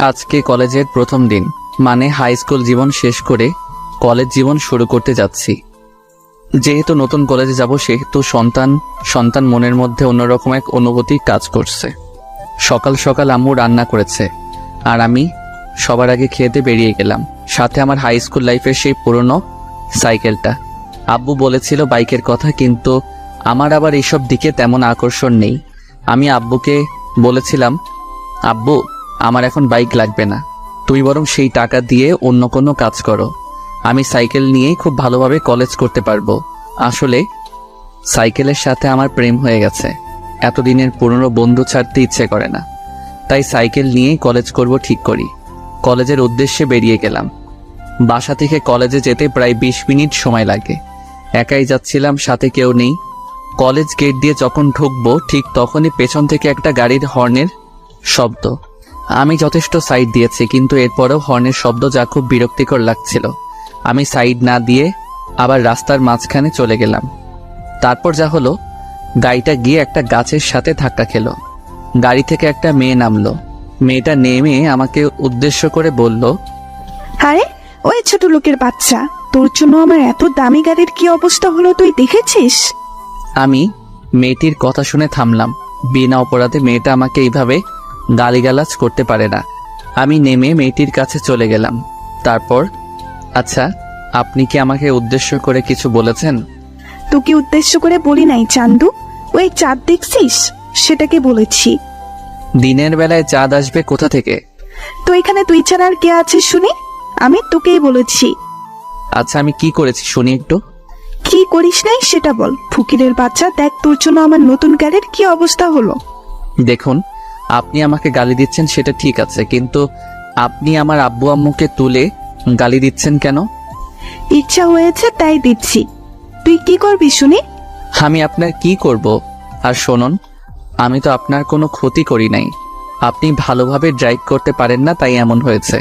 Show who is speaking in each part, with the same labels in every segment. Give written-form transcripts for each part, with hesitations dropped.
Speaker 1: আজকে কলেজের প্রথম দিন, মানে হাই স্কুল জীবন শেষ করে কলেজ জীবন শুরু করতে যাচ্ছি। যেহেতু নতুন কলেজে যাব, সেহেতু সন্তান মনের মধ্যে অন্যরকম এক অনুভূতি কাজ করছে। সকাল সকাল আম্মু রান্না করেছে, আর আমি সবার আগে খেতে বেরিয়ে গেলাম। সাথে আমার হাই স্কুল লাইফের সেই পুরনো সাইকেলটা। আব্বু বলেছিল বাইকের কথা, কিন্তু আমার আবার এইসব দিকে তেমন আকর্ষণ নেই। আমি আব্বুকে বলেছিলাম, আব্বু আমার এখন বাইক লাগবে না, তুমি বরং সেই টাকা দিয়ে অন্য কোনো কাজ করো, আমি সাইকেল নিয়েই খুব ভালোভাবে কলেজ করতে পারবো। আসলে সাইকেলের সাথে আমার প্রেম হয়ে গেছে, এতদিনের পুরনো বন্ধু ছাড়তে ইচ্ছে করে না, তাই সাইকেল নিয়েই কলেজ করব ঠিক করি। কলেজের উদ্দেশ্যে বেরিয়ে গেলাম। বাসা থেকে কলেজে যেতে প্রায় 20 মিনিট সময় লাগে। একাই যাচ্ছিলাম, সাথে কেউ নেই। কলেজ গেট দিয়ে যখন ঢুকবো, ঠিক তখনই পেছন থেকে একটা গাড়ির হর্নের শব্দ। আমি যথেষ্ট সাইড দিয়েছি, কিন্তু এরপরেও হর্নের শব্দ যা খুব বিরক্তিকর লাগছিল। আমি সাইড না দিয়ে আবার রাস্তার মাঝখানে চলে গেলাম। তারপর যা হলো, গাড়িটা গিয়ে একটা গাছের সাথে ধাক্কা খেলো। গাড়ি থেকে একটা মেয়ে নামলো। মেয়েটা নেমে আমাকে উদ্দেশ্য করে বলল,
Speaker 2: আরে ওই ছোট লোকের বাচ্চা, তোর জন্য আমার এত দামি গাড়ির কি অবস্থা হলো তুই দেখেছিস?
Speaker 1: আমি মেয়েটির কথা শুনে থামলাম। বিনা অপরাধে মেয়েটা আমাকে এইভাবে গালিগালাজ করতে পারে না। আমি নেমে মেয়েটির কাছে চলে গেলাম। তারপর, আচ্ছা, আপনি কি আমাকে উদ্দেশ্য করে কিছু বলেছেন?
Speaker 2: তোকে উদ্দেশ্য করে বলি নাই চান্দু, ওই চাঁদ দেখছিস সেটাকে বলেছি।
Speaker 1: দিনের বেলায় চাঁদ আসবে কোথা থেকে?
Speaker 2: তো এখানে তুই ছাড়া আর কে আছে শুনি? আমি তোকেই বলেছি।
Speaker 1: আচ্ছা, আমি কি করেছি শুনি একটু।
Speaker 2: কি করিস নাই সেটা বল। ফকিরের বাচ্চা, দেখ তোর জন্য আমার নতুন গাড়ির কি অবস্থা হলো।
Speaker 1: দেখুন, আপনি আমাকে গালি দিচ্ছেন সেটা ঠিক আছে, কিন্তু আপনি আমার আব্বু আম্মুকে তুলে গালি দিচ্ছেন কেন?
Speaker 2: ইচ্ছা হয়েছে তাই দিচ্ছি। তুই কি করবি শুনি?
Speaker 1: আমি আপনার কি করব? আর শুনুন, আমি তো আপনার কোনো ক্ষতি করি নাই। আপনি ভালোভাবে ড্রাইভ করতে পারেন না, তাই এমন হয়েছে।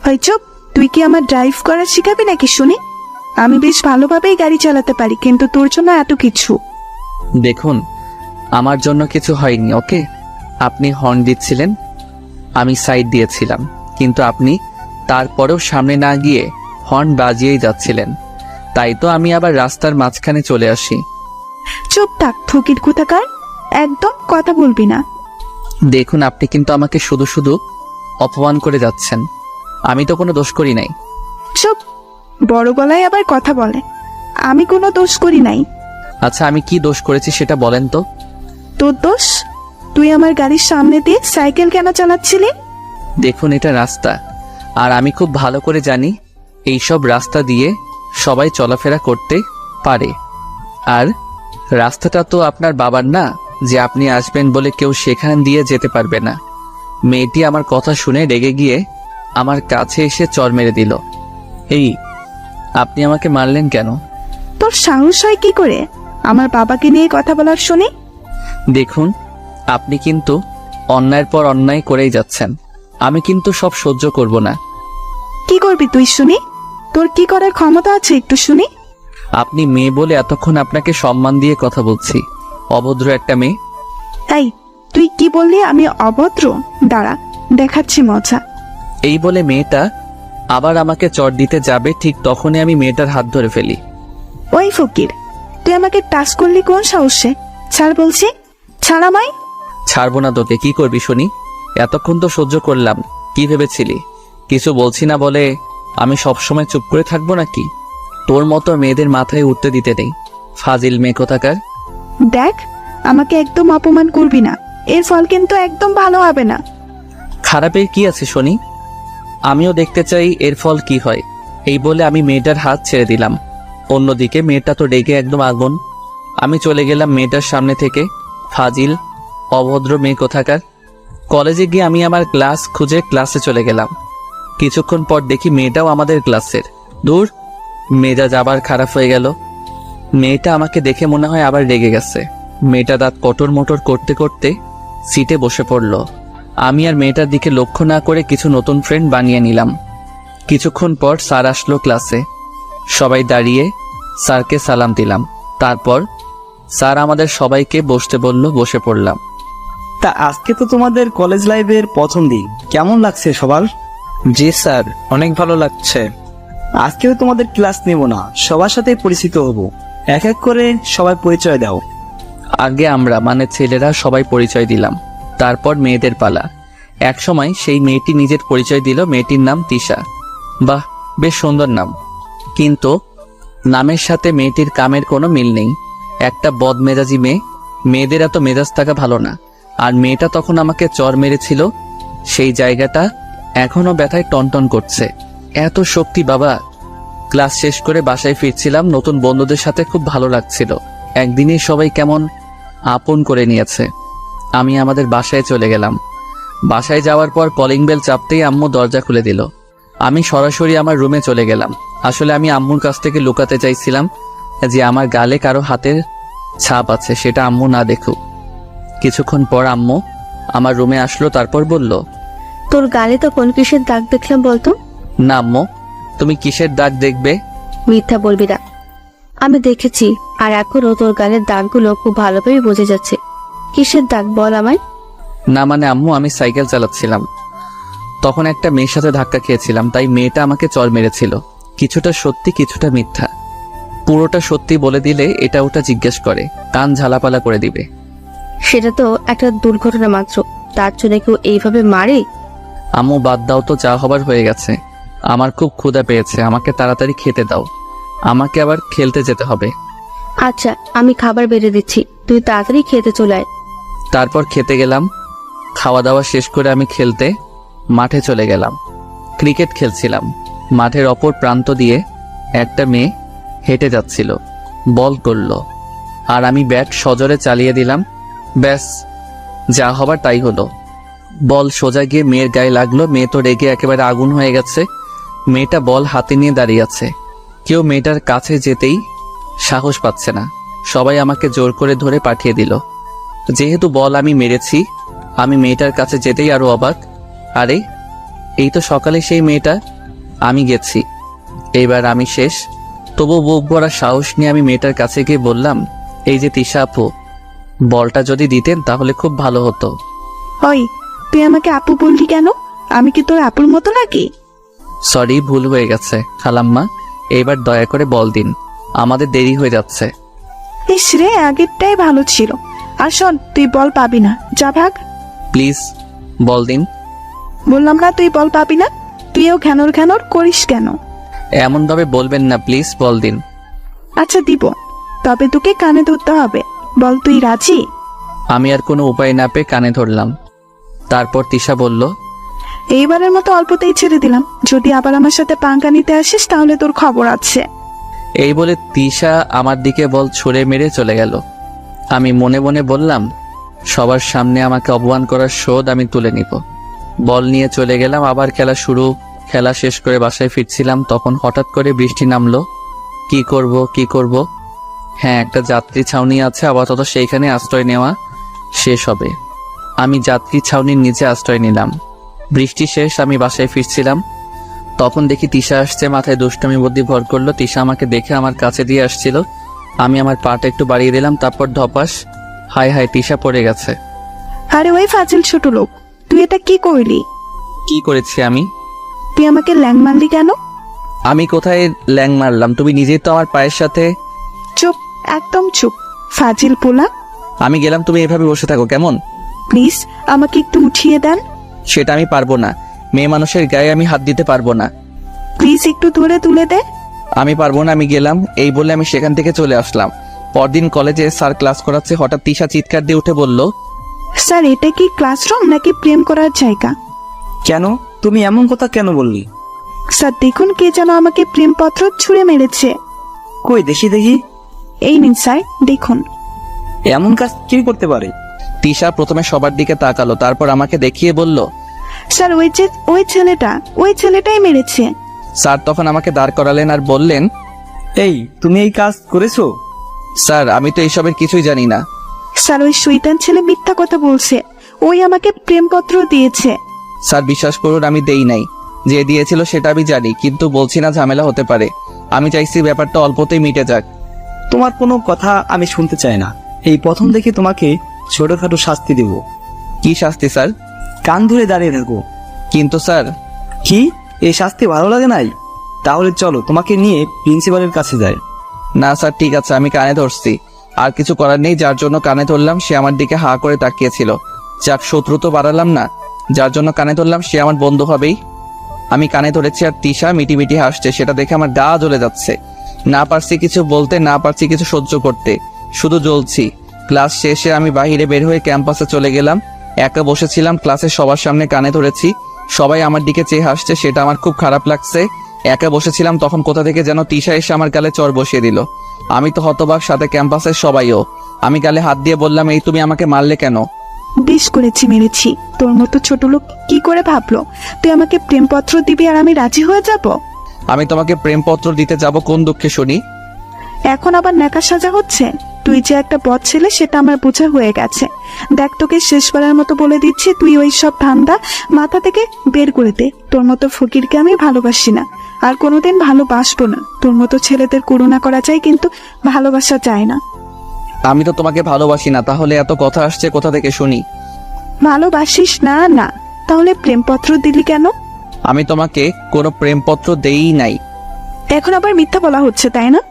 Speaker 2: হয় চুপ, তুই কি আমার ড্রাইভ করা শিখাবি নাকি শুনি? আমি বেশ ভালোভাবেই গাড়ি চালাতে পারি, কিন্তু তোর জন্য এত কিছু।
Speaker 1: দেখুন, আমার জন্য কিছু হয়নি, ওকে? আপনি হর্ন দিচ্ছিলেন, আমি সাইড দিয়েছিলাম, কিন্তু আপনি তারপরেও সামনে না গিয়ে হর্ন বাজিয়েই যাচ্ছিলেন। তাই তো আমি আবার রাস্তার মাঝখানে চলে আসি।
Speaker 2: চুপ থাক ফকির কোথাকার, একদম কথা বলবি না।
Speaker 1: দেখুন, আপনি কিন্তু আমাকে শুধু শুধু অপমান করে যাচ্ছেন। আমি তো কোনো দোষ করি নাই।
Speaker 2: চুপ, বড় গলায় আবার কথা বলে। আমি কোনো দোষ করি নাই।
Speaker 1: আচ্ছা, আমি কি দোষ করেছি সেটা বলেন তো।
Speaker 2: তোর দোষ? তুই আমার গাড়ির সামনে দিয়ে সাইকেল কেন চালাচ্ছিলি?
Speaker 1: দেখুন, এটা রাস্তা, আর আমি খুব ভালো করে জানি এইসব রাস্তা দিয়ে সবাই চলাফেরা করতে পারে। আর রাস্তাটা তো আপনার বাবার না, যে আপনি আসবেন বলে কেউ সেখান দিয়ে যেতে পারবে না। মেয়েটি আমার কথা শুনে রেগে গিয়ে আমার কাছে এসে চড় মেরে দিল। এই, আপনি আমাকে মারলেন কেন?
Speaker 2: তোর সাহস হয় কি করে আমার বাবাকে নিয়ে কথা বলার শুনি?
Speaker 1: দেখুন, আপনি কিন্তু অন্যায়ের পর অন্যায় করেই যাচ্ছেন। আমি কিন্তু সব সহ্য করব না।
Speaker 2: কি করবি তুই শুনি? তোর কি করার ক্ষমতা আছে একটু শুনি?
Speaker 1: আপনি মেয়ে বলে এতক্ষণ আপনাকে সম্মান দিয়ে কথা বলছি। অভদ্র একটা মেয়ে।
Speaker 2: এই, তুই কি বললি আমি অভদ্র? দাঁড়া, দেখাচ্ছি মজা।
Speaker 1: এই বলে মেয়েটা আবার আমাকে চড় দিতে যাবে, ঠিক তখনই আমি মেয়েটার হাত ধরে ফেলি।
Speaker 2: ওই ফকির, তুই আমাকে টাচ করলি কোন সাহসে? ছাড় বলছি, ছাড় আমায়।
Speaker 1: ছাড়বো না তোকে। কি করবি শুনি? এতক্ষণ তো সহ্য করলাম, কি ভেবেছিলি কিছু বলছি না বলে আমি সবসময় চুপ করে থাকবো নাকি? তোর মতো মেয়েদের মাথায় উঠতে দিতে নেই, ফাজিল মেয়ে কোথাকার।
Speaker 2: দেখ, আমাকে একদম অপমান করবি না, এর ফল কিন্তু একদম ভালো হবে না।
Speaker 1: খারাপের কি আছে শুনি? আমিও দেখতে চাই এর ফল কি হয়। এই বলে আমি মেয়েটার হাত ছেড়ে দিলাম। অন্যদিকে মেয়েটা তো রেগে একদম আগুন। আমি চলে গেলাম মেয়েটার সামনে থেকে। ফাজিল, অভদ্র মেয়ে কোথাকার। কলেজে গিয়ে আমি আমার ক্লাস খুঁজে ক্লাসে চলে গেলাম। কিছুক্ষণ পর দেখি মেয়েটাও আমাদের ক্লাসের। দূর, মেজাজ আবার খারাপ হয়ে গেল। মেয়েটা আমাকে দেখে মনে হয় আবার রেগে গেছে। মেয়েটা দাঁত কটর মোটর করতে করতে সিটে বসে পড়ল। আমি আর মেয়েটার দিকে লক্ষ্য না করে কিছু নতুন ফ্রেন্ড বানিয়ে নিলাম। কিছুক্ষণ পর স্যার আসলো ক্লাসে। সবাই দাঁড়িয়ে স্যারকে সালাম দিলাম। তারপর স্যার আমাদের সবাইকে বসতে বলল, বসে পড়লাম।
Speaker 3: তা আজকে তো তোমাদের কলেজ লাইফের প্রথম দিন, কেমন লাগছে সবার?
Speaker 4: জি স্যার, অনেক ভালো লাগছে।
Speaker 3: আজকেও তোমাদের ক্লাস নেব না, সবার সাথে পরিচিত হব। এক এক করে সবাই পরিচয় দাও।
Speaker 1: আগে আমরা মানে ছেলেরা সবাই পরিচয় দিলাম, তারপর মেয়েদের পালা। এক সময় সেই মেয়েটি নিজের পরিচয় দিল। মেয়েটির নাম তিশা। বাহ, বেশ সুন্দর নাম, কিন্তু নামের সাথে মেয়েটির কামের কোনো মিল নেই। একটা বদমেজাজি মেয়ে, মেয়েদের এত মেজাজ থাকা ভালো না। আর মেয়েটা তখন আমাকে চর মেরেছিল, সেই জায়গাটা এখনো ব্যথায় টনটন করছে। এত শক্তি বাবা! ক্লাস শেষ করে বাসায় ফিরছিলাম, নতুন বন্ধুদের সাথে খুব ভালো লাগছিল। একদিনই সবাই কেমন আপন করে নিয়েছে। আমি আমাদের বাসায় চলে গেলাম। বাসায় যাওয়ার পর কলিং বেল চাপতেই আম্মু দরজা খুলে দিল। আমি সরাসরি আমার রুমে চলে গেলাম। আসলে আমি আম্মুর কাছ থেকে লুকাতে চাইছিলাম যে আমার গালে কারো হাতের ছাপ আছে, সেটা আম্মু না দেখুক। কিছুক্ষণ পর আম্মু আমার রুমে আসলো, তারপর বলল,
Speaker 5: তোর গালে তো কোন কিসের দাগ দেখলাম বলতো?
Speaker 1: না আম্মু, তুমি কিসের দাগ দেখবে?
Speaker 5: মিথ্যা বলবি না, আমি দেখেছি আর এখনো তোর গালের দাগগুলো খুব ভালোভাবে বোঝা যাচ্ছে। কিসের দাগ বল আমায়।
Speaker 1: না মানে আম্মু, আমি সাইকেল চালাচ্ছিলাম, তখন একটা মেয়ের সাথে ধাক্কা খেয়েছিলাম, তাই মেয়েটা আমাকে চড় মেরেছিল। কিছুটা সত্যি কিছুটা মিথ্যা। পুরোটা সত্যি বলে দিলে এটা ওটা জিজ্ঞেস করে, কান ঝালাপালা করে দিবে।
Speaker 5: সেটা তো একটা দুর্ঘটনা মাত্র, তার জন্য কেউ এইভাবে মারে?
Speaker 1: আম্মু বাদ দাও তো, চা হবার হয়ে গেছে। আমার খুব ক্ষুধা পেয়েছে, আমাকে তাড়াতাড়ি খেতে দাও, আমাকে আবার খেলতে যেতে হবে।
Speaker 5: আচ্ছা, আমি খাবার বেড়ে দিচ্ছি, তুই তাড়াতাড়ি খেতে চলে আয়।
Speaker 1: তারপর খেতে গেলাম। খাওয়া দাওয়া শেষ করে আমি খেলতে মাঠে চলে গেলাম। ক্রিকেট খেলছিলাম। মাঠের অপর প্রান্ত দিয়ে একটা মেয়ে হেঁটে যাচ্ছিল, বল করল, আর আমি ব্যাট সজোরে চালিয়ে দিলাম। ব্যাস, যা হবার তাই হলো। বল সোজা গিয়ে মেয়ের গায়ে লাগলো। মেয়ে তো রেগে একেবারে আগুন হয়ে গেছে। মেয়েটা বল হাতে নিয়ে দাঁড়িয়ে আছে। কেউ মেয়েটার কাছে যেতেই সাহস পাচ্ছে না। সবাই আমাকে জোর করে ধরে পাঠিয়ে দিল। যেহেতু বল আমি মেরেছি, আমি মেয়েটার কাছে যেতেই আরো অবাক। আরে, এই তো সকালে সেই মেয়েটা। আমি গেছি, এইবার আমি শেষ। তবু বুক ভরা সাহস নিয়ে আমি মেয়েটার কাছে গিয়ে বললাম, এই যে তিশা আপু, বলটা যদি দিতেন তাহলে খুব ভালো হতো।
Speaker 2: ওই, তুই আমাকে আপু বললি কেন? আমি কি তোর আপুর মতো নাকি?
Speaker 1: সরি, ভুল হয়ে গেছে খালাম্মা, এইবার দয়া করে বল দিন, আমাদের দেরি হয়ে যাচ্ছে।
Speaker 2: ইস রে, আগেরটাই ভালো ছিল। আর শোন, তুই বল পাবি না, যা ভাগ।
Speaker 1: প্লিজ বল দিন।
Speaker 2: বললাম না তুই বল পাবি না। তুইও ঘ্যানর ঘ্যানর করিস কেন?
Speaker 1: এমন ভাবে বলবেন না, প্লিজ বল দিন।
Speaker 2: আচ্ছা দিব, তবে তোকে কানে ধরতে হবে। বল, তুই রাজি?
Speaker 1: আমি আর কোনো উপায় না পেয়ে কানে ধরলাম। তারপর তিশা বলল,
Speaker 2: এইবারের মতো অল্পতেই ছেড়ে দিলাম, যদি আবার আমার সাথে পাঙ্কা নিতে আসিস তাহলে তোর খবর আছে।
Speaker 1: এই বলে তিশা আমার দিকে বল ছুঁড়ে মেরে চলে গেল। আমি মনে মনে বললাম, সবার সামনে আমাকে অপমান করার শোধ আমি তুলে নিব। বল নিয়ে চলে গেলাম, আবার খেলা শুরু। খেলা শেষ করে বাসায় ফিরছিলাম, তখন হঠাৎ করে বৃষ্টি নামলো। কি করব? হ্যাঁ, একটা যাত্রী ছাউনি আছে, আপাতত সেইখানে আশ্রয় নেওয়া শেষ হবে। আমি যাত্রী ছাউনির নিচে আশ্রয় নিলাম। বৃষ্টি শেষ, আমি বাসায় ফিরছিলাম, তখন দেখি তিশা আসছে। মাথায় দুষ্টমি বুদ্ধি ভর করলো। তিশা আমাকে দেখে আমার কাছে দিয়ে আসছিল। আমি আমার পাটা একটু বাড়িয়ে দিলাম, তারপর ধপাস, হায় হায়, তিশা পড়ে গেছে।
Speaker 2: আরে ওই ফাজিল ছোট লোক, তুই এটা কি করলি?
Speaker 1: কি করেছি আমি?
Speaker 2: তুই আমাকে ল্যাং মারলি কেন?
Speaker 1: আমি কোথায় ল্যাং মারলাম? তুমি নিজেই তো আমার পায়ের সাথে।
Speaker 2: চুপ, একদম চুপ, ফাজিল পোলা।
Speaker 1: আমি গেলাম, তুমি এভাবে বসে থাকো কেমন?
Speaker 2: প্লিজ আমাকে একটু উঠিয়ে দেন।
Speaker 1: সেটা আমি পারবো না, মেয়ে মানুষের গায়ে আমি হাত দিতে পারবো না।
Speaker 2: প্লিজ একটু ধরে তুলে দে।
Speaker 1: আমি পারবো না, আমি গেলাম। এই বলে আমি সেখান থেকে চলে আসলাম। পরদিন কলেজে স্যার ক্লাস করাচ্ছে, হঠাৎ তিশা চিৎকার দিয়ে উঠে বলল,
Speaker 2: স্যার, এটা কি ক্লাসরুম নাকি প্রেম করার জায়গা?
Speaker 3: কেন, তুমি এমন কথা কেন বললি?
Speaker 2: স্যার দেখুন, কে যেন আমাকে প্রেমপত্র ছুঁড়ে মেরেছে।
Speaker 3: কই দেখি দেখি।
Speaker 2: এই নিন স্যার, দেখুন।
Speaker 3: এমন কাজ কি করতে পারে?
Speaker 1: তিশা প্রথমে সবার দিকে তাকালো, তারপর আমাকে দেখিয়ে বলল,
Speaker 2: স্যার ওই ছেলেটাই মেরেছে।
Speaker 1: স্যার তখন আমাকে দাঁড় করালেন আর বললেন,
Speaker 3: এই, তুমি এই কাজ করেছো?
Speaker 1: স্যার আমি তো এইসবের কিছুই জানি না।
Speaker 2: স্যার ওই শয়তান ছেলে মিথ্যা কথা বলছে, ওই আমাকে প্রেমপত্র দিয়েছে।
Speaker 1: স্যার বিশ্বাস করুন, আমি দেই নাই। যে দিয়েছিল সেটা আমি জানি, কিন্তু বলছি না, ঝামেলা হতে পারে। আমি চাইছি ব্যাপারটা অল্পতেই মিটে যাক।
Speaker 3: তোমার কোনো কথা আমি শুনতে চাই না। এই প্রথম দেখে তোমাকে ছোটখাটো শাস্তি দেব।
Speaker 1: কি শাস্তি স্যার?
Speaker 3: কান ধরে দাঁড়িয়ে থাকো।
Speaker 1: কিন্তু স্যার,
Speaker 3: কি, এই শাস্তি ভালো লাগে নাই? তাহলে চলো তোমাকে নিয়ে প্রিন্সিপালের কাছে যাই।
Speaker 1: না স্যার, ঠিক আছে, আমি কানে ধরছি। আর কিছু করার নেই, যার জন্য কানে ধরলাম সে আমার দিকে হা করে তাকিয়েছিল। যাক, শত্রু তো বাড়ালাম না। যার জন্য কানে ধরলাম সে আমার বন্ধু হবেই। আমি কানে ধরেছি আর তিশা মিটি হাসছে, সেটা দেখে আমার গা জ্বলে যাচ্ছে। না পারছি কিছু বলতে, না পারছি কিছু সহ্য করতে, শুধু জ্বলছি। ক্লাস শেষে আমি বাইরে বের হয়ে ক্যাম্পাসে চলে গেলাম। একা বসেছিলাম, ক্লাসের সবার সামনে কানে ধরেছি, সবাই আমার দিকে চেয়ে হাসছে, সেটা আমার খুব খারাপ লাগছে। একা বসেছিলাম, তখন কোথা থেকে যেন তিশা এসে আমার গালে চড় বসিয়ে দিল। আমি তো হতবাক, সাথে ক্যাম্পাসের সবাইও। আমি গালে হাত দিয়ে বললাম, এই তুমি আমাকে মারলে কেন?
Speaker 2: বেশ করেছি, মেরেছি। তোর মতো ছোট লোক কি করে ভাবলো তুই আমাকে প্রেমপত্র দিবি আর আমি রাজি হয়ে যাব?
Speaker 1: আমি তোমাকে প্রেমপত্র দিতে যাব কোন দুঃখে শুনি?
Speaker 2: এখন আবার ন্যাকা সাজা হচ্ছে? তুই যে একটা বদ ছেলে সেটা আমার বোঝা হয়ে গেছে। দেখ, তোকে শেষবারের মতো বলে দিচ্ছি, তুই ওই সব ধান্দা মাথা থেকে বের করে দে। তোর মতো ফকিরকে আমি ভালোবাসি না, আর কোনোদিন ভালোবাসবো না। তোর মতো ছেলেদের করুণা করা যায়, কিন্তু ভালোবাসা যায় না।
Speaker 1: আমি তো তোমাকে ভালোবাসি না, তাহলে এত কথা আসছে কোথা থেকে শুনি?
Speaker 2: ভালোবাসিস না? না, তাহলে প্রেমপত্র দিলি কেন?
Speaker 1: আমি তোমাকে কোনো প্রেমপত্র দেই নাই।
Speaker 2: এখন আবার মিথ্যা বলা হচ্ছে, তাই না?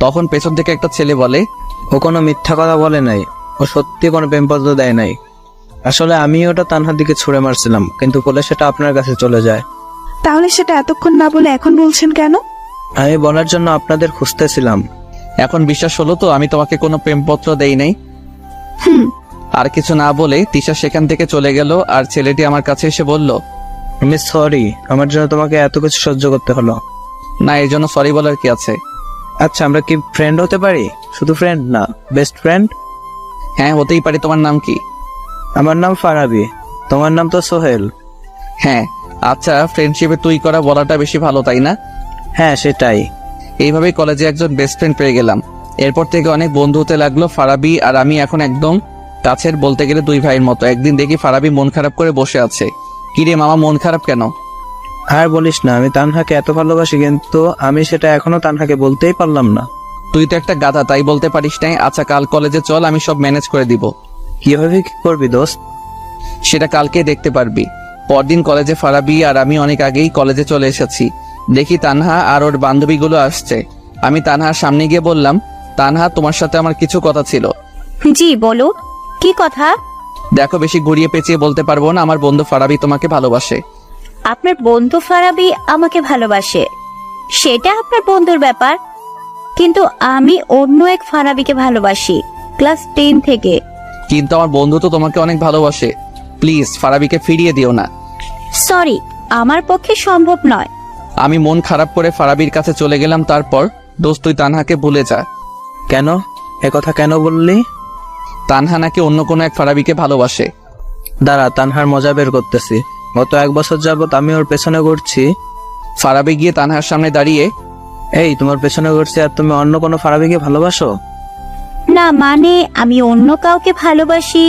Speaker 1: তখন পেছন থেকে একটা ছেলে বলে,
Speaker 4: ও কোনো মিথ্যা কথা বলে নাই, ও সত্যি কোনো প্রেমপত্র দেয় নাই। আসলে আমি ওটা তানহার দিকে ছুঁড়ে মারছিলাম, কিন্তু বলে সেটা আপনার কাছে চলে যায়।
Speaker 2: তাহলে সেটা এতক্ষণ না বলে এখন বলছেন কেন?
Speaker 4: আমি বলার জন্য আপনাদের খুঁজতেছিলাম।
Speaker 1: এখন বিশ্বাস হলো তো আমি তোমাকে কোনো প্রেমপত্র দেই নাই? আর কিছু না বলে তিশা সেখান থেকে চলে গেল, আর ছেলেটি আমার কাছে এসে বলল,
Speaker 4: আমি সরি, আমার জন্য তোমাকে এত কিছু সহ্য করতে হলো।
Speaker 1: না, এর জন্য সরি বলার কি আছে?
Speaker 4: আচ্ছা, আমরা কি ফ্রেন্ড হতে পারি? শুধু ফ্রেন্ড না, বেস্ট ফ্রেন্ড।
Speaker 1: হ্যাঁ, হতেই পারে। তোমার নাম কি?
Speaker 4: আমার নাম ফারাবি, তোমার নাম তো সোহেল।
Speaker 1: হ্যাঁ, আচ্ছা, ফ্রেন্ডশিপে তুই করা বলাটা বেশি ভালো, তাই না?
Speaker 4: হ্যাঁ, সেটাই।
Speaker 1: এইভাবেই কলেজে একজন বেস্ট ফ্রেন্ড পেয়ে গেলাম। এরপর থেকে অনেক বন্ধু হতে লাগলো। ফারাবি আর আমি এখন একদম কাছের, বলতে গেলে দুই ভাইয়ের মতো। একদিন দেখি ফারাবি মন খারাপ করে বসে আছে। কিরে মামা, মন খারাপ কেন?
Speaker 4: আর বলিস না, আমি তানহাকে এত ভালোবাসি, কিন্তু আমি সেটা এখনো তানহাকে বলতেই পারলাম না।
Speaker 1: তুই তো একটা গাধা, তাই বলতে পারিস নাই। আচ্ছা, কাল কলেজে চল, আমি সব ম্যানেজ করে দিব।
Speaker 4: কিভাবে কি করবি দোস্ত?
Speaker 1: সেটা কালকে দেখতে পারবি। পরদিন কলেজে ফারাবি আর আমি অনেক আগেই কলেজে চলে এসেছি। দেখি তানহা আর ওর বান্ধবীগুলো আসছে। আমি তানহার সামনে গিয়ে বললাম, তানহা, তোমার সাথে আমার কিছু কথা ছিল।
Speaker 5: জি বলো, কি কথা?
Speaker 1: দেখো, বেশি ঘুরিয়ে পেঁচিয়ে বলতে পারবো না, আমার বন্ধু ফারাবি তোমাকে ভালোবাসে।
Speaker 5: আপনার বন্ধু ফারাবি আমাকে ভালোবাসে, সেটা আপনার বন্ধুর ব্যাপার, কিন্তু আমি অন্য এক ফারাবিকে ভালোবাসি, ক্লাস 10 থেকে।
Speaker 1: কিন্তু আমার বন্ধু তো তোমাকে অনেক ভালোবাসে। প্লিজ ফারাবিকে ফিরিয়ে দিও না।
Speaker 5: সরি, আমার পক্ষে সম্ভব নয়।
Speaker 1: আমি মন খারাপ করে ফারাবির কাছে চলে গেলাম। তারপর, দোস্ত, তুই তানহাকে ভুলে যা।
Speaker 4: কেন? একথা কেন বললি?
Speaker 1: তানহা নাকি অন্য কোনো এক ফারাবিকে ভালোবাসে।
Speaker 4: দাঁড়া, তানহার মজা বের করতেছি। গত 1 বছর যাবত আমি ওর পেছনে ঘুরছি।
Speaker 1: ফারাবি গিয়ে তানহার সামনে দাঁড়িয়ে,
Speaker 4: এই, তোমার পেছনে ঘুরছি আর তুমি অন্য কোনো ফারাবিকে ভালোবাসো?
Speaker 5: না মানে, আমি অন্য কাউকে ভালোবাসি।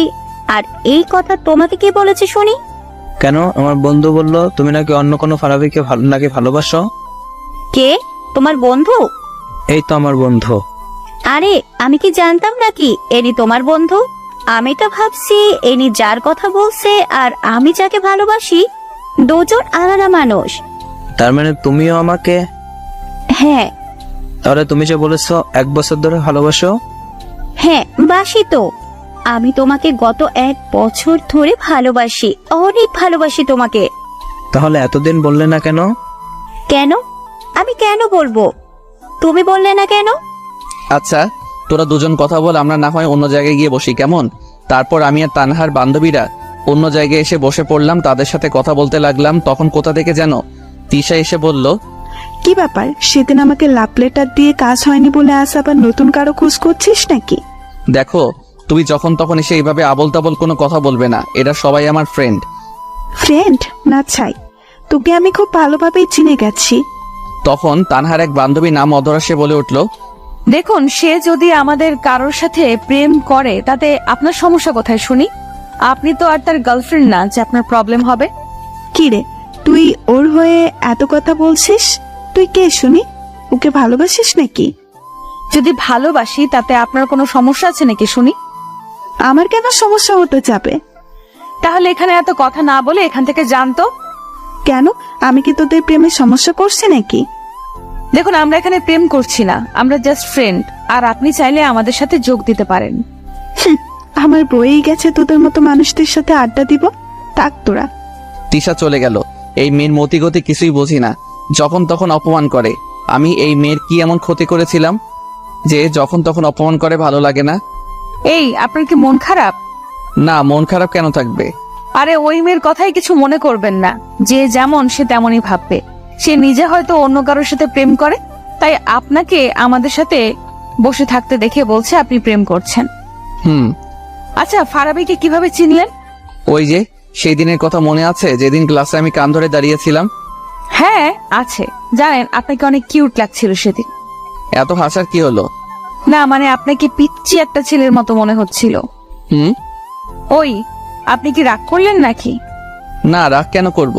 Speaker 5: আর এই কথা তোমাকে কে বলেছে শুনি?
Speaker 4: কেন? আমার বন্ধু বলল তুমি নাকি অন্য কোনো ফারাবিকে নাকি ভালোবাসো।
Speaker 5: কে? তোমার বন্ধু?
Speaker 4: এই তো আমার বন্ধু।
Speaker 5: আরে, আমি কি জানতাম নাকি এনি তোমার বন্ধু? আমি তো ভাবছি এনি যার কথা বলছে আর আমি যাকে ভালোবাসি দুজন আলাদা মানুষ।
Speaker 4: তার মানে তুমিও আমাকে?
Speaker 5: হ্যাঁ।
Speaker 4: তাহলে তুমি যে বলেছো 1 বছর ধরে ভালোবাসো?
Speaker 5: হ্যাঁ, বাসি তো। আমি তোমাকে গত 1 বছর ধরে ভালোবাসি, অনেক ভালোবাসি তোমাকে।
Speaker 4: তাহলে এতদিন বললে না কেন?
Speaker 5: কেন? আমি কেন বলবো? তুমি বললে না কেন?
Speaker 1: আচ্ছা, তোরা দুজন কথা বল, আমরা না হয় অন্য জায়গায় গিয়ে বসি, কেমন? তারপর আমি আর তানহার বান্ধবীরা অন্য জায়গায় এসে বসে পড়লাম, তাদের সাথে কথা বলতে লাগলাম। তখন কোথা থেকে যেন তিশা এসে বলল,
Speaker 2: কি ব্যাপার, সেদিন আমাকে লাভ লেটার দিয়ে কাজ হয়নি বলে আজ আবার নতুন কারো খোঁজ করছিস নাকি?
Speaker 1: দেখো, তুমি যখন তখন এসে এইভাবে আবল তাবল কোনো কথা বলবে না। এরা সবাই আমার ফ্রেন্ড।
Speaker 2: ফ্রেন্ড না ছাই, তোকে আমি খুব ভালোভাবেই চিনে গেছি।
Speaker 1: তখন তানহার এক বান্ধবী নাম অধরা সে বলে উঠল,
Speaker 6: দেখুন, সে যদি আমাদের কারোর সাথে প্রেম করে তাতে আপনার সমস্যা কোথায় শুনি? আপনি তো আর তার গার্লফ্রেন্ড না যে আপনার প্রবলেম হবে।
Speaker 2: কি রে, তুই ওর হয়ে এত কথা বলছিস? তুই কে শুনি? ওকে ভালোবাসিস নাকি?
Speaker 6: যদি ভালোবাসি তাতে আপনার কোনো সমস্যা আছে নাকি শুনি?
Speaker 2: আমার কেন সমস্যা হতে যাবে?
Speaker 6: তাহলে এখানে এত কথা না বলে এখান থেকে জানতো।
Speaker 2: কেন, আমি কি তোদের প্রেমে সমস্যা করছি নাকি?
Speaker 6: দেখুন, আমরা এখানে প্রেম করছি না, আমরা জাস্ট ফ্রেন্ড। আর আপনি চাইলে আমাদের সাথে যোগ দিতে পারেন।
Speaker 2: আমার বইই গেছে তোদের মতো মানুষদের সাথে আড্ডা দিব। থাক তোরা।
Speaker 1: তিশা চলে গেল। এই মেয়ের মতিগতি কিছুই বুঝি না, যখন তখন অপমান করে। আমি এই মেয়ের কি এমন ক্ষতি করেছিলাম যে যখন তখন অপমান করে? ভালো লাগে না।
Speaker 6: এই, আপনার কি মন খারাপ?
Speaker 1: না, মন খারাপ কেন থাকবে?
Speaker 6: আরে ওই মেয়ের কথাই কিছু মনে করবেন না। যে যেমন সে তেমনই ভাববে। সে নিজে হয়তো অন্য কারোর সাথে প্রেম করে, তাই আপনাকে আমাদের সাথে বসে থাকতে দেখে বলছে আপনি প্রেম করছেন। আচ্ছা, ফারাবিকে কিভাবে চিনলেন?
Speaker 1: ওই যে সেই দিনের কথা মনে আছে, যেদিন ক্লাসে আমি কান ধরে দাঁড়িয়েছিলাম?
Speaker 6: হ্যাঁ আছে। জানেন, আপনাকে অনেক কিউট লাগছিল সেদিন।
Speaker 1: এত হাসার কি হলো?
Speaker 6: না মানে, আপনাকে পিচ্চি একটা ছেলের মতো মনে হচ্ছিল। ওই, আপনি কি রাগ করলেন নাকি?
Speaker 1: না, রাগ কেন করব?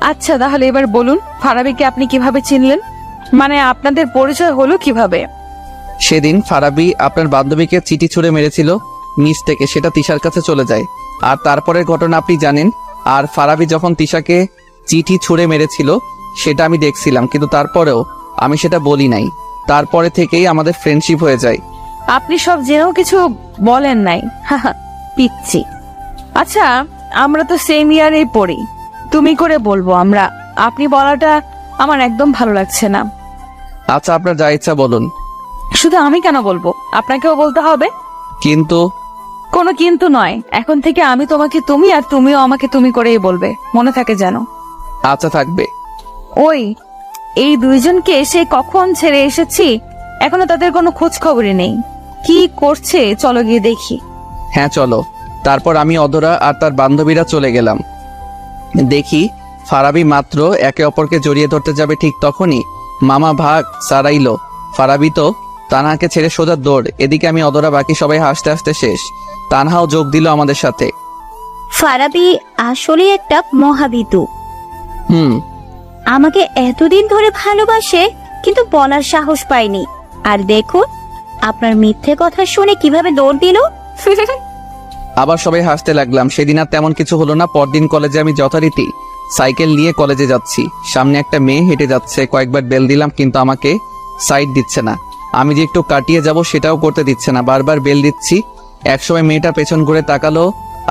Speaker 6: আচ্ছা তাহলে এবার বলুন, ফারাবিকে আপনি কিভাবে চিনলেন? মানে আপনাদের পরিচয় হলো কিভাবে?
Speaker 1: সেদিন ফারাবি আপনার বান্ধবীকে চিঠি ছুঁড়ে মেরেছিল নিচ থেকে, সেটা তিশার কাছে চলে যায়। আর তারপরের ঘটনা আপনি জানেন। আর ফারাবি যখন তিশাকে চিঠি ছুঁড়ে মেরেছিল সেটা আমি দেখছিলাম, কিন্তু তারপরেও আমি সেটা বলি নাই। তারপরে থেকেই আমাদের ফ্রেন্ডশিপ হয়ে যায়।
Speaker 6: আপনি সব জেনেও কিছু বলেন নাই? পিচ্ছি। আচ্ছা, আমরা তো সেম ইয়ারেই পড়ি, তুমি করে বলবো আমরা। আপনি বলাটা আমার একদম ভালো লাগছে না।
Speaker 1: আচ্ছা, আপনার যা ইচ্ছা বলুন।
Speaker 6: শুধু আমি কেন বলবো, আপনাকেও বলতে হবে।
Speaker 1: কিন্তু
Speaker 6: কোনো কিন্তু নয়, এখন থেকে আমি তোমাকে তুমি আর তুমিও আমাকে তুমি করেই বলবে, মনে থাকে যেন।
Speaker 1: আচ্ছা, থাকবে।
Speaker 6: ওই, এই দুইজনকে সে কখন ছেড়ে এসেছি, এখনো তাদের কোনো খোঁজ খবরই নেই। কি করছে চলো গিয়ে দেখি।
Speaker 1: হ্যাঁ চলো। তারপর আমি, অধরা আর তার বান্ধবীরা চলে গেলাম। দেখি ফারাবি মাত্র একে অপরকে জড়িয়ে ধরতে যাবে, ঠিক তখনই মামা ভাগ সারাইলো। ফারাবি তো তানহাকে ছেড়ে সোজা দৌড়। এদিকে আমি, অধরা, বাকি সবাই হাসতে হাসতে শেষ। তানহাও যোগ দিল আমাদের সাথে।
Speaker 5: ফারাবি আসলে একটা মহাবিদু।
Speaker 1: হুম।
Speaker 5: আমাকে এতদিন ধরে ভালোবাসে, কিন্তু বলার সাহস পাইনি। আর দেখুন, আপনার মিথ্যে কথা শুনে কিভাবে দৌড় দিল।
Speaker 1: আবার সবাই হাসতে লাগলাম। সেদিন আর তেমন কিছু হলো না। পরদিন কলেজে আমি যথারীতি সাইকেল নিয়ে কলেজে যাচ্ছি। সামনে একটা মেয়ে হেঁটে যাচ্ছে। কয়েকবার বেল দিলাম কিন্তু আমাকে সাইড দিচ্ছে না। আমি যে একটু কাটিয়ে যাব সেটাও করতে দিচ্ছে না। বারবার বেল দিচ্ছি। একসময় মেয়েটা পেছন ঘুরে তাকালো,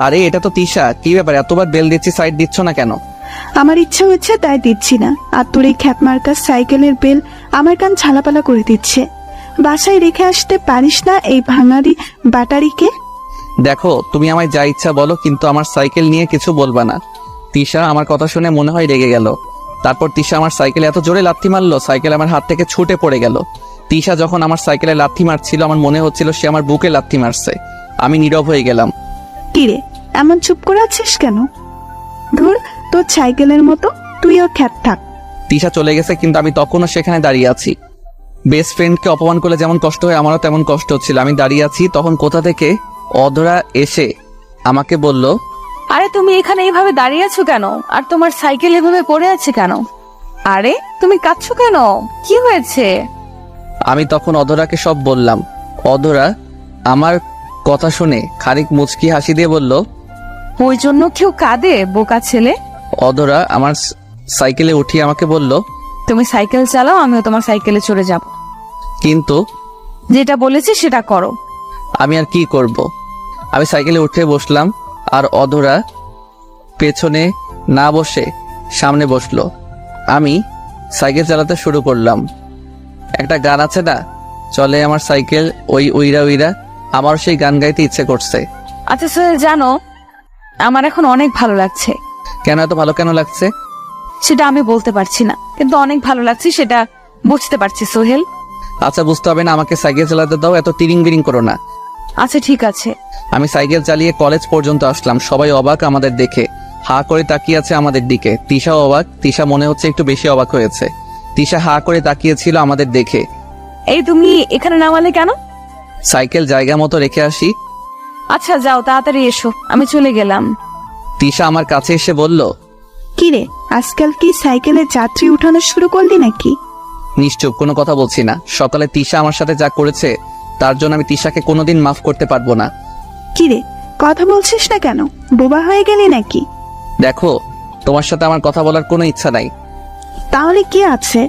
Speaker 1: আরে এটা তো তিশা, কি ব্যাপার, এতবার বেল দিচ্ছি, সাইড দিচ্ছ না কেন?
Speaker 2: আমার ইচ্ছা হচ্ছে তাই দিচ্ছি না। আর তোর এই খ্যাপ মার্কার সাইকেলের বেল আমার কান ঝালাপালা করে দিচ্ছে। বাসায় রেখে আসতে পারিস না এই ভাঙারি ব্যাটারিকে?
Speaker 1: দেখো, তুমি আমায় যা ইচ্ছা বলো, কিন্তু আমার সাইকেল নিয়ে কিছু বলবা না। তিশা আমার কথা শুনে মনে হয় রেগে গেল। তারপর তিশা আমার সাইকেলে এত জোরে লাথি মারলো, সাইকেল আমার হাত থেকে ছুটে পড়ে গেল। তিশা যখন আমার সাইকেলে লাথি মারছিল, আমার মনে হচ্ছিল সে আমার বুকে লাথি মারছে। আমি নীরব হয়ে গেলাম।
Speaker 2: কিরে, এমন চুপ করে আছিস কেন? ধুর, তোর সাইকেলের মতো তুইও খ্যাপ থাক।
Speaker 1: তিশা চলে গেছে, কিন্তু আমি তখনও সেখানে দাঁড়িয়ে আছি। বেস্ট ফ্রেন্ডকে অপমান করলে যেমন কষ্ট হয়, আমারও তেমন কষ্ট হচ্ছিল। আমি দাঁড়িয়ে আছি, তখন কোথা থেকে অধরা এসে আমাকে বলল,
Speaker 6: আরে তুমি এখানে এইভাবে দাঁড়িয়ে আছো কেন? আর তোমার সাইকেল এভাবে পড়ে আছে কেন? আরে তুমি কাঁদছো কেন? কি হয়েছে?
Speaker 1: আমি তখন অধরাকে সব বললাম। অধরা আমার কথা শুনে খানিক মুচকি হাসি দিয়ে বলল,
Speaker 6: ওই জন্য কেউ কাঁদে, বোকা ছেলে?
Speaker 1: অধরা আমার সাইকেলে উঠিয়ে আমাকে বলল,
Speaker 6: তুমি সাইকেল চালাও, আমিও তোমার সাইকেলে চড়ে যাব।
Speaker 1: কিন্তু
Speaker 6: যেটা বলেছি সেটা করো।
Speaker 1: আমি আর কি করব? আমি সাইকেলে উঠে বসলাম, আর অধরা পেছনে না বসে সামনে বসলো। আমি সাইকেল চালাতে শুরু করলাম। একটা গান আছে না, চলে আমার সাইকেল ওই উইরা উইরা, আমার সেই গান গাইতে ইচ্ছে করছে।
Speaker 6: আচ্ছা সোহেল, জানো আমার এখন অনেক ভালো লাগছে।
Speaker 1: কেন, এত ভালো কেন লাগছে?
Speaker 6: সেটা আমি বলতে পারছি না, কিন্তু অনেক ভালো লাগছে সেটা বুঝতে পারছি সোহেল।
Speaker 1: আচ্ছা, বুঝতে হবে না, আমাকে সাইকেল চালাতে দাও, এত টিরিং বিরিং করো না।
Speaker 6: আচ্ছা ঠিক আছে।
Speaker 1: আমি সাইকেল চালিয়ে কলেজ পর্যন্ত আসলাম। সবাই অবাক আমাদের দেখে, হা করে তাকিয়ে আছে আমাদের দিকে। তিশাও অবাক। তিশা মনে হচ্ছে একটু বেশি অবাক হয়েছে। তিশা হা করে তাকিয়েছিল আমাদের দেখে।
Speaker 6: এই তুমি এখানে নামালে কেন?
Speaker 1: সাইকেল জায়গা মতো রেখে আসি।
Speaker 6: আচ্ছা যাও, তাড়াতাড়ি এসো, আমি চলে গেলাম।
Speaker 1: তিশা আমার কাছে এসে বলল,
Speaker 2: কিরে, আজকাল কি সাইকেলে যাত্রী উঠানো শুরু করলি নাকি?
Speaker 1: নিশ্চুপ, কোনো কথা বলছি না। সকালে তিশা আমার সাথে যা করেছে তার জন্য আমি তিশাকে কোনোদিন মাফ করতে পারবো না।
Speaker 2: কিরে, কথা বলছিস না কেন? বোবা হয়ে গেলি নাকি?
Speaker 1: দেখো, তোমার সাথে আমার কথা বলার কোনো ইচ্ছা নাই।
Speaker 2: তাহলে কি আছে?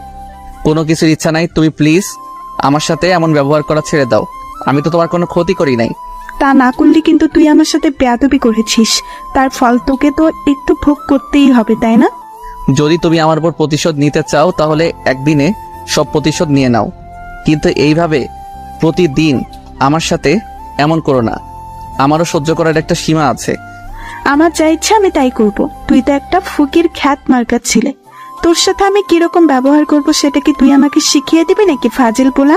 Speaker 1: কোনো কিছুর ইচ্ছা নাই। তুমি প্লিজ আমার সাথে এমন ব্যবহার করা ছেড়ে দাও। আমি তো তোমার কোনো ক্ষতি করি নাই।
Speaker 2: তা না করলে কিন্তু তুই আমার সাথে বেয়াদবি করেছিস, তার ফল তোকে তো একটু ভোগ করতেই হবে, তাই না?
Speaker 1: যদি তুমি আমার উপর প্রতিশোধ নিতে চাও তাহলে একদিনে সব প্রতিশোধ নিয়ে নাও, কিন্তু এইভাবে প্রতিদিন আমার সাথে এমন করো না। আমারও সহ্য করার একটা সীমা আছে।
Speaker 2: আমার যা ইচ্ছা আমি তাই করব। তুই তো একটা ফকির খ্যাত মার্কার ছিলে, তোর সাথে আমি কিরকম ব্যবহার করব সেটা কি তুই আমাকে শিখিয়ে দিবি নাকি ফাজিল পোলা?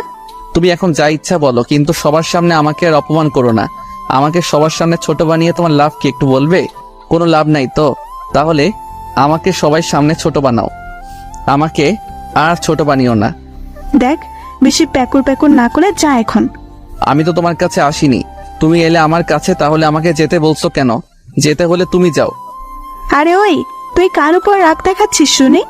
Speaker 1: তুমি এখন যা ইচ্ছা বলো, কিন্তু সবার সামনে আমাকে আর অপমান করো না। আমাকে সবার সামনে ছোট বানিয়ে তোমার লাভ কি একটু বলবে? কোনো লাভ নাই তো। তাহলে আমাকে সবাই সামনে ছোট বানাও, আমাকে আর ছোট বানিও না।
Speaker 2: দেখ, বেশি প্যাকুর প্যাকুর না করে যা এখন।
Speaker 1: আমি তো তোমার কাছে আসিনি, তুমি এলে আমার কাছে, তাহলে আমাকে যেতে বলছো কেন? যেতে হলে তুমি যাও।
Speaker 2: আরে ওই, তুই কার উপর রাগ দেখাচ্ছিস শুনি?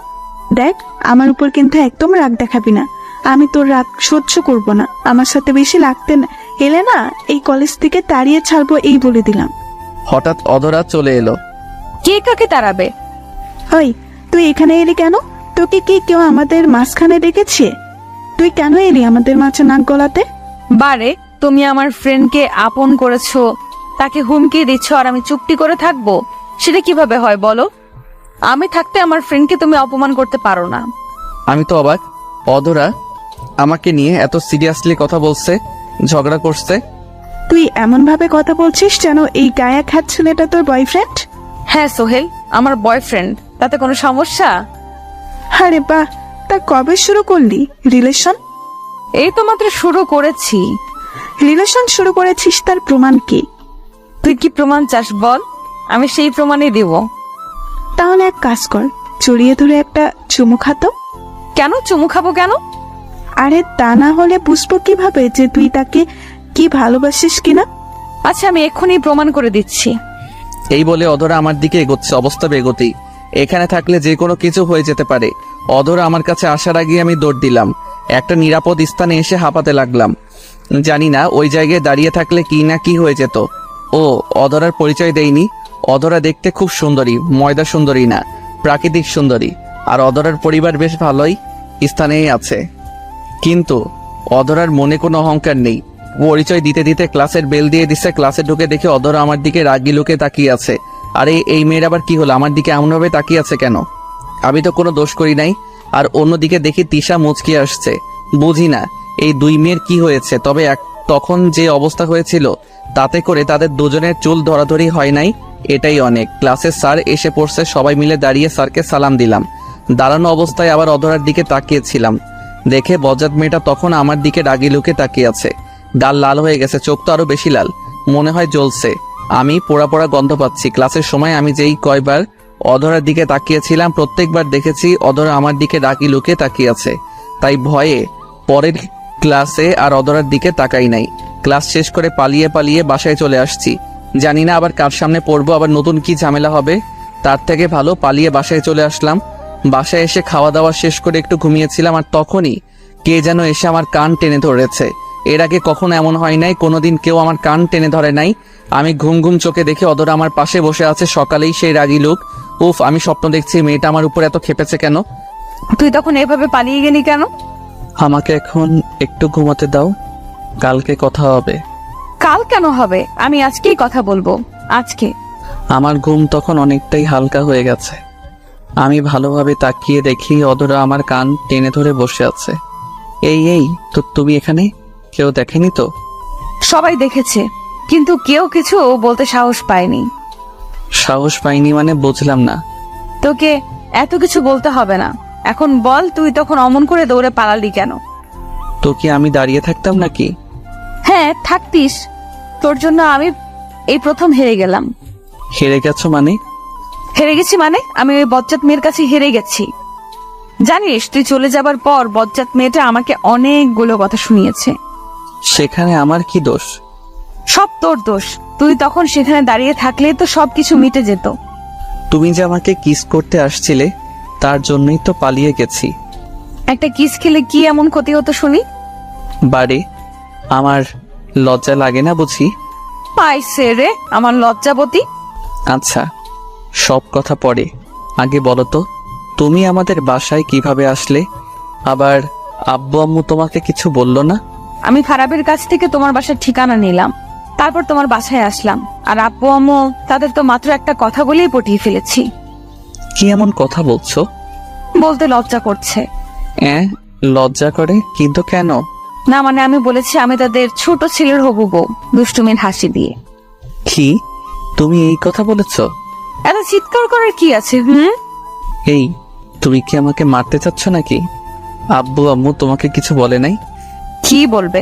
Speaker 2: দেখ, আমার উপর কিন্তু একদম রাগ দেখাবি না। আমি তোর রাগ সহ্য করব না। আমার সাথে বেশি লাগতে না এলে না, এই কলেজ থেকে তাড়িয়ে ছাড়বো, এই বলে দিলাম।
Speaker 1: হঠাৎ অধরা চলে এলো।
Speaker 6: কে কাকে তাড়াবে?
Speaker 2: ওই, তুই এখানে এলি কেন? তোকে কি কেউ আমাদের মাঝখানে ডেকেছে? তুই কেন এলি আমাদের মাঝে নাক গলাতে?
Speaker 6: বারে, তুমি আমার ফ্রেন্ডকে আপন করেছো, তাকে হুমকি দিচ্ছ, আর আমি চুপটি করে থাকবো? সেটা কিভাবে হয় বলো? আমি থাকতে আমার ফ্রেন্ডকে তুমি অপমান করতে পারো না।
Speaker 1: আমি তো অবাক, অধরা আমাকে নিয়ে এত সিরিয়াসলি কথা বলছে, ঝগড়া করছে।
Speaker 2: তুই এমন ভাবে কথা বলছিস যেন এই গায়া খ্যাত ছেলেটা তোর বয়ফ্রেন্ড।
Speaker 6: হ্যাঁ সোহেল, আমার বয়ফ্রেন্ড, তাতে কোনো সমস্যা?
Speaker 2: আরে বাহ, তা কবে শুরু করলি রিলেশন?
Speaker 6: এই তো মাত্র শুরু করেছি।
Speaker 2: রিলেশন শুরু করেছিস, তার প্রমাণ কি?
Speaker 6: তুই কি প্রমাণ চাস বল, আমি সেই প্রমাণই দিব।
Speaker 2: তাহলে এক কাজ কর, জড়িয়ে ধরে একটা চুমু খাতো।
Speaker 6: কেন চুমু খাবো কেন?
Speaker 2: আরে তা না হলে বুঝবো কিভাবে যে তুই তাকে কি ভালোবাসিস কিনা?
Speaker 6: আচ্ছা, আমি এক্ষুনি প্রমাণ করে দিচ্ছি।
Speaker 1: এই বলে অধরা আমার দিকে এগোচ্ছে, অবস্থা বেগোতেই। এখানে থাকলে যে কোনো কিছু হয়ে যেতে পারে। অধরা আমার কাছে আসার আগে আমি দৌড় দিলাম, একটা নিরাপদ স্থানে এসে হাঁপাতে লাগলাম। জানি না ওই জায়গায় দাঁড়িয়ে থাকলে কি না কি হয়ে যেত। ও অধরার পরিচয় দেয়নি। অধরা দেখতে খুব সুন্দরী, ময়দা সুন্দরী না, প্রাকৃতিক সুন্দরী। আর অধরার পরিবার বেশ ভালোই স্থানেই আছে, কিন্তু অধরার মনে কোনো অহংকার নেই। পরিচয় দিতে দিতে ক্লাসের বেল দিয়ে দিচ্ছে। ক্লাসে ঢুকে দেখে অধরা আমার দিকে রাগি লোকে তাকিয়ে আছে। আরে এই মেয়ের আবার কি হলো? আমার দিকে এমনভাবে তাকিয়ে আছে কেন? আমি তো কোনো দোষ করি নাই। আর অন্যদিকে দেখি তিশা মুচকি আসছে। বুঝি না এই দুই মেয়ের কি হয়েছে। তবে তখন যে অবস্থা হয়েছিল তাতে করে তাদের দুজনের চুল ধরাধরি হয় নাই, এটাই অনেক। ক্লাসের স্যার এসে পড়ছে, সবাই মিলে দাঁড়িয়ে স্যারকে সালাম দিলাম। দাঁড়ানো অবস্থায় আবার অধরার দিকে তাকিয়েছিলাম, দেখে বজ্জাত মেয়েটা তখন আমার দিকে রাগি লুকে তাকিয়ে আছে। গাল লাল হয়ে গেছে, চোখ তো আরো বেশি লাল, মনে হয় জ্বলছে। আমি পোড়া পোড়া গন্ধ পাচ্ছি। ক্লাসের সময় আমি যেই কয়বার অধরার দিকে তাকিয়েছিলাম প্রত্যেকবার দেখেছি অধরা আমার দিকে রাগি লুকে তাকিয়ে আছে। তাই ভয়ে পরের ক্লাসে আর অধরার দিকে তাকাই নাই। ক্লাস শেষ করে পালিয়ে পালিয়ে বাসায় চলে আসছি। জানি না আবার কার সামনে পড়বো, আবার নতুন কি ঝামেলা হবে। তার থেকে ভালো পালিয়ে বাসায় চলে আসলাম। বাসায় এসে খাওয়া দাওয়া শেষ করে একটু ঘুমিয়েছিলাম, আর তখনই কে যেন এসে আমার কান টেনে ধরেছে। এর আগে কখনো এমন হয় নাই, কোনোদিন কেউ আমার কান টেনে ধরে নাই। আমি ঘুম ঘুম চোখে দেখে অধরা আমার পাশে বসে আছে, সকালেই সেই রাগি লোক। উফ, আমি স্বপ্ন দেখছি, মেয়েটা আমার উপর এত খেপেছে কেন?
Speaker 6: তুই তখন এভাবে পালিয়ে গেলি কেন?
Speaker 1: আমাকে এখন একটু ঘুমাতে দাও, কালকে কথা হবে।
Speaker 6: কাল কেন হবে? আমি আজকেই কথা বলবো, আজকে।
Speaker 1: আমার ঘুম তখন অনেকটাই হালকা হয়ে গেছে। আমি ভালোভাবে তাকিয়ে দেখি অধরা আমার কান টেনে ধরে বসে আছে। এই তো তুমি এখানে? কেউ দেখেনি তো?
Speaker 6: সবাই দেখেছে, কিন্তু কেউ কিছু বলতে সাহস পায়নি।
Speaker 1: সাহস পাইনি মানে বুঝলাম না।
Speaker 6: তোকে এত কিছু বলতে হবে না, এখন বল তুই তখন অমন করে দৌড়ে পালালি কেন?
Speaker 1: তো কি আমি দাঁড়িয়ে থাকতাম নাকি?
Speaker 6: হ্যাঁ থাকতিস, তোর জন্য আমি এই প্রথম হেরে গেলাম।
Speaker 1: হেরে গেছো মানে?
Speaker 6: হেরে গেছি মানে আমি ওই বজ্জাত মেয়ের কাছে হেরে গেছি। জানিস, তুই চলে যাবার পর বজ্জাত মেয়েটা আমাকে অনেকগুলো কথা শুনিয়েছে।
Speaker 1: সেখানে আমার কি দোষ?
Speaker 6: সব তোর দোষ। তুই তখন সেখানে দাঁড়িয়ে থাকলে তো সবকিছু মিটে যেত।
Speaker 1: তুমি যে আমাকে কিস করতে আসছিলে তার জন্যই তো পালিয়ে গেছি।
Speaker 6: একটা কিস খেলে কি এমন ক্ষতি হতো শুনি?
Speaker 1: বাড়ি আমার লজ্জা লাগে না বুঝি?
Speaker 6: পাইছে রে আমার লজ্জাবতী।
Speaker 1: আচ্ছা, সব কথা পরে, আগে বলো তো তুমি আমাদের বাসায় কিভাবে আসলে? আবার আব্বু আম্মু তোমাকে কিছু বললো না?
Speaker 6: আমি ফারাবের কাছ থেকে তোমার বাসার ঠিকানা নিলাম, তারপর তোমার বাসায় আসলাম। আর আব্বু আম্মু তাদের তো মাত্র একটা কথা বলেই পটিয়ে ফেলেছি।
Speaker 1: কি এমন কথা বলছো?
Speaker 6: বলতে লজ্জা করছে।
Speaker 1: লজ্জা করে? কিন্তু কেন?
Speaker 6: না মানে আমি বলেছি আমি তাদের ছোট ছেলের হবু বউ, দুষ্টুমির হাসি দিয়ে।
Speaker 1: কি তুমি এই কথা বলেছো?
Speaker 6: এত চিৎকার করার কি আছে?
Speaker 1: এই, তুমি কি আমাকে মারতে চাচ্ছ নাকি? আব্বু আম্মু তোমাকে কিছু বলে নাই?
Speaker 6: কি বলবে,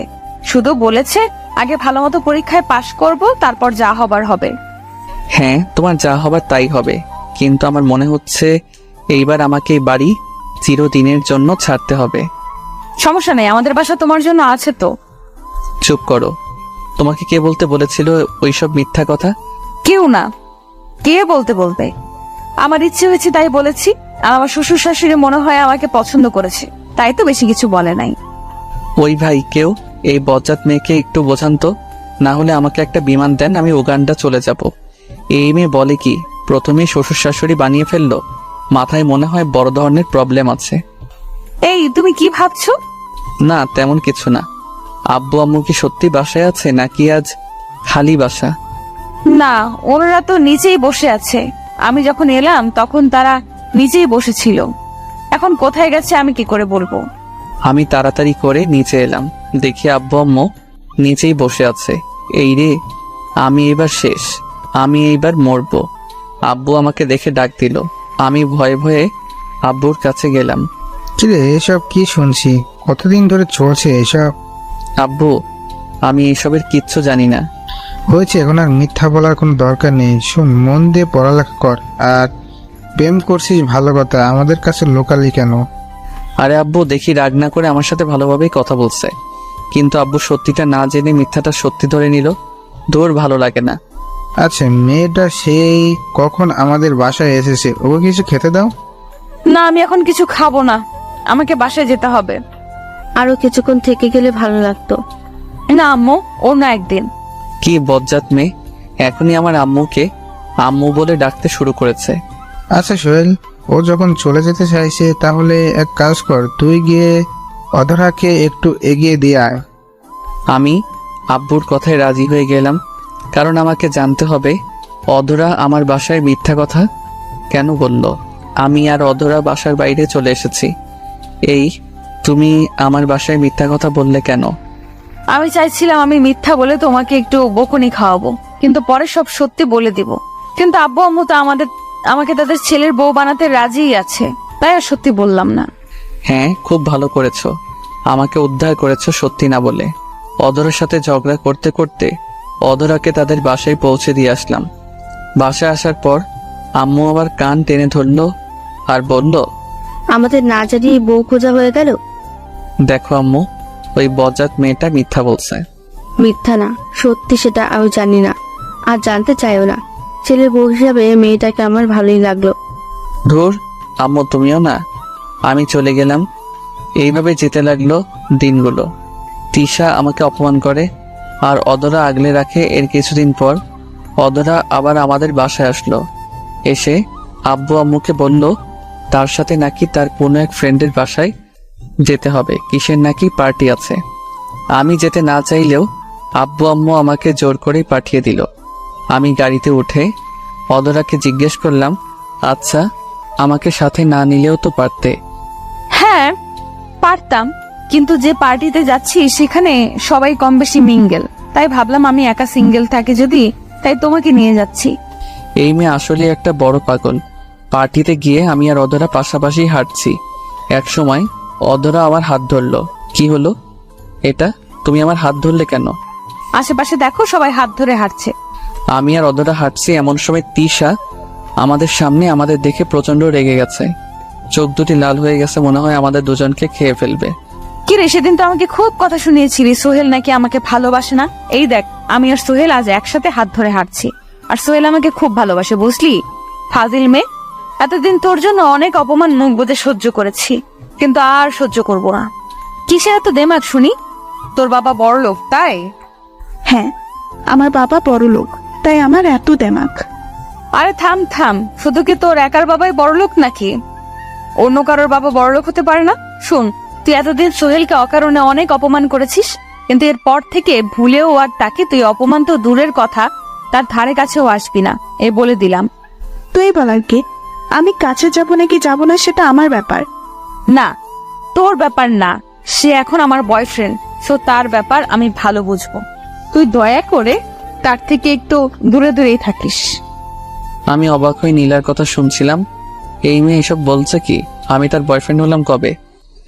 Speaker 6: শুধু বলেছে আগে ভালো মতো পরীক্ষায় পাশ করব, তারপর যা হবার হবে।
Speaker 1: হ্যাঁ, তোমার যা হবার তাই হবে, কিন্তু আমার মনে হচ্ছে এইবার আমাকে এই বাড়ি চিরদিনের জন্য ছাড়তে হবে।
Speaker 6: সমস্যা নেই, আমাদের বাসা তোমার জন্য আছে তো।
Speaker 1: চুপ করো। তোমাকে কে বলতে বলেছিল ওইসব মিথ্যা কথা?
Speaker 6: কেউ না। কে বলতে বলবে, আমার ইচ্ছে হয়েছে তাই বলেছি। আর আমার শ্বশুর শাশুড়ি মনে হয় আমাকে পছন্দ করেছে, তাই তো বেশি কিছু বলে নাই।
Speaker 1: ওই ভাই, কেউ এই বজ্জাত মেয়েকে একটু বোঝান তো, না হলে আমাকে একটা বিমান দেন, আমি উগান্ডা চলে যাব। এই মেয়ে বলে কি প্রথমে শ্বশুর শাশুড়ি বানিয়ে ফেললো? মাথায় মনে হয় বড় ধরনের প্রবলেম আছে।
Speaker 6: এই তুমি কি ভাবছো?
Speaker 1: না, তেমন কিছু না। আব্বু আম্মু কি সত্যি বাসায় আছে নাকি আজ খালি বাসা?
Speaker 6: না, ওনারা তো নিচেই বসে আছে। আমি যখন এলাম তখন তারা নিচেই বসেছিল। এখন কোথায় গেছে আমি কি করে বলবো?
Speaker 1: আমি তাড়াতাড়ি করে নিচে এলাম, দেখি আব্বু আম্মু নিচেই বসে আছে। এই রে, আমি এবার শেষ, আমি এইবার মরবো। আব্বু আমাকে দেখে ডাক দিল। আমি ভয়ে ভয়ে আব্বুর কাছে গেলাম।
Speaker 7: কিরে, এসব কি শুনছি? কতদিন ধরে চলছে এসব?
Speaker 1: আব্বু, আমি এসবের কিচ্ছু জানি না।
Speaker 7: হয়েছে, এখন আর মিথ্যা বলার কোনো দরকার নেই। শোন, মন দিয়ে পড়ালেখা কর। আর প্রেম করছিস ভালো কথা, আমাদের কাছে লোকালি কেন?
Speaker 1: আরে আব্বু, দেখি রাগ না করে আমার সাথে ভালোভাবেই কথা বলছে, কিন্তু আব্বু সত্যিটা না জেনে মিথ্যাটা সত্যি ধরে নিল। দূর, ভালো লাগে না।
Speaker 7: আচ্ছা, মেয়েটা সেই কখন আমাদের বাসায় এসেছে, ওকে কিছু খেতে দাও।
Speaker 6: না, আমি এখন কিছু খাবো না, আমাকে বাসায় যেতে হবে।
Speaker 5: আরো কিছুক্ষণ থেকে গেলে ভালো লাগতো।
Speaker 6: না আম্মু, অন্য একদিন।
Speaker 1: কি বজ্জাত মেয়ে, এখনই আমার আম্মুকে আম্মু বলে ডাকতে শুরু করেছে।
Speaker 7: আচ্ছা সোহেল, ও যখন চলে যেতে চাইছে তাহলে এক কাজ কর, তুই গিয়ে অধরাকে একটু এগিয়ে দিয়ে আয়।
Speaker 1: আমি আব্বুর কথায় রাজি হয়ে গেলাম, কারণ আমাকে জানতে হবে অধরা আমার বাসায় মিথ্যা কথা কেন বলল। আমি আর অধরা বাসার বাইরে চলে এসেছি। এই, তুমি আমার বাসায় মিথ্যা কথা বললে কেন?
Speaker 6: আমি চাইছিলাম আমি মিথ্যা বলে তোমাকে একটু বকুনি খাওয়াবো, কিন্তু পরে সব সত্যি বলে দিব। কিন্তু আব্বু আম্মু তো আমাকে তাদের ছেলের বউ বানাতে রাজিই আছে, তাই আর সত্যি বললাম না।
Speaker 1: হ্যাঁ, খুব ভালো করেছো, আমাকে উদ্ধার করেছো সত্যি না বলে। অধরার সাথে ঝগড়া করতে করতে অধরাকে তাদের বাসায় পৌঁছে দিয়ে আসলাম। বাসায় আসার পর আম্মু আবার কান টেনে ধরলো আর বলল,
Speaker 5: আমাদের না জানিয়ে বউ খোঁজা হয়ে গেল।
Speaker 1: দেখো আম্মু, ওই বজ্জাত মেয়েটা মিথ্যা বলছে।
Speaker 5: মিথ্যা না, সত্যি সেটা আমি জানি না, আর জানতে চাইও না। ছেলের বউ হিসাবে মেয়েটাকে আমার ভালোই লাগলো।
Speaker 1: ধুর আম্মু, তুমিও না। আমি চলে গেলাম। এইভাবে যেতে লাগলো দিনগুলো। তিশা আমাকে অপমান করে আর অধরা আগলে রাখে। এর কিছুদিন পর অধরা আবার আমাদের বাসায় আসলো। এসে আব্বু আম্মুকে বলল তার সাথে নাকি তার কোনো এক ফ্রেন্ডের বাসায় যেতে হবে, কিসের নাকি পার্টি আছে। আমি যেতে না চাইলেও আব্বু আম্মু আমাকে জোর করে পাঠিয়ে দিল। আমি গাড়িতে উঠে অধরাকে জিজ্ঞেস করলাম, আচ্ছা আমাকে সাথে না নিলেও তো পারতে।
Speaker 6: হ্যাঁ পারতাম, কিন্তু যে পার্টিতে যাচ্ছি সেখানে সবাই কম বেশি মিঙ্গেল, তাই ভাবলাম আমি একা সিঙ্গেল থাকি যদি, তাই তোমাকে নিয়ে যাচ্ছি।
Speaker 1: এই মেয়ে আসলে একটা বড় পাগল। পার্টিতে গিয়ে আমি আর অধরা পাশাপাশি হাঁটছি। এক সময় অধরা আমার হাত ধরলো। কি হলো এটা, তুমি আমার হাত ধরলে কেন?
Speaker 6: আশেপাশে দেখো সবাই হাত ধরে হাঁটছে।
Speaker 1: আমি আর অধরা হাঁটছি, এমন সময় তিশা আমাদের সামনে আমাদের দেখে প্রচন্ড রেগে গেছে। চোখ দুটি লাল হয়ে গেছে, মনে হয় আমাদের দুজনকে খেয়ে ফেলবে।
Speaker 6: কি রে, সেদিন তো আমাকে খুব কথা শুনিয়েছিলি সোহেল নাকি আমাকে ভালোবাসে না। এই দেখ, আমি আর সোহেল আজ একসাথে হাত ধরে হাঁটছি, আর সোহেল আমাকে খুব ভালোবাসে, বুঝলি? ফাজিল মেয়ে, এতদিন তোর জন্য অনেক অপমান মুখ বুজে সহ্য করেছি, কিন্তু আর সহ্য করব না। কিসের এত দেমাগ শুনি? তোর বাবা বড় লোক তাই?
Speaker 2: হ্যাঁ, আমার বাবা বড় লোক, তাই আমার এত দেমাক।
Speaker 6: আরে থাম থাম, শুধু কি তোর একার বাবাই বড়লোক নাকি? অন্য কারোর বাবা বড়লোক হতে পারে না? শুন, তুই এতদিন সোহেলকে অকারণে অনেক অপমান করেছিস, কিন্তু এরপর থেকে ভুলেও আর তাকে তুই অপমান তো দূরের কথা, তার ধারে কাছেও আসবি না, এ বলে দিলাম।
Speaker 2: তুই বলার কি? আমি কাছে যাব নাকি যাব না সেটা আমার ব্যাপার।
Speaker 6: না, তোর ব্যাপার না, সে এখন আমার বয়ফ্রেন্ড, সো তার ব্যাপার আমি ভালো বুঝবো। তুই দয়া করে তার থেকে একটু দূরে দূরেই থাকিস।
Speaker 1: আমি অবাক হয়ে নীলার কথা শুনছিলাম। এই মেয়ে এসব বলছে কি? আমি তার বয়ফ্রেন্ড হলাম কবে?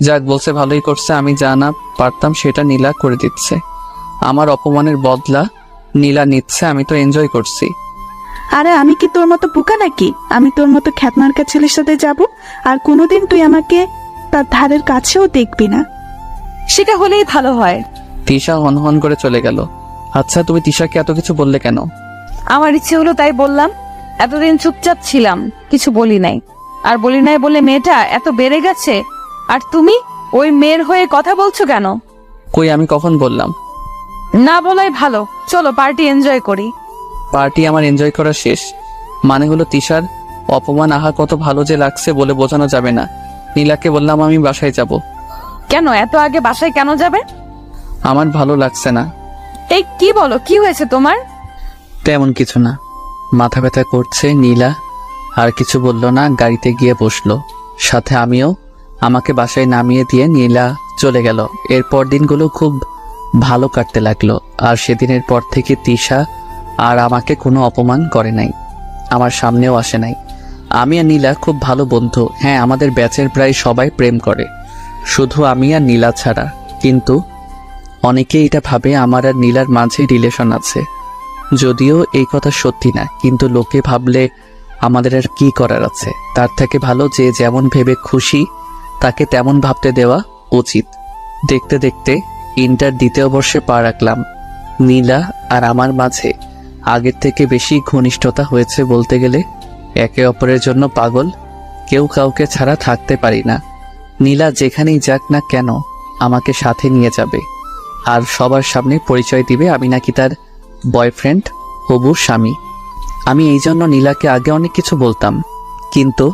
Speaker 1: যাক, বলছে ভালোই করছে। আমি যা না পারতাম সেটা নীলা করে দিচ্ছে। আমার অপমানের বদলা নীলা নিচ্ছে, আমি তো এনজয় করছি।
Speaker 2: আরে আমি কি তোর মতো বোকা নাকি? আমি তোর মতো খ্যাতমার্কা ছেলের সাথে যাব, আর কোনোদিন তুই আমাকে তার ধারের কাছেও দেখবি না।
Speaker 6: সেটা হলেই ভালো হয়।
Speaker 1: তিশা হনহন করে চলে গেল। আচ্ছা, তুমি তিশাকে এত কিছু বললে কেন?
Speaker 6: আমার ইচ্ছে হলো তাই বললাম। এতদিন চুপচাপ ছিলাম, কিছু বলি নাই। আর বলি নাই বলে মেয়েটা এত বেড়ে গেছে, আর তুমি ওই মেয়ের হয়ে কথা বলছো কেন?
Speaker 1: কই, আমি কখন বললাম?
Speaker 6: না বলাই ভালো, চলো পার্টি এনজয় করি।
Speaker 1: পার্টি আমার এনজয় করা শেষ। মানে হলো তিশার অপমান আহা কত ভালো যে লাগছে বলে বোঝানো যাবে না। নীলাকে বললাম আমি বাসায় যাব।
Speaker 6: কেন এত আগে বাসায় কেন যাবে?
Speaker 1: আমার ভালো লাগছে না।
Speaker 6: এই কি বলো, কি হয়েছে তোমার?
Speaker 1: তেমন কিছু না, মাথা ব্যথা করছে। নীলা আর কিছু বলল না, গাড়িতে গিয়ে বসলো। সাথে আমিও। আমাকে বাসায় নামিয়ে দিয়ে নীলা চলে গেল। এরপর দিনগুলো খুব ভালো কাটতে লাগলো। আর সেদিনের পর থেকে তিশা আর আমাকে কোনো অপমান করে নাই, আমার সামনেও আসে নাই। আমি আর নীলা খুব ভালো বন্ধু। হ্যাঁ, আমাদের ব্যাচের প্রায় সবাই প্রেম করে, শুধু আমি আর নীলা ছাড়া। কিন্তু অনেকেই এটা ভাবে আমার আর নীলার মাঝে রিলেশন আছে, যদিও এই কথা সত্যি না। কিন্তু লোকে ভাবলে আমাদের আর কি করার আছে? তার থেকে ভালো যে যেমন ভেবে খুশি তাকে তেমন ভাবতে দেওয়া উচিত। দেখতে দেখতে ইন্টার দ্বিতীয় বর্ষে পা রাখলাম। নীলা আর আমার মাঝে আগের থেকে বেশি ঘনিষ্ঠতা হয়েছে বলতে গেলে। একে অপরের জন্য পাগল, কেউ কাউকে ছাড়া থাকতে পারি না। নীলা যেখানেই যাক না কেন আমাকে সাথে নিয়ে যাবে, আর সবার সামনে পরিচয় দিবে আমি নাকি তার বয়ফ্রেন্ড, হবু স্বামী। আমি এই জন্য নীলাকে আগে অনেক কিছু বলতাম, কিন্তু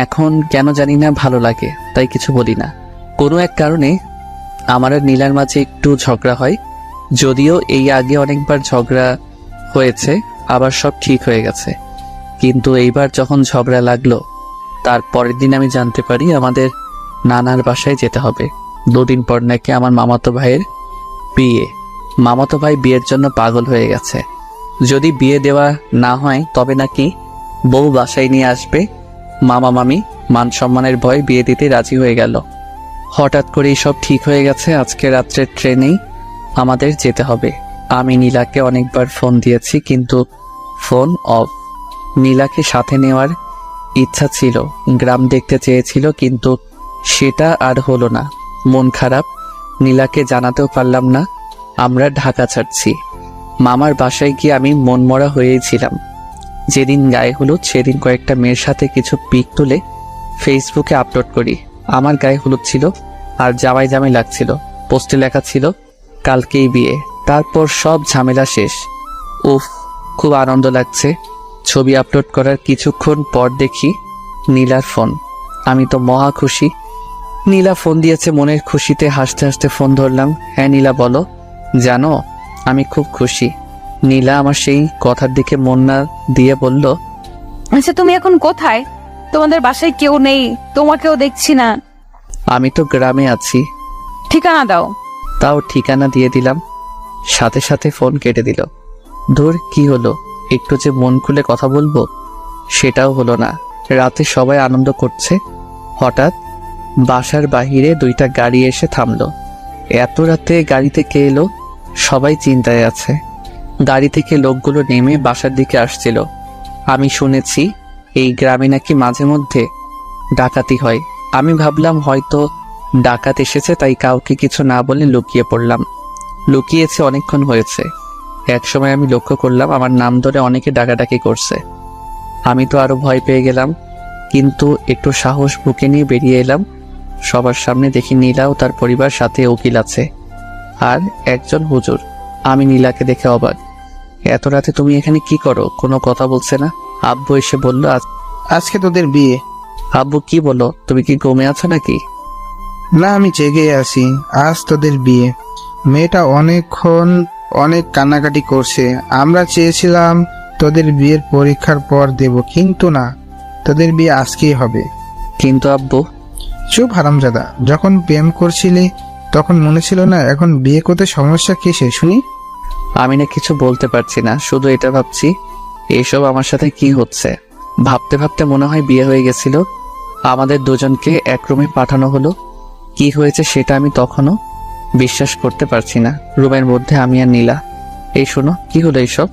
Speaker 1: এখন কেন জানি না ভালো লাগে, তাই কিছু বলি না। কোনো এক কারণে আমার আর নীলার মাঝে একটু ঝগড়া হয়, যদিও এই আগে অনেকবার ঝগড়া হয়েছে, আবার সব ঠিক হয়ে গেছে। কিন্তু এইবার যখন ঝগড়া লাগলো, তার পরের দিন আমি জানতে পারি আমাদের নানার বাসায় যেতে হবে। 2 দিন পর নাকি আমার মামাতো ভাইয়ের বিয়ে। মামাতো ভাই বিয়ের জন্য পাগল হয়ে গেছে। যদি বিয়ে দেওয়া না হয় তবে নাকি বউ বাসায় নিয়ে আসবে। মামা মামি মান সম্মানের ভয় বিয়ে দিতে রাজি হয়ে গেল। হঠাৎ করেই সব ঠিক হয়ে গেছে। আজকে রাত্রের ট্রেনেই আমাদের যেতে হবে। আমি নীলাকে অনেকবার ফোন দিয়েছি, কিন্তু ফোন অফ। নীলাকে সাথে নেওয়ার ইচ্ছা ছিল, গ্রাম দেখতে চেয়েছিল, কিন্তু সেটা আর হলো না। মন খারাপ, নীলাকে জানাতেও পারলাম না আমরা ঢাকা ছাড়ছি। মামার বাসায় গিয়ে আমি মনমরা হয়েছিলাম। যেদিন গায়ে হলুদ সেদিন কয়েকটা মেয়ের সাথে কিছু পিক তুলে ফেসবুকে আপলোড করি। আমার গায়ে হলুদ ছিল আর জামাই জামাই লাগছিল। পোস্টে লেখা ছিল কালকেই বিয়ে। তারপর সব ঝামেলা শেষ। উফ, খুব আনন্দ লাগছে। ছবি আপলোড করার কিছুক্ষণ পর দেখি নীলার ফোন। আমি তো মহা খুশি। নীলা ফোন দিয়েছে, মনের খুশিতে হাসতে হাসতে ফোন ধরলাম। হ্যাঁ নীলা, বলো। জানো, আমি খুব খুশি। নীলা আমার সেই কথার দিকে মন না দিয়ে বলল,
Speaker 6: আচ্ছা তুমি এখন কোথায়? তোমাদের বাসায় কেউ নেই, তোমাকেও দেখছি না।
Speaker 1: আমি তো গ্রামে আছি।
Speaker 6: ঠিকানা দাও।
Speaker 1: তাও ঠিকানা দিয়ে দিলাম, সাথে সাথে ফোন কেটে দিল। ধুর, কি হলো? একটু যে মন খুলে কথা বলবো সেটাও হলো না। রাতে সবাই আনন্দ করছে, হঠাৎ বাসার বাহিরে 2টা গাড়ি এসে থামলো। এত রাতে গাড়িতে কে এলো? সবাই চিন্তায় আছে। গাড়ি থেকে লোকগুলো নেমে বাসার দিকে আসছিল। আমি শুনেছি এই গ্রামে নাকি মাঝে মধ্যে ডাকাতি হয়। আমি ভাবলাম হয়তো ডাকাত এসেছে, তাই কাউকে কিছু না বলে লুকিয়ে পড়লাম। লুকিয়েছে অনেকক্ষণ হয়েছে। একসময় আমি লক্ষ্য করলাম আমার নাম ধরে অনেকে ডাকাডাকি করছে। আমি তো আরো ভয় পেয়ে গেলাম, কিন্তু একটু সাহস বুকে নিয়ে বেরিয়ে এলাম। সবার সামনে দেখি নীলা ও তার পরিবার, সাথে উকিল আছে আর একজন হুজুর। আমি নীলাকে দেখে অবাক। এত রাতে তুমি এখানে কি করো? কোনো কথা বলছে না। আব্বু এসে বলল,
Speaker 7: আজকে তোদের বিয়ে।
Speaker 1: আব্বু কি বলো? তুমি কি ঘুমে আছো নাকি?
Speaker 7: না, আমি জেগে আছি। আজ তোদের বিয়ে। মেয়েটা অনেকক্ষণ অনেক কান্নাকাটি করছে। আমরা চেয়েছিলাম তোদের বিয়ের পরীক্ষার পর দেব, কিন্তু না, তোদের বিয়ে আজকেই হবে।
Speaker 1: কিন্তু আব্বু।
Speaker 7: চুপ হারামজাদা, যখন প্রেম করছিলি তখন মনে ছিল না? এখন বিয়ে করতে সমস্যা কিসে শুনি?
Speaker 1: আমি না কিছু বলতে পারছি না, শুধু এটা ভাবছি এইসব আমার সাথে কি হচ্ছে। ভাবতে ভাবতে মনে হয় বিয়ে হয়ে গেছিল। আমাদের দুজনকে এক রুমে পাঠানো হলো। কি হয়েছে সেটা আমি তখনও বিশ্বাস করতে পারছি না। রুমের মধ্যে আমি আর নীলা। এই শোনো, কি হলো এইসব?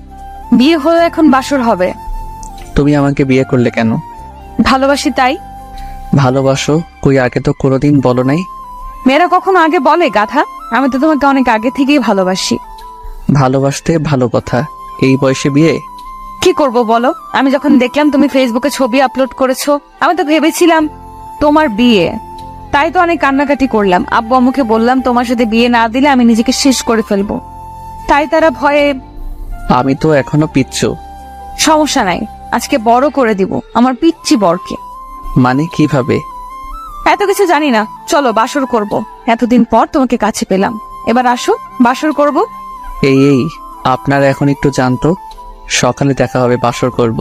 Speaker 6: বিয়ে হয়ে এখন বাসর হবে।
Speaker 1: তুমি আমাকে বিয়ে করলে কেন?
Speaker 6: ভালোবাসি তাই।
Speaker 1: ভালোবাসো? কই আগে তো কোনোদিন বলো নাই।
Speaker 6: মেয়েরা কখনো আগে বলে গাধা? আমি তো তোমাকে অনেক আগে থেকেই ভালোবাসি।
Speaker 1: ভালোবাসতে ভালো কথা, এই বয়সে বিয়ে?
Speaker 6: কি করব বলো? আমি যখন দেখলাম তুমি ফেসবুকে ছবি আপলোড করেছো, আমি তো ভেবেছিলাম তোমার বিয়ে। তাই তো অনেক কান্নাকাটি করলাম। আব্বু আম্মুকে বললাম তোমার সাথে বিয়ে না দিলে আমি নিজেকে শেষ করে ফেলবো। তাই তারা ভয়ে।
Speaker 1: আমি তো এখনো পিচ্ছু।
Speaker 6: সমস্যা নাই, আজকে বড় করে দিব আমার পিচ্চি বরকে।
Speaker 1: মানে কিভাবে?
Speaker 6: এত কিছু জানি না, চলো বাসর করব। এতদিন পর তোমাকে কাছে পেলাম, এবার আসো বাসর করব।
Speaker 1: এই আপনারা এখন একটু জানতো, সকালে দেখা হবে, বাসর করব।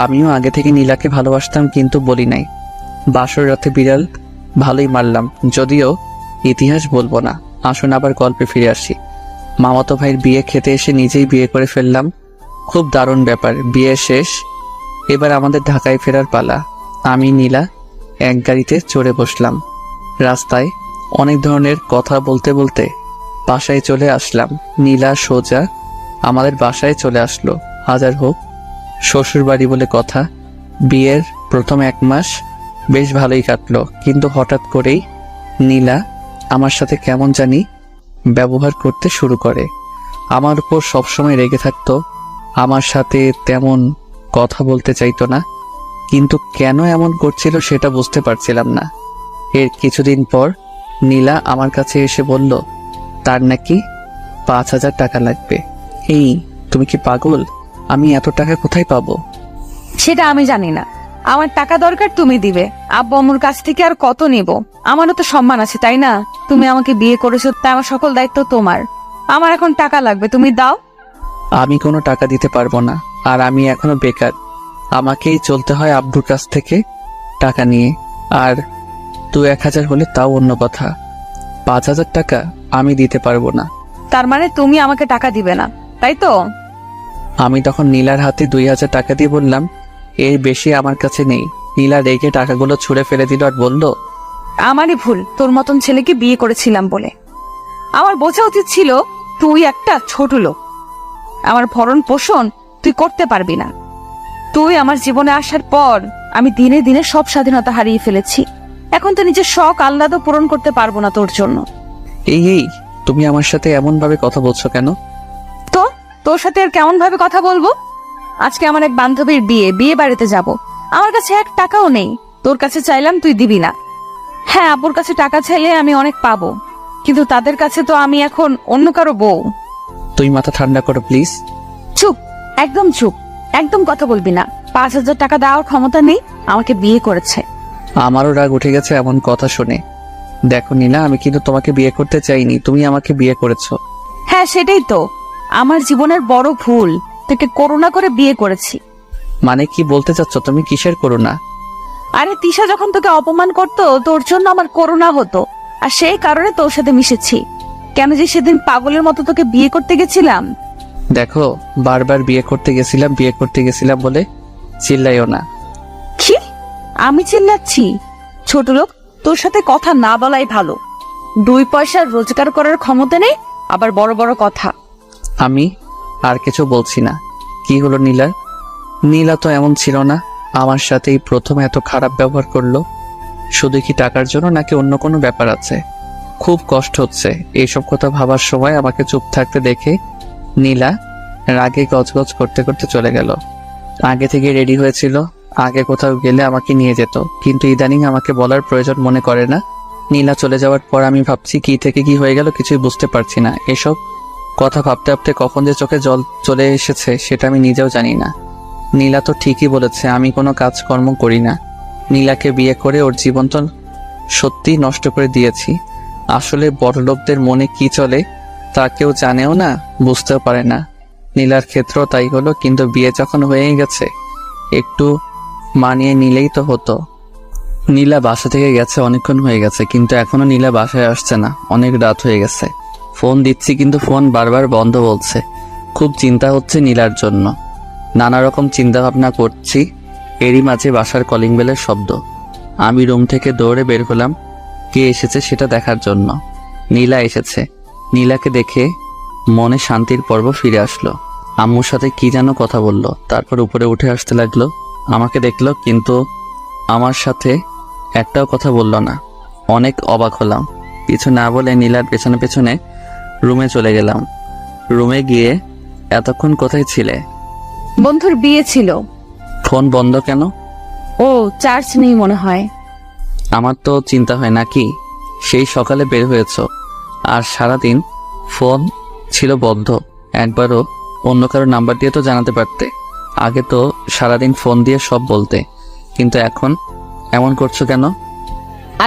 Speaker 1: আমিও আগে থেকে নীলাকে ভালোবাসতাম, কিন্তু বলি নাই। বাসর রাতে বিড়াল ভালোই মারলাম, যদিও ইতিহাস বলবো না। আসুন আবার গল্পে ফিরে আসি। মামাতো ভাইয়ের বিয়ে খেতে এসে নিজেই বিয়ে করে ফেললাম। খুব দারুণ ব্যাপার। বিয়ে শেষ, এবার আমাদের ঢাকায় ফেরার পালা। আমি নীলা এক গাড়িতে চড়ে বসলাম। রাস্তায় অনেক ধরনের কথা বলতে বলতে বাসায় চলে আসলাম। নীলা সোজা আমাদের বাসায় চলে আসলো। হাজার হোক শ্বশুর বাড়ি বলে কথা। বিয়ের প্রথম 1 মাস বেশ ভালোই কাটলো, কিন্তু হঠাৎ করেই নীলা আমার সাথে কেমন জানি ব্যবহার করতে শুরু করে। আমার উপর সবসময় রেগে থাকতো, আমার সাথে তেমন কথা বলতে চাইতো না, কিন্তু কেন এমন করছিল সেটা বুঝতে পারছিলাম না। এর কিছুদিন পর নীলা আমার কাছে এসে বলল তার নাকি 5,000 টাকা লাগবে। এই তুমি কি পাগল? আমি এত টাকা কোথায় পাবো?
Speaker 6: সেটা আমি জানি না, আমার টাকা দরকার, তুমি দিবে। আব্বু আম্মুর কাছ থেকে আর কত নেব? আমারও তো সম্মান আছে, তাই না? তুমি আমাকে বিয়ে করেছো, তাই আমার সকল দায়িত্ব তোমার। আমার এখন টাকা লাগবে, তুমি দাও।
Speaker 1: আমি কোনো টাকা দিতে পারবো না, আর আমি এখনো বেকার। আমাকেই চলতে হয় আব্বুর কাছ থেকে টাকা নিয়ে। আর 2-1,000 হলে তাও অন্য কথা, 5,000 টাকা আমি দিতে পারবো না।
Speaker 6: তার মানে তুমি আমাকে টাকা দিবে না, তাই তো?
Speaker 1: আমি তখন নীলার হাতে 2,000 টাকা দিয়ে বললাম, এর বেশি আমার কাছে নেই। নীলা রেগে টাকাগুলো ছুঁড়ে ফেলে দিল আর বলল,
Speaker 6: আমারই ভুল, তোর মতন ছেলেকে বিয়ে করেছিলাম বলে। আমার বোঝা উচিত ছিল তুই একটা ছোট লোক, আমার ভরণ পোষণ তুই করতে পারবি না। তুই আমার জীবনে আসার পর আমি দিনে দিনে সব স্বাধীনতা হারিয়ে ফেলেছি। এখন তো নিজের শখ আহ্লাদও পূরণ করতে পারবো না তোর জন্য।
Speaker 1: এই তুমি আমার সাথে এমন ভাবে কথা বলছো কেন?
Speaker 6: তো তোর সাথে আর কেমন ভাবে কথা বলবো? আজকে আমার এক বান্ধবীর বিয়ে বাড়িতে যাব। আমার কাছে 1 টাকাও নেই। তোর কাছে চাইলাম, তুই দিবি না। হ্যাঁ, আব্বুর কাছে টাকা চাইলে আমি অনেক পাবো, কিন্তু তাদের কাছে তো আমি এখন অন্য কারো বউ।
Speaker 1: তুই মাথা ঠান্ডা করো প্লিজ।
Speaker 6: চুপ, একদম চুপ, একদম কথা বলবি না। 5,000 টাকা দেওয়ার ক্ষমতা নেই, আমাকে বিয়ে করেছে।
Speaker 1: আমারও রাগ উঠে গেছে এমন কথা শুনে। দেখো নীলা, আমি কিন্তু তোমাকে বিয়ে করতে চাইনি, তুমি আমাকে বিয়ে করেছো।
Speaker 6: হ্যাঁ, সেটাই তো আমার জীবনের বড় ভুল, তোকে করুণা করে বিয়ে করেছি।
Speaker 1: মানে কি বলতে চাচ্ছ তুমি? কিসের করুণা?
Speaker 6: আরে তিশা যখন তোকে অপমান করতো, তোর জন্য আমার করুণা হতো, আর সেই কারণে তোর সাথে মিশেছি। কেন যে সেদিন পাগলের মতো তোকে বিয়ে করতে গেছিলাম।
Speaker 1: দেখো, বারবার বিয়ে করতে গেছিলাম বলে চিল্লাইও না।
Speaker 6: কি আমি চিল্লাচ্ছি? ছোট লোক, তোর সাথে কথা না বলাই ভালো। 2 পয়সা রোজগার করার ক্ষমতা নেই, আবার বড় বড় কথা।
Speaker 1: আমি আর কিছু বলছি না। কি হলো নীলা? নীলা তো এমন ছিল না, আমার সাথেই প্রথম এত খারাপ ব্যবহার করলো। শুধু কি টাকার জন্য, নাকি অন্য কোনো ব্যাপার আছে? খুব কষ্ট হচ্ছে এইসব কথা ভাবার সময়। আমাকে চুপ থাকতে দেখে নীলা রাগে গজগজ করতে করতে চলে গেল। আগে থেকে রেডি হয়েছিল, আগে কোথাও গেলে আমাকে নিয়ে যেত, কিন্তু ইদানিং আমাকে বলার প্রয়োজন মনে করে না। নীলা চলে যাওয়ার পর আমি ভাবছি কি থেকে কি হয়ে গেল কিছুই বুঝতে পারছি না। এসব কথা ভাবতে ভাবতে কখন যে চোখে জল চলে এসেছে সেটা আমি নিজেও জানি না। নীলা তো ঠিকই বলেছে, আমি কোনো কাজকর্ম করি না। নীলাকে বিয়ে করে ওর জীবন তো সত্যি নষ্ট করে দিয়েছি। আসলে বড়লোকদের মনে কি চলে তা কেউ জানেও না, বুঝতেও পারে না। নীলার ক্ষেত্রেও তাই হলো, কিন্তু বিয়ে যখন হয়েই গেছে একটু মানিয়ে নিলেই তো হতো। নীলা বাসা থেকে গেছে অনেকক্ষণ হয়ে গেছে, কিন্তু এখনো নীলা বাসায় আসছে না। অনেক রাত হয়ে গেছে, ফোন দিচ্ছি কিন্তু ফোন বারবার বন্ধ বলছে। খুব চিন্তা হচ্ছে নীলার জন্য, নানা রকম চিন্তা ভাবনা করছি। এরই মাঝে বাসার কলিং বেলের শব্দ। আমি রুম থেকে দৌড়ে বের হলাম কে এসেছে সেটা দেখার জন্য। নীলা এসেছে। নীলাকে দেখে মনে শান্তির পর্ব ফিরে আসলো। আম্মুর সাথে কি যেন কথা বলল, তারপর উপরে উঠে আসতে লাগলো। আমাকে দেখলো কিন্তু আমার সাথে একটাও কথা বলল না। অনেক অবাক হলাম। কিছু না বলে নীলার পেছনে পেছনে রুমে চলে গেলাম। রুমে গিয়ে, এতক্ষণ কোথায় ছিলে?
Speaker 6: বন্ধুর বিয়ে ছিল।
Speaker 1: ফোন বন্ধ কেন?
Speaker 6: ও চার্জ নেই মনে হয়।
Speaker 1: আমার তো চিন্তা হয় নাকি, সেই সকালে বের হয়েছ আর সারাদিন ফোন ছিল বন্ধ। একবারও অন্য কারো নাম্বার দিয়ে তো জানাতে পারতে। আগে তো সারাদিন ফোন দিয়ে সব বলতে, কিন্তু এখন এমন করছো কেন?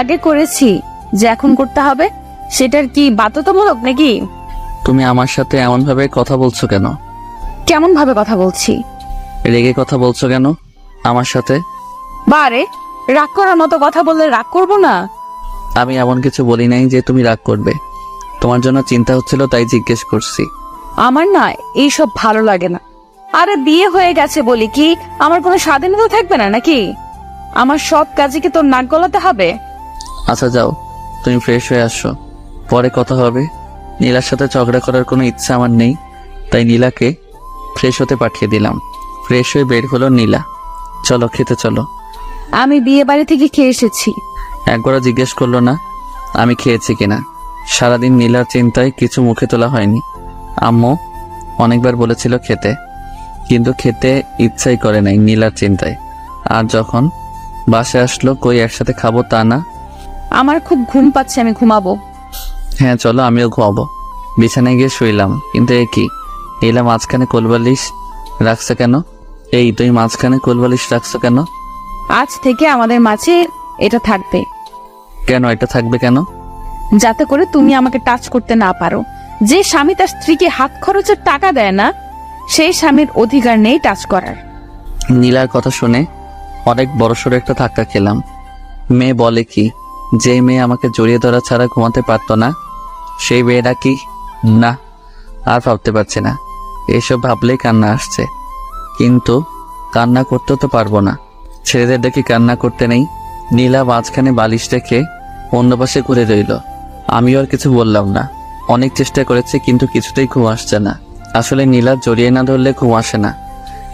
Speaker 6: আগে করেছি, যে এখন করতে হবে সেটার কি বাধ্যতামূলক নাকি?
Speaker 1: তুমি আমার সাথে এমন ভাবে কথা বলছো কেন?
Speaker 6: কেমন ভাবে কথা বলছি?
Speaker 1: রেগে কথা বলছো কেন আমার সাথে?
Speaker 6: বারে, রাগ করার মতো কথা বললে রাগ করবো না?
Speaker 1: আমি এমন কিছু বলি নাই যে তুমি রাগ করবে। তোমার জন্য চিন্তা হচ্ছিল তাই জিজ্ঞেস করছি।
Speaker 6: আমার না এইসব ভালো লাগে না। আরে বিয়ে হয়ে গেছে বলি কি আমার কোনো স্বাধীনতা থাকবে না নাকি? আমার সব কাজে কি তোর নাক গলাতে হবে?
Speaker 1: আচ্ছা যাও, তুমি ফ্রেশ হয়ে আসো, পরে কথা হবে। নীলার সাথে ঝগড়া করার কোনো ইচ্ছা আমার নেই, তাই নীলাকে ফ্রেশ হতে পাঠিয়ে দিলাম। ফ্রেশ হয়ে বের হলো নীলা। চলো খেতে চলো।
Speaker 6: আমি বিয়ে বাড়ি থেকে খেয়ে এসেছি।
Speaker 1: একবারও জিজ্ঞেস করলো না আমি খেয়েছি কিনা। সারাদিন নীলার চিন্তায় কিছু মুখে তোলা হয়নি। আম্মু অনেকবার বলেছিল খেতে, কিন্তু খেতে ইচ্ছাই করে নাই নীলার চিন্তায়। আর যখন বাসায় আসলো, কই একসাথে খাবো তা না।
Speaker 6: আমার খুব ঘুম পাচ্ছে, আমি ঘুমাবো।
Speaker 1: হ্যাঁ চলো, আমিও ঘুমাবো। বিছানায় গিয়ে শুইলাম, কিন্তু এ কি, নীলা মাঝখানে কোলবালিশ রাখছে কেন? এই তুই মাঝখানে কোলবালিশ রাখছো কেন?
Speaker 6: আজ থেকে আমাদের মাঝে এটা থাকবে।
Speaker 1: কেন এটা থাকবে কেন?
Speaker 6: যাতে করে তুমি আমাকে টাচ করতে না পারো। যে স্বামী তার স্ত্রীকে হাত খরচের টাকা দেয় না, সেই স্বামীর অধিকার নেই টাচ করার।
Speaker 1: নীলার কথা শুনে অনেক বড়সড় একটা ধাক্কা খেলাম। মেয়ে বলে কি, যে মেয়ে আমাকে জড়িয়ে ধরা ছাড়া ঘুমাতে পারতো না, সেই মেয়েটা কি? না, আর ভাবতে পারছি না। এসব ভাবলেই কান্না আসছে, কিন্তু কান্না করতেও তো পারবো না। ছেলেদের দেখে কান্না করতে নেই। নীলা মাঝখানে বালিশ রেখে অন্য পাশে ঘুরে রইল। আমিও আর কিছু বললাম না। অনেক চেষ্টা করেছি কিন্তু কিছুতেই ঘুম আসছে না। আসলে নীলা জড়িয়ে না ধরলে ঘুম আসে না।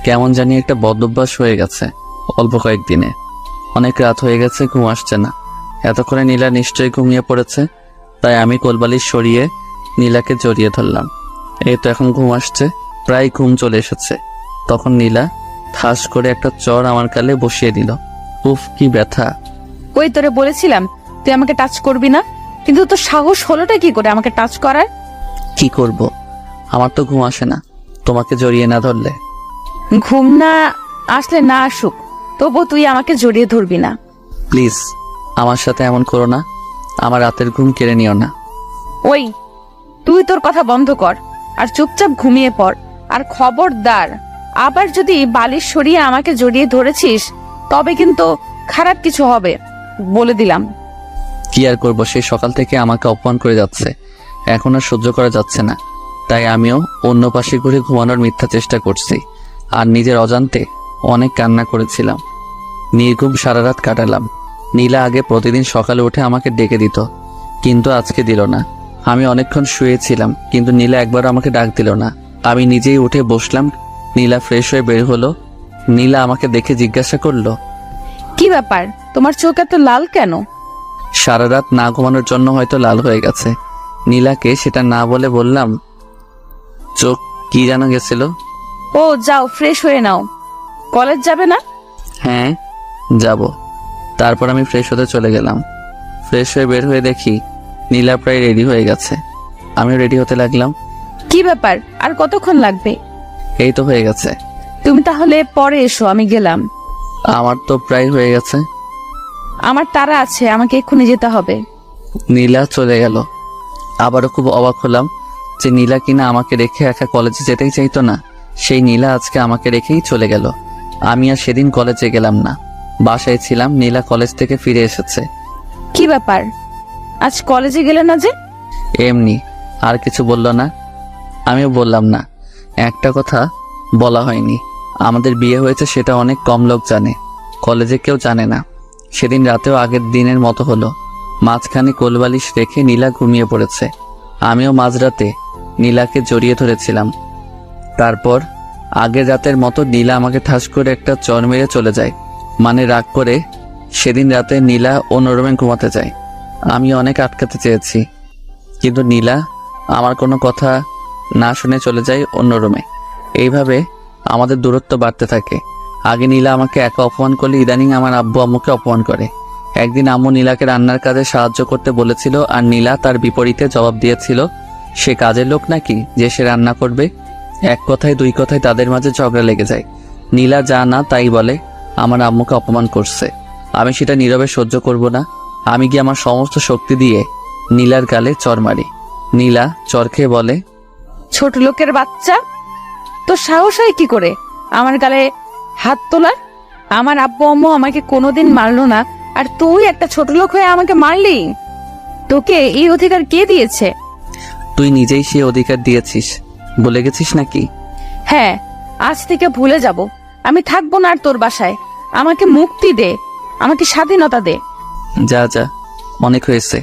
Speaker 1: কেমন জানি একটা বদভ্যাস হয়ে গেছে অল্প কয়েকদিনে। অনেক রাত হয়ে গেছে, ঘুম আসছে না। এতক্ষণে নীলা নিশ্চয়ই ঘুমিয়ে পড়েছে, তাই আমি কোলবালিশ সরিয়ে নীলাকে জড়িয়ে ধরলাম। এই তো এখন ঘুম আসছে, প্রায় ঘুম চলে এসেছে। তখন নীলা ঠাস করে একটা চড় আমার গালে বসিয়ে দিল। উফ কি ব্যথা!
Speaker 6: ওই তোরে বলেছিলাম তুই আমাকে টাচ করবি না, কিন্তু তোর সাহস হলোটা কি করে আমাকে টাচ করার?
Speaker 1: কি করব, আমার তো ঘুম আসে না তোমাকে জড়িয়ে না ধরলে।
Speaker 6: ঘুম না আসলে না আসুক, তবু তুই আমাকে জড়িয়ে ধরবি না।
Speaker 1: প্লিজ আমার সাথে এমন করো না, আমার রাতের ঘুম কেড়ে নিও না।
Speaker 6: ওই তুই তোর কথা বন্ধ কর আর চুপচাপ ঘুমিয়ে পড়। আর খবরদার, আবার যদি বালিশ সরিয়ে আমাকে জড়িয়ে ধরেছিস তবে কিন্তু খারাপ কিছু হবে, বলে দিলাম।
Speaker 1: কি আর করবো, সেই সকাল থেকে আমাকে অপমান করে যাচ্ছে, এখন আর সহ্য করা যাচ্ছে না। তাই আমিও অন্য পাশে ঘুরে ঘুমানোর মিথ্যা চেষ্টা করছি। আর নিজের অজান্তে অনেক কান্না করেছিলাম। নির্ঘুম সারা রাত কাটালাম। নীলা আগে প্রতিদিন সকালে উঠে আমাকে ডেকে দিত, কিন্তু আজকে দিল না। আমি অনেকক্ষণ শুয়েছিলাম, কিন্তু নীলা একবার আমাকে ডাক দিল না। আমি নিজেই উঠে বসলাম। নীলা ফ্রেশ হয়ে বের হলো। নীলা আমাকে দেখে জিজ্ঞাসা করলো,
Speaker 6: কি ব্যাপার, তোমার চোখ এত লাল কেন?
Speaker 1: সারা রাত না ঘুমানোর জন্য হয়তো লাল হয়ে গেছে। নীলাকে সেটা না বলে বললাম, চোখ কি যেন গেছিল।
Speaker 6: ও যাও ফ্রেশ হয়ে নাও, কলেজ যাবে না?
Speaker 1: হ্যাঁ যাব। তারপর আমি ফ্রেশ হতে চলে গেলাম। ফ্রেশ হয়ে বের হয়ে দেখি নীলা প্রায় রেডি হয়ে গেছে। আমিও রেডি হতে লাগলাম।
Speaker 6: কি কি ব্যাপার, আর কতক্ষণ লাগবে?
Speaker 1: এই তো হয়ে গেছে।
Speaker 6: তুমি তাহলে পরে এসো, আমি গেলাম।
Speaker 1: আমার তো প্রায় হয়ে গেছে।
Speaker 6: আমার তাড়া আছে, আমাকে এক্ষুনি যেতে হবে।
Speaker 1: নীলা চলে গেল। আবারও খুব অবাক হলাম যে নীলা কিনা আমাকে রেখে একা কলেজে যেতেই চাইতো না, সেই নীলা আজকে আমাকে রেখেই চলে গেল। আমি আর সেদিন কলেজে গেলাম না, বাসায় ছিলাম। নীলা কলেজ থেকে ফিরে এসেছে।
Speaker 6: কি ব্যাপার, আজ কলেজে গেলে না যে?
Speaker 1: এমনি, আর কিছু বললো না, আমিও বললাম না। একটা কথা বলা হয়নি, আমাদের বিয়ে হয়েছে সেটা অনেক কম লোক জানে, কলেজে কেউ জানে না। সেদিন রাতেও আগের দিনের মতো হলো। মাঝখানে কোলবালিশ রেখে নীলা ঘুমিয়ে পড়েছে। আমিও মাঝরাতে নীলাকে জড়িয়ে ধরেছিলাম। তারপর আগের রাতের মতো নীলা আমাকে ঠাস করে একটা চর মেরে চলে যায়। মানে রাগ করে সেদিন রাতে নীলা অন্য রুমে ঘুমাতে যায়। আমি অনেক আটকাতে চেয়েছি, কিন্তু নীলা আমার কোনো কথা না শুনে চলে যায় অন্য রুমে। এইভাবে আমাদের দূরত্ব বাড়তে থাকে। আগে নীলা আমাকে একা অপমান করলে ইদানিং আমার আব্বু আম্মুকে অপমান করে। একদিন আম্মু নীলাকে রান্নার কাজে সাহায্য করতে বলেছিল, আর নীলা তার বিপরীতে জবাব দিয়েছিল সে কাজের লোক নাকি যে সে রান্না করবে। এক কথায় দুই কথায় তাদের মাঝে ঝগড়া লেগে যায়। নীলা যা না তাই বলে, আমার আম্মুকে অপমান করছে। আমি সেটা নীরবে সহ্য করব না। আমি গিয়ে আমার সমস্ত শক্তি দিয়ে নীলার গালে চর মারি। নীলা চর খেয়ে বলে,
Speaker 6: ছোট লোকের বাচ্চা, তো সাহস হয় কি করে আমার গালে হাত তোলার? আমার আব্বু আম্মু আমাকে কোনোদিন মারলো না, আর তুই একটা ছোট লোক হয়ে আমাকে মারলি? তোকে এই অধিকার কে দিয়েছে?
Speaker 1: তুই নিজেই সে অধিকার দিয়েছিস, বলে গেছিস নাকি?
Speaker 6: হ্যাঁ, আজ থেকে ভুলে যাব। আমি থাকবো না আর তোর বাসায়। আমাকে মুক্তি দে, আমাকে স্বাধীনতা দে।
Speaker 1: যা যা, অনেক হয়েছে।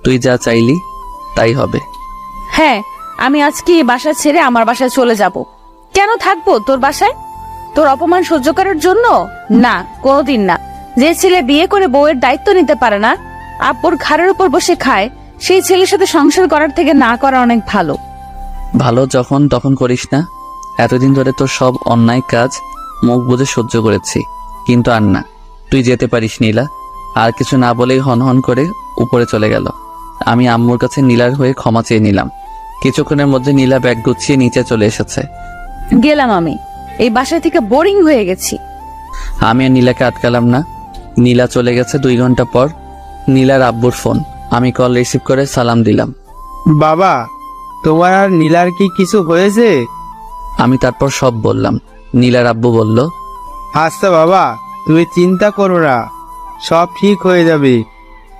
Speaker 1: তুই যা চাইলি তাই হবে।
Speaker 6: হ্যাঁ, আমি আজকে এই বাসা ছেড়ে আমার বাসায় চলে যাব। কেন থাকবো তোর বাসায়? তোর অপমান সহ্য করার জন্য? না, কোনোদিন না। যে ছেলে বিয়ে করে বউয়ের দায়িত্ব নিতে পারে না, আব্বুর ঘাড়ের উপর বসে খায়, সেই ছেলের সাথে সংসার করার থেকে না করা অনেক ভালো।
Speaker 1: ভালো যখন তখন করিস না। এতদিন ধরে তোর সব অন্যায় কাজ মুখ বুজে সহ্য করেছি, কিন্তু আর না। তুই যেতে পারিস নীলা। আর কিছু না বলেই হন করে উপরে চলে গেল। আমি আম্মুর কাছে নীলার হয়ে ক্ষমা চেয়ে নিলাম। কিছুক্ষণের মধ্যে নীলা ব্যাগ গুছিয়ে নিচে চলে এসেছে।
Speaker 6: গেলাম আমি, এই বাসা থেকে বোরিং হয়ে গেছি।
Speaker 1: আমি আর নীলাকে আটকালাম না। নীলা চলে গেছে। 2 ঘন্টা পর নীলার আব্বুর ফোন। আমি কল রিসিভ করে সালাম দিলাম।
Speaker 7: বাবা, তোমার আর নীলার কি কিছু হয়েছে?
Speaker 1: আমি তারপর সব বললাম। নীলার আব্বু বলল,
Speaker 7: আচ্ছা বাবা, তুমি চিন্তা করো না, সব ঠিক হয়ে যাবে।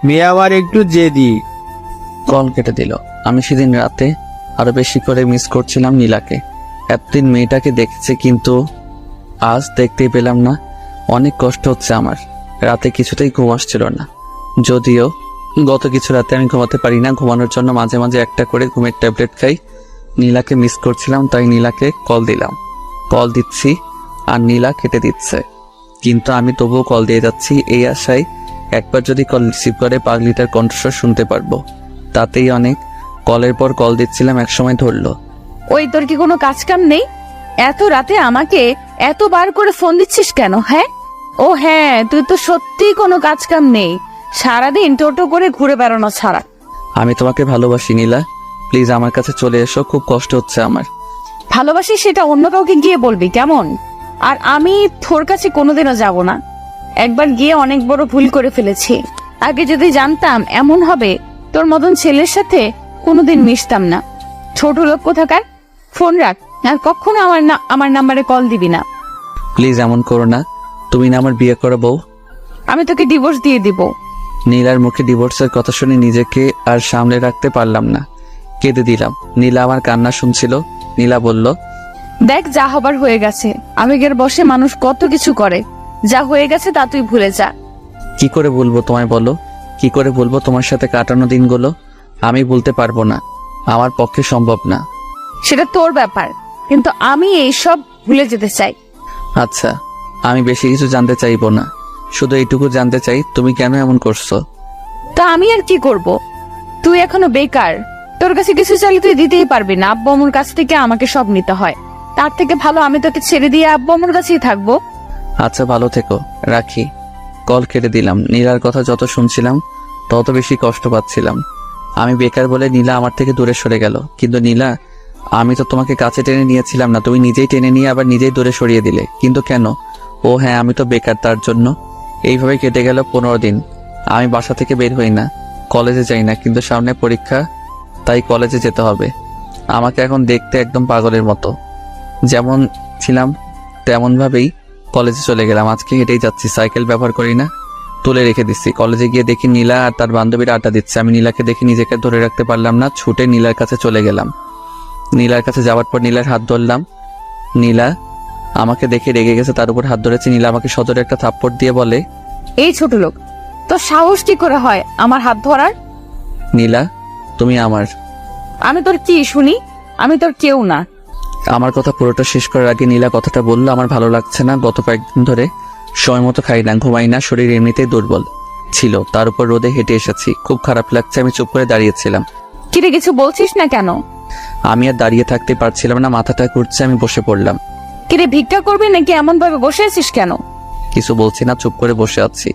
Speaker 7: মেয়ে আমার একটু জেদি।
Speaker 1: কল কেটে দিল। আমি সেদিন রাতে আরো বেশি করে মিস করছিলাম নীলাকে। এতদিন মেয়েটাকে দেখেছি, কিন্তু আজ দেখতেই পেলাম না। অনেক কষ্ট হচ্ছে আমার। রাতে কিছুতেই ঘুম আসছিল না। যদিও গত কিছু রাতে আমি ঘুমাতে পারি না, ঘুমানোর জন্য মাঝে মাঝে একটা করে ঘুমের ট্যাবলেট খাই। নীলাকে মিস করছিলাম, তাই নীলাকে কল দিলাম। কল দিচ্ছি আর নীলা কেটে দিচ্ছে, কিন্তু আমি তবুও কল দিয়ে যাচ্ছি এই আশায় একবার যদি কল রিসিভ করে পাগলিটার কণ্ঠস্বর শুনতে পারবো। তাতেই অনেক। কলের পর কল দিচ্ছিলাম, একসময় ধরলো।
Speaker 6: ওই, তোর কি কোনো কাজ কাম নেই? এত রাতে আমাকে এতবার করে ফোন দিচ্ছিস কেন? হ্যাঁ, ও হ্যাঁ, তুই তো সত্যি কোনো কাজ কাম নেই, সারাদিন টোটো করে ঘুরে বেড়ানো ছাড়া।
Speaker 1: আমি তোমাকে ভালোবাসি নীলা, প্লিজ আমার কাছে চলে এসো, খুব কষ্ট হচ্ছে আমার।
Speaker 6: ভালোবাসি সেটা অন্য কাউকে গিয়ে বলবি, কেমন? আর আমি তোর কাছে কোনোদিনও যাব না। একবার গিয়ে অনেক বড় ভুল করে ফেলেছি। আগে যদি জানতাম এমন হবে, তোর মতন ছেলের সাথে কোনোদিন মিশতাম না। ছোট লোক কোথাকার। ফোন রাখ, আর কখনো আমার নাম্বারে কল দিবি না।
Speaker 1: প্লিজ এমন করো না, তুমি না আমার বিয়ে করা বউ।
Speaker 6: আমি তোকে ডিভোর্স দিয়ে দিব।
Speaker 1: নীলার মুখে ডিভোর্সের কথা শুনে নিজেকে আর সামলে রাখতে পারলাম না, কেঁদে দিলাম। নীলা আমার কান্না শুনছিল। নীলা বলল,
Speaker 6: দেখ, যা হবার হয়ে গেছে। আবেগের বশে মানুষ কত কিছু করে। যা হয়ে গেছে তা তুই ভুলে যা।
Speaker 1: কি করে বলবো তোমায় বলো? কি করে বলবো তোমার সাথে কাটানো দিনগুলো? আমি বলতে পারবো না, আমার পক্ষে সম্ভব না।
Speaker 6: সেটা তোর ব্যাপার, কিন্তু আমি এইসব ভুলে যেতে চাই।
Speaker 1: আচ্ছা, আমি বেশি কিছু জানতে চাইবো না, শুধু এইটুকু জানতে চাই তুমি কেন এমন করছো।
Speaker 6: তা আমি আর কি করব? তুই এখনো বেকার, তোর কাছে কিছু চাইলে তুই দিতেই পারবি না। আব্বু আম্মুর কাছ থেকে আমাকে সব নিতে হয়। তার থেকে ভালো আমি তোকে ছেড়ে দিয়ে আব্বু আম্মুর কাছেই থাকবো।
Speaker 1: আচ্ছা, ভালো থেকো, রাখি। কল কেটে দিলাম। নীলার কথা যত শুনছিলাম তত বেশি কষ্ট পাচ্ছিলাম। আমি বেকার বলে নীলা আমার থেকে দূরে সরে গেল, কিন্তু নীলা আমি তো তোমাকে কাছে টেনে নিয়েছিলাম না, তুমি নিজেই টেনে নিয়ে আবার নিজেই দূরে সরিয়ে দিলে, কিন্তু কেন? ও হ্যাঁ, আমি তো বেকার, তার জন্য। এইভাবে কেটে গেল 15 দিন। আমি বাসা থেকে বের হই না, কলেজে যাই না, কিন্তু সামনে পরীক্ষা, তাই কলেজে যেতে হবে। আমাকে এখন দেখতে একদম পাগলের মতো, যেমন ছিলাম তেমনভাবেই কলেজে চলে গেলাম। আজকে হেঁটেই যাচ্ছি, সাইকেল ব্যবহার করি না, তুলে রেখে দিচ্ছি। কলেজে গিয়ে দেখি নীলা আর তার বান্ধবীরা আড্ডা দিচ্ছে। আমি নীলাকে দেখে নিজেকে ধরে রাখতে পারলাম না, ছুটে নীলার কাছে চলে গেলাম। নীলার কাছে যাওয়ার পর নীলার হাত ধরলাম। নীলা আমাকে দেখে রেগে গেছে, তার উপর হাত ধরেছে। নীলা আমাকে সদরে একটা থাপ্পড় দিয়ে বলে,
Speaker 6: এই ছোট লোক, তোর সাহস কি করে হয় আমার হাত ধরার?
Speaker 1: নীলা তুমি আমার।
Speaker 6: আমি তোর কি শুনি? আমি তোর কেউ না।
Speaker 1: আমার কথা পুরোটা শেষ করার আগে নীলা কথাটা বলল, আমার ভালো লাগছে না। গত কয়েকদিন ধরে সময় মতো খাই না, ঘুমাই না, শরীর এমনিতেই দুর্বল ছিল, তার উপর রোদে হেঁটে এসেছি, খুব খারাপ লাগছে। আমি চুপ করে দাঁড়িয়েছিলাম।
Speaker 6: কিরে, কিছু বলছিস না কেন?
Speaker 1: আমি আর দাঁড়িয়ে থাকতে পারছিলাম না, মাথাটা ঘুরছে, আমি বসে পড়লাম।
Speaker 6: কিরে, ভিক্ষা করবি নাকি এমন ভাবে বসে আছিস কেন?
Speaker 1: কিছু বলছি না, চুপ করে বসে আছি।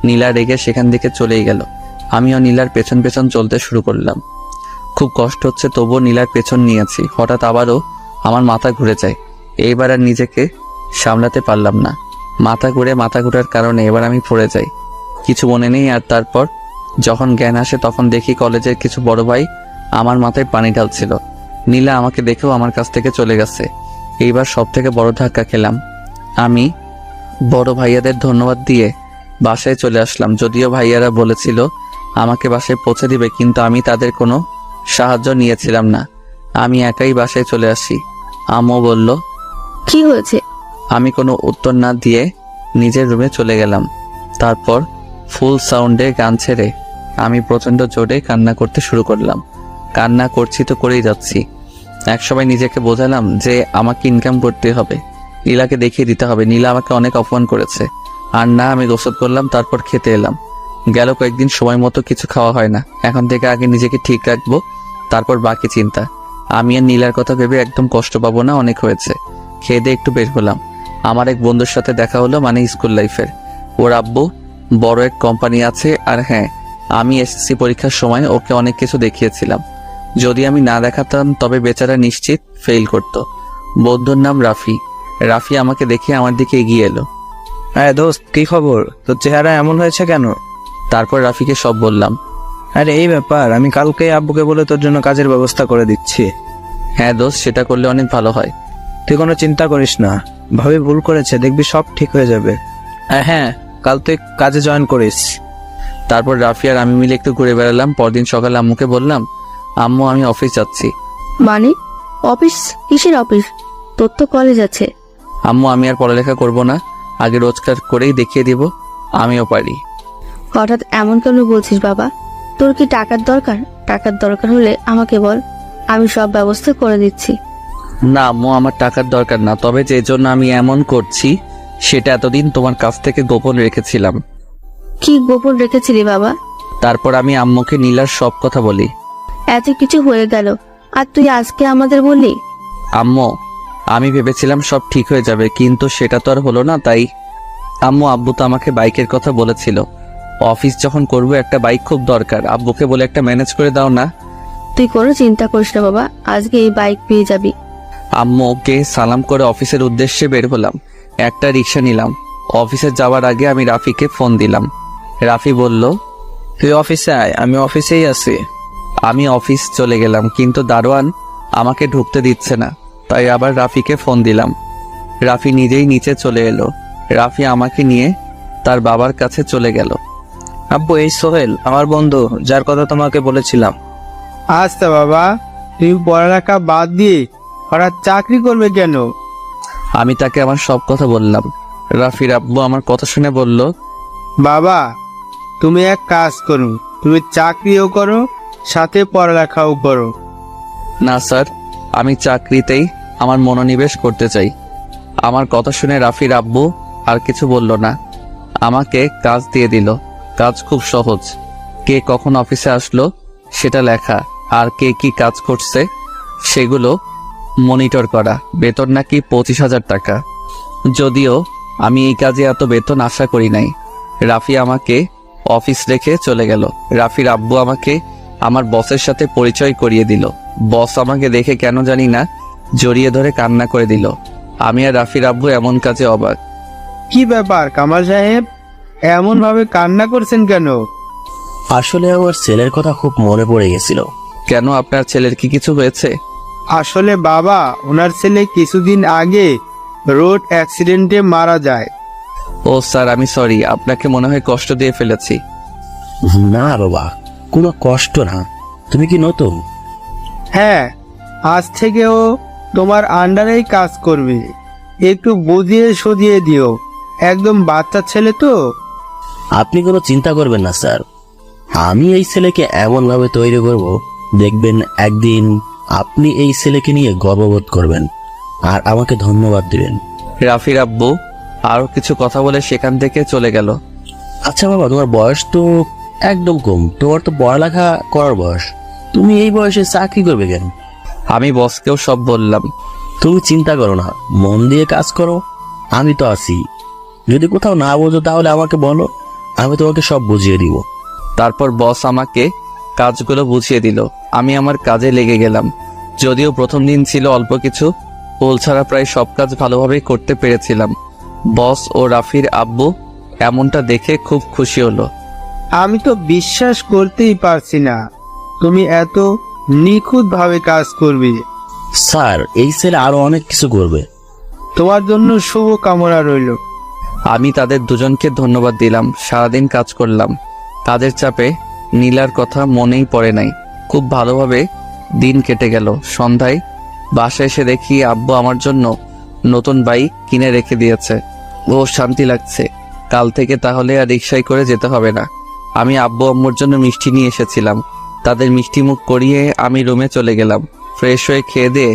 Speaker 1: নীলা রেগে সেখান থেকে চলেই গেল। আমিও নীলার পেছন পেছন চলতে শুরু করলাম। খুব কষ্ট হচ্ছে, তবুও নীলার পেছন নিয়েছি। হঠাৎ আবারও আমার মাথা ঘুরে যায়। এইবার আর নিজেকে সামলাতে পারলাম না, মাথা ঘোরার কারণে এবার আমি পড়ে যাই। কিছু মনে নেই। আর তারপর যখন জ্ঞান আসে তখন দেখি কলেজের কিছু বড় ভাই আমার মাথায় পানি ঢালছিল। নীলা আমাকে দেখেও আমার কাছ থেকে চলে গেছে। এইবার সব থেকে বড় ধাক্কা খেলাম। আমি বড় ভাইয়াদের ধন্যবাদ দিয়ে বাসায় চলে আসলাম। যদিও ভাইয়ারা বলেছিল আমাকে বাসায় পৌঁছে দিবে, কিন্তু আমি তাদের কোনো সাহায্য নিয়েছিলাম না। আমি একাই বাসায় চলে আসি। আম্মু বলল,
Speaker 5: কি হয়েছে?
Speaker 1: আমি কোনো উত্তর না দিয়ে নিজের রুমে চলে গেলাম। তারপর ফুল সাউন্ডে গান ছেড়ে আমি প্রচণ্ড জোরে কান্না করতে শুরু করলাম। কান্না করছি তো করেই যাচ্ছি। একসময় নিজেকে বোঝালাম যে আমাকে ইনকাম করতে হবে, নীলাকে দেখিয়ে দিতে হবে। নীলা আমাকে অনেক অপমান করেছে। আর না, আমি গোসল করলাম, তারপর খেতে এলাম। গেল কয়েকদিন সময় মতো কিছু খাওয়া হয় না। এখন থেকে আগে নিজেকে ঠিক রাখবো, তারপর বাকি চিন্তা। আমি আর নীলার কথা ভেবে একদম কষ্ট পাবো না, অনেক হয়েছে। খেয়ে দিয়ে একটু বের হলাম। আমার এক বন্ধুর সাথে দেখা হলো, মানে স্কুল লাইফের। ওর আব্বু বড় এক কোম্পানি আছে। আর হ্যাঁ, আমি এসএসসি পরীক্ষার সময় ওকে অনেক কিছু দেখিয়েছিলাম। যদি আমি না দেখাতাম তবে বেচারা নিশ্চিত ফেল করত। বন্ধুর নাম রাফি। রাফি আমাকে দেখে আমার দিকে এগিয়ে এলো।
Speaker 4: হ্যাঁ দোস্ত, কি খবর? তোর চেহারা এমন হয়েছে কেন?
Speaker 1: তারপর রাফিকে সব বললাম।
Speaker 4: আরে এই ব্যাপার, আমি কালকে আব্বুকে বলে তোর জন্য কাজের ব্যবস্থা করে দিচ্ছি।
Speaker 1: হ্যাঁ দোস্ত, সেটা করলে অনেক ভালো হয়।
Speaker 4: তুই কোনো চিন্তা করিস না, ভাবি ভুল করেছে, দেখবি সব ঠিক হয়ে যাবে। আর হ্যাঁ, কাল তুই কাজে জয়েন করিস।
Speaker 1: তারপর রাফি আর আমি মিলে একটু ঘুরে বেড়ালাম। পরদিন সকালে আম্মুকে বললাম, আম্মু আমি অফিস যাচ্ছি।
Speaker 5: মানে অফিস? কিসের অফিস? তোর তো কলেজ আছে।
Speaker 1: আম্মু আমি আর পড়ালেখা করব না, আগে রোজগার করেই দেখিয়ে দিব আমিও পারি।
Speaker 5: হঠাৎ এমন কেন বলছিস বাবা? তোর কি টাকার দরকার? টাকার দরকার হলে আমাকে বল, আমি সব ব্যবস্থা করে দিচ্ছি।
Speaker 1: না আম্মু, আমার টাকার দরকার না, তবে যে জন্য আমি এমন করছি সেটা এতদিন তোমার কাছ থেকে গোপন রেখেছিলাম।
Speaker 5: কি গোপন রেখেছিলি বাবা?
Speaker 1: তারপর আমি আম্মুকে নীলার সব কথা বলি।
Speaker 5: এত কিছু হয়ে গেল আর তুই আজকে আমাদের বললি?
Speaker 1: আম্মু আমি ভেবেছিলাম সব ঠিক হয়ে যাবে, কিন্তু সেটা তো আর হলো না। তাই আম্মু, আব্বু তো আমাকে বাইকের কথা বলেছিল। অফিস যখন করব একটা বাইক খুব দরকার। আব্বুকে বলে একটা ম্যানেজ করে দাও না।
Speaker 5: তুই কোনো চিন্তা করিস না বাবা, আজকে এই বাইক পেয়ে যাবি।
Speaker 1: আম্মুকে সালাম করে অফিসের উদ্দেশ্যে বের হলাম। একটা রিক্সা নিলাম। অফিসে যাওয়ার আগে আমি রাফিকে ফোন দিলাম। রাফি বলল,
Speaker 4: তুই অফিসে আয়, আমি অফিসেই আছি।
Speaker 1: আমি অফিস চলে গেলাম, কিন্তু দারোয়ান আমাকে ঢুকতে দিচ্ছে না। তাই আবার রাফিকে ফোন দিলাম। রাফি নিজেই নিচে চলে এলো। রাফি আমাকে নিয়ে তার বাবার কাছে চলে গেল।
Speaker 4: আব্বু, এই সোহেল আমার বন্ধু, যার কথা তোমাকে বলেছিলাম।
Speaker 7: আচ্ছা বাবা, তুই পড়ালেখা বাদ দিয়ে হঠাৎ চাকরি করবে কেন?
Speaker 1: আমি তাকে আমার সব কথা বললাম। রাফির আব্বু আমার কথা শুনে বলল,
Speaker 7: বাবা, তুমি এক কাজ করো, তুমি চাকরিও করো সাথে পড়ালেখাও করো।
Speaker 1: না স্যার, আমি চাকরিতেই আমার মনোনিবেশ করতে চাই। আমার কথা শুনে রাফির আব্বু আর কিছু বলল না, আমাকে কাজ দিয়ে দিল। কাজ খুব সহজ। কে কখন অফিসে আসলো সেটা লেখা, আর কে কি কাজ করছে সেগুলো মনিটর করা। বেতন নাকি 25,000 টাকা। যদিও আমি এই কাজে এত বেতন আশা করি নাই। রাফি আমাকে অফিস রেখে চলে গেল। রাফির আব্বু আমাকে আমার বসের সাথে পরিচয় করিয়ে দিল। বস আমাকে দেখে কেন জানি না জড়িয়ে ধরে কান্না করে দিল। আমি আর রাফির আব্বু এমন কাজে অবাক।
Speaker 7: কি ব্যাপার কামাল সাহেব, এমন ভাবে কান্না করছেন কেন?
Speaker 8: আসলে আমার ছেলের কথা খুব মনে পড়ে গেছিল।
Speaker 1: কেন, আপনার ছেলের কি কিছু হয়েছে?
Speaker 7: আসলে বাবা, ওনার ছেলে কিছুদিন আগে রোড অ্যাক্সিডেন্টে মারা যায়।
Speaker 1: ও স্যার, আমি সরি, আপনাকে মনে হয় কষ্ট দিয়ে ফেলেছি।
Speaker 8: না বাবা, কোনো কষ্ট না। তুমি কি নতুন?
Speaker 7: হ্যাঁ, আজ থেকেও তোমার আন্ডারেই কাজ করবে। একটু বুঝিয়ে সুঝিয়ে দিও, একদম বাচ্চা ছেলে তো।
Speaker 8: আপনি কোনো চিন্তা করবেন না স্যার, আমি এই ছেলেকে এমন ভাবে তৈরি করব, দেখবেন একদিন আপনি এই ছেলেকে নিয়ে গর্ববোধ করবেন আর আমাকে ধন্যবাদ দিবেন।
Speaker 1: রাফির আব্বু আরো কিছু কথা বলে সেখান থেকে চলে গেল।
Speaker 8: আচ্ছা বাবা, তোমার বয়স তো একদম কম, তোমার তো পড়ালেখা করার বয়স, তুমি এই বয়সে চাকরি করবে কেন?
Speaker 1: আমি বসকেও সব বললাম।
Speaker 8: তুমি চিন্তা করো না, মন দিয়ে কাজ করো, আমি তো আছি। যদি কোথাও না বোঝো তাহলে আমাকে বলো, আমি তোমাকে সব বুঝিয়ে দিব।
Speaker 1: তারপর বস আমাকে কাজগুলো বুঝিয়ে দিল। আমি আমার কাজে লেগে গেলাম। যদিও প্রথম দিন ছিল অল্প কিছু, ভুল ছাড়া প্রায় সব কাজ ভালোভাবেই করতে পেরেছিলাম। বস ও রাফির আব্বু এমনটা দেখে খুব খুশি হলো।
Speaker 7: আমি তো বিশ্বাস করতেই পারছি না তুমি এত নিখুঁত ভাবে কাজ করবে।
Speaker 8: স্যার, এই ছেলে আরো অনেক কিছু করবে।
Speaker 7: তোমার জন্য শুভ কামনা রইল।
Speaker 1: আমি তাদের দুজনকে ধন্যবাদ দিলাম। সারাদিন কাজ করলাম। কাজের চাপে নীলার কথা মনেই পড়ে নাই। খুব ভালোভাবে দিন কেটে গেল। সন্ধ্যায় বাসায় এসে দেখি আব্বু আমার জন্য নতুন বাইক কিনে রেখে দিয়েছে। ও শান্তি লাগছে। কাল থেকে তাহলে আর রিক্সায় করে যেতে হবে না। আমি আব্বু আম্মুর জন্য মিষ্টি নিয়ে এসেছিলাম। তাদের মিষ্টি মুখ করিয়ে আমি রুমে চলে গেলাম। ফ্রেশ হয়ে খেয়ে দিয়ে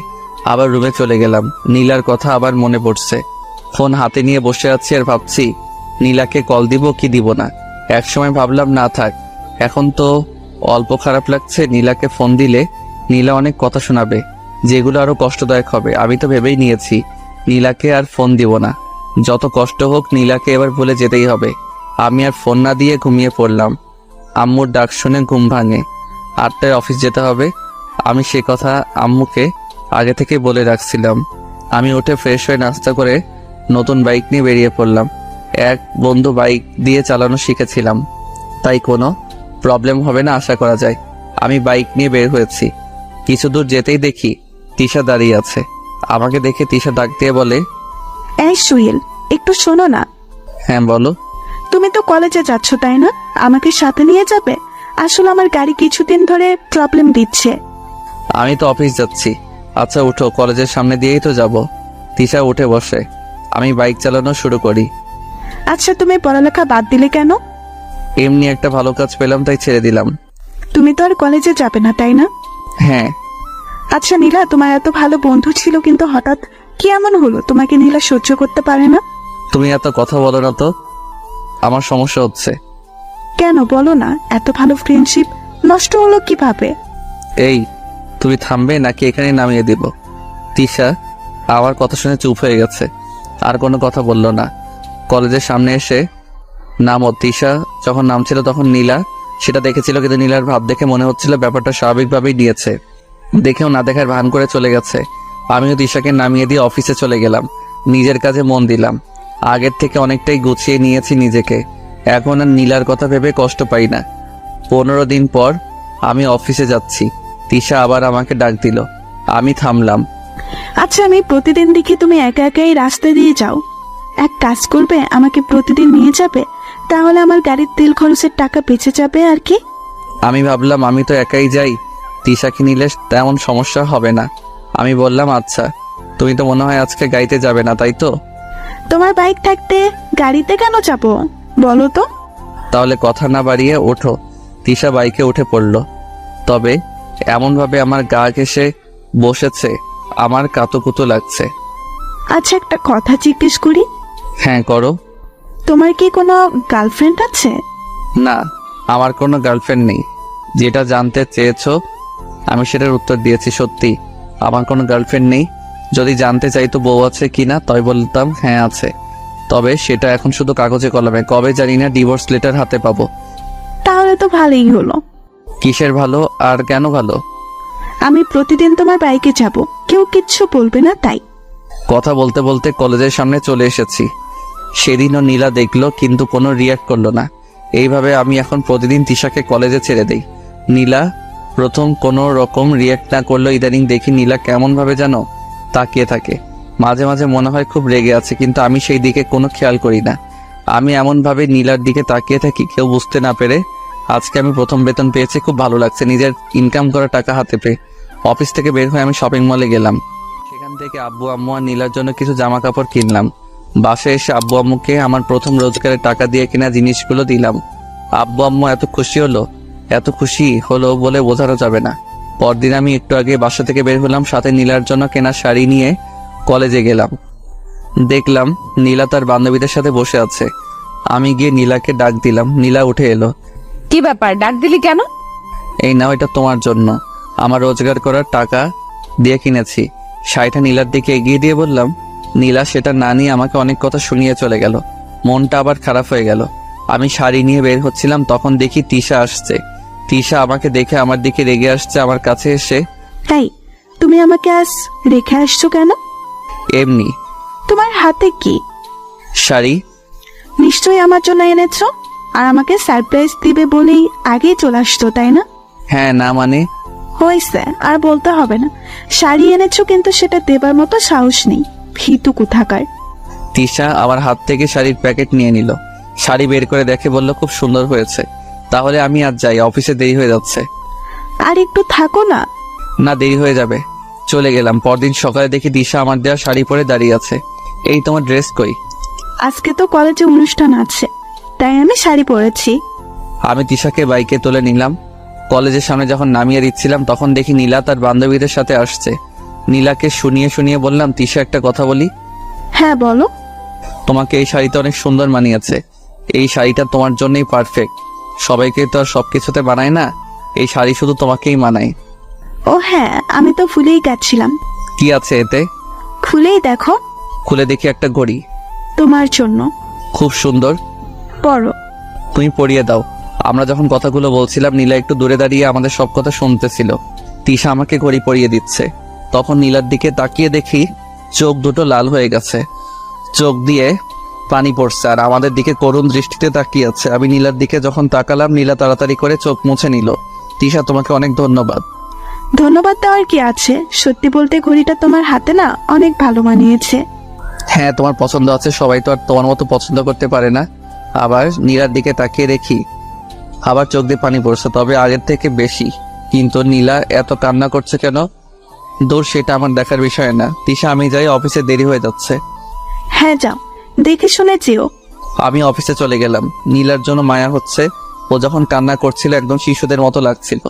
Speaker 1: আবার রুমে চলে গেলাম। নীলার কথা আবার মনে পড়ছে। ফোন হাতে নিয়ে বসে আছি আর ভাবছি নীলাকে কল দিব কি দিব না। একসময় ভাবলাম না থাক, এখন তো অল্প খারাপ লাগছে। নীলাকে ফোন দিলে নীলা অনেক কথা শোনাবে, যেগুলো আরো কষ্টদায়ক হবে। আমি তো ভেবেই নিয়েছি নীলাকে আর ফোন দিব না। যত কষ্ট হোক নীলাকে এবার বলে যেতেই হবে। আমি আর ফোন না দিয়ে ঘুমিয়ে পড়লাম। আম্মুর ডাক শুনে ঘুম ভাঙে। 8টায় অফিস যেতে হবে। আমি সে কথা আম্মুকে আগে থেকে বলে রাখছিলাম। আমি উঠে ফ্রেশ হয়ে নাস্তা করে নতুন বাইক নিয়ে বেরিয়ে পড়লাম। এক বন্ধু বাইক দিয়ে চালানো শিখেছিলাম, তাই কোনো প্রবলেম হবে না আশা করা যায়। আমি বাইক নিয়ে বের হয়েছি। কিছু দূর যেতেই দেখি তিশা দাঁড়িয়ে আছে। আমাকে দেখে তিশা ডাক দিয়ে বলে,
Speaker 2: এই সুহেল, একটু শোনো না।
Speaker 1: হ্যাঁ বলো।
Speaker 2: তুমি তো কলেজে যাচ্ছ তাই না? আমাকে সাথে নিয়ে যাবে? আসলে আমার গাড়ি কিছুদিন ধরে প্রবলেম দিচ্ছে।
Speaker 1: আমি তো অফিস যাচ্ছি। আচ্ছা উঠো, কলেজের সামনে দিয়েই তো যাব। তিশা উঠে বসে। আমি বাইক চালানো শুরু করি।
Speaker 2: আচ্ছা, তুমি পড়ালেখা বাদ দিলে কেন?
Speaker 1: এমনি একটা ভালো কাজ পেলাম তাই ছেড়ে দিলাম।
Speaker 2: তুমি তো আর কলেজে যাবে না তাই না?
Speaker 1: হ্যাঁ।
Speaker 2: আচ্ছা নীলা, তোমার এত ভালো বন্ধু ছিল, কিন্তু হঠাৎ কি এমন হলো তোমাকে নীলা সহ্য করতে পারে না?
Speaker 1: তুমি এত কথা বলো না তো, আমার সমস্যা হচ্ছে।
Speaker 2: কেন বলো না, এত ভালো ফ্রেন্ডশিপ নষ্ট হলো কিভাবে?
Speaker 1: এই, তুমি থামবে নাকি এখানে নামিয়ে দিব? তিশা আমার কথা শুনে চুপ হয়ে গেছে, আর কোনো কথা বলল না। কলেজের সামনে এসে নামো। তিশা যখন নামছিল তখন নীলা সেটা দেখেছিল, কিন্তু নীলার ভাব দেখে মনে হচ্ছিল ব্যাপারটা স্বাভাবিকভাবেই নিয়েছে। দেখেও না দেখার ভান করে চলে গেছে। আমিও তিশাকে নামিয়ে দিয়ে অফিসে চলে গেলাম। নিজের কাজে মন দিলাম। আগের থেকে অনেকটাই গুছিয়ে নিয়েছি নিজেকে। এখন আর নীলার কথা ভেবে কষ্ট পাই না। 15 দিন পর আমি অফিসে যাচ্ছি। তিশা আবার আমাকে ডাক দিল। আমি থামলাম।
Speaker 2: আচ্ছা, আমি প্রতিদিন দেখি তুমি একা একাই রাস্তা দিয়ে যাও। এক কাজ করবে, আমাকে প্রতিদিন নিয়ে যাবে, তাহলে আমার গাড়ির তেল খরচের টাকা বেঁচে যাবে আর কি।
Speaker 1: আমি ভাবলাম আমি তো একাই যাই, তিশাকে নিলে তেমন সমস্যা হবে না। আমি বললাম আচ্ছা। তুমি তো মনে হয় আজকে গাড়িতে যাবে না, তাই তো?
Speaker 2: তোমার বাইক থাকতে গাড়িতে কেন যাব বলো তো?
Speaker 1: তাহলে কথা না বাড়িয়ে ওঠো। তিশা বাইকে উঠে পড়ল, তবে এমনভাবে আমার গা ঘেঁষে বসেছে আমার কাতুকুতু লাগছে।
Speaker 2: আচ্ছা, একটা কথা জিজ্ঞেস করি।
Speaker 1: হ্যাঁ করো।
Speaker 2: তোমার কি কোনো গার্লফ্রেন্ড আছে?
Speaker 1: না, আমার কোনো গার্লফ্রেন্ড নেই। যেটা জানতে চেয়েছো আমি সেটার উত্তর দিয়েছি। সত্যি আমার কোনো গার্লফ্রেন্ড নেই। যদি জানতে চাইতো বউ আছে কিনা, তাই বলতাম হ্যাঁ আছে। তবে সেটা এখন শুধু কাগজে কলমে, কবে জানি না ডিভোর্স লেটার হাতে পাবো।
Speaker 2: তাহলে তো ভালোই হলো।
Speaker 1: কিসের ভালো আর কেন ভালো?
Speaker 2: আমি প্রতিদিন তোমার বাইকে যাব, কেউ কিচ্ছু বলবে না তাই।
Speaker 1: কথা বলতে বলতে কলেজের সামনে চলে এসেছি। সেদিনও নীলা দেখলো কিন্তু কোনো রিয়াক্ট করলো না। এইভাবে আমি এখন প্রতিদিন তিশাকে কলেজে ছেড়ে দেই। নীলা প্রথম কোনো রকম রিয়াক্ট না করলো, ইদানিং দেখি নীলা কেমন ভাবে জানো তাকিয়ে থাকে। মাঝে মাঝে মনে হয় খুব রেগে আছে, কিন্তু আমি সেই দিকে কোনো খেয়াল করি না। আমি এমন ভাবে নীলার দিকে তাকিয়ে থাকি কেউ বুঝতে না পেরে। আজকে আমি প্রথম বেতন পেয়েছি, খুব ভালো লাগছে নিজের ইনকাম করা টাকা হাতে পেয়ে। অফিস থেকে বের হয়ে আমি শপিং মলে গেলাম। সেখান থেকে আব্বু আম্মু আর নীলার জন্য কিছু জামা কাপড় কিনলাম। বাসায় এসে আব্বু আম্মুকে আমার প্রথম রোজগারের টাকা দিয়ে কেনা জিনিসগুলো দিলাম। আব্বু আম্মু এত খুশি হলো বলে বোঝানো যাবে না। পরদিন আমি একটু আগে বাসা থেকে বের হলাম, সাথে নীলার জন্য কেনা শাড়ি নিয়ে কলেজে গেলাম। দেখলাম নীলা তার বান্ধবীদের সাথে বসে আছে। আমি গিয়ে নীলাকে ডাক দিলাম। নীলা উঠে এলো।
Speaker 6: কি ব্যাপার, ডাক দিলি কেন?
Speaker 1: এই নাও, এটা তোমার জন্য, আমার রোজগার করার টাকা দিয়ে কিনেছি। শাড়িটা নীলার দিকে এগিয়ে দিয়ে বললাম। নীলা সেটা না নিয়ে আমাকে অনেক কথা শুনিয়ে চলে গেল। মনটা আবার খারাপ হয়ে গেল। আমি শাড়ি নিয়ে বের হচ্ছিলাম, তখন দেখি তিশা আসছে। তিশা আমাকে দেখে আমার দিকে রেগে আসছে। আমার কাছে এসে,
Speaker 2: তাই তুমি আমাকে আজ রেখে আসছো কেন?
Speaker 1: এমনি।
Speaker 2: তোমার হাতে কি?
Speaker 1: শাড়ি।
Speaker 2: নিশ্চয়ই আমার জন্য এনেছো, আর আমাকে সারপ্রাইজ দিবে বলেই আগেই চলে আসতো, তাই না?
Speaker 1: হ্যাঁ, না মানে?
Speaker 2: হয়েছে, আর বলতে হবে না। শাড়ি এনেছো কিন্তু সেটা দেবার মতো সাহস নেই, ভীতু কোথাকার।
Speaker 1: তিশা আমার হাত থেকে শাড়ির প্যাকেট নিয়ে নিল। শাড়ি বের করে দেখে বলল, খুব সুন্দর হয়েছে। তাহলে আমি আজ যাই, অফিসে দেরি হয়ে যাচ্ছে।
Speaker 2: আর একটু থাকো না।
Speaker 1: না, দেরি হয়ে যাবে। চলে গেলাম। পরদিন সকালে দেখি দিশা আমার দেওয়া শাড়ি পরে দাঁড়িয়ে আছে। এই তোমার ড্রেস কই?
Speaker 2: আজকে তো কলেজে অনুষ্ঠান আছে, তাই আমি শাড়ি পরেছি।
Speaker 1: আমি তিশাকে বাইকে তুলে নিলাম। কলেজের সামনে যখন নামিয়ে দিচ্ছিলাম তখন দেখি নীলা তার বান্ধবীদের সাথে আসছে। নীলাকে শুনিয়ে বললাম, তিশা একটা কথা বলি।
Speaker 2: হ্যাঁ বলো।
Speaker 1: তোমাকে এই শাড়িটা অনেক সুন্দর মানিয়েছে। এই শাড়িটা তোমার জন্যই পারফেক্ট। সবাইকে তো আর সবকিছুতে মানায় না, এই শাড়ি শুধু তোমাকেই মানায়।
Speaker 2: ও হ্যাঁ, আমি তো ভুলেই গেছিলাম।
Speaker 1: কি আছে এতে?
Speaker 2: খুলেই দেখো।
Speaker 1: খুলে দেখি একটা ঘড়ি।
Speaker 2: তোমার জন্য।
Speaker 1: খুব সুন্দর।
Speaker 2: পরো।
Speaker 1: তুমি পরিয়ে দাও। আমরা যখন কথাগুলো বলছিলাম নীলা একটু দূরে দাঁড়িয়ে আমাদের সব কথা শুনতেছিল। তিশা আমাকে ঘড়ি পরিয়ে দিচ্ছে। তখন নীলার দিকে তাকিয়ে দেখি চোখ দুটো লাল হয়ে গেছে, চোখ দিয়ে পানি পড়ছে, আর আমাদের দিকে করুণ দৃষ্টিতে তাকিয়ে আছে। আমি নীলার দিকে যখন তাকালাম, নীলা তাড়াতাড়ি করে চোখ মুছে নিল। তিশা, তোমাকে অনেক ধন্যবাদ।
Speaker 2: ধন্যবাদ দেওয়ার কি আছে? সত্যি বলতে ঘড়িটা তোমার হাতে না অনেক ভালো মানিয়েছে।
Speaker 1: হ্যাঁ, তোমার পছন্দ আছে, সবাই তো আর তোমার মতো পছন্দ করতে পারে না। আবার নীলার দিকে তাকিয়ে দেখি আবার চোখ দিয়ে পানি পড়ছে, তবে আগের থেকে বেশি। কিন্তু নীলা এত কান্না করছে কেন? দূর, সেটা আমার দেখার বিষয় না। তিশা, আমি যাই, অফিসে দেরি হয়ে যাচ্ছে।
Speaker 2: হ্যাঁ যাও, দেখে শুনে যেও।
Speaker 1: আমি অফিসে চলে গেলাম। নীলার জন্য মায়া হচ্ছে। ও যখন কান্না করছিল একদম শিশুদের মতো লাগছিল।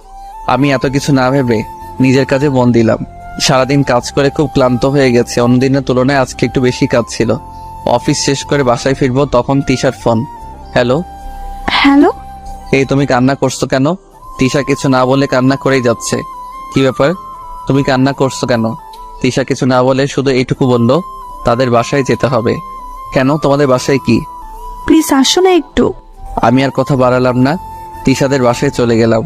Speaker 1: আমি এত কিছু না ভেবে নিজের কাজে মন দিলাম। সারাদিন কাজ করে খুব ক্লান্ত হয়ে গেছে। অন্যদিনের তুলনায় আজকে একটু বেশি কাজ ছিল। অফিস শেষ করে বাসায় ফিরবো, তখন তিশার ফোন। হ্যালো।
Speaker 2: হ্যালো।
Speaker 1: এই, তুমি কান্না করছো কেন? তিশা কিছু না বলে কান্না করেই যাচ্ছে। কি ব্যাপার, তুমি কান্না করছো কেন? তিশা কিছু না বলে শুধু এইটুকু বলল, তাদের বাসায় যেতে হবে। কেন, তোমাদের বাসায় কি?
Speaker 2: প্লিজ আসো না একটু।
Speaker 1: আমি আর কথা বাড়ালাম না, তিশাদের বাসায় চলে গেলাম।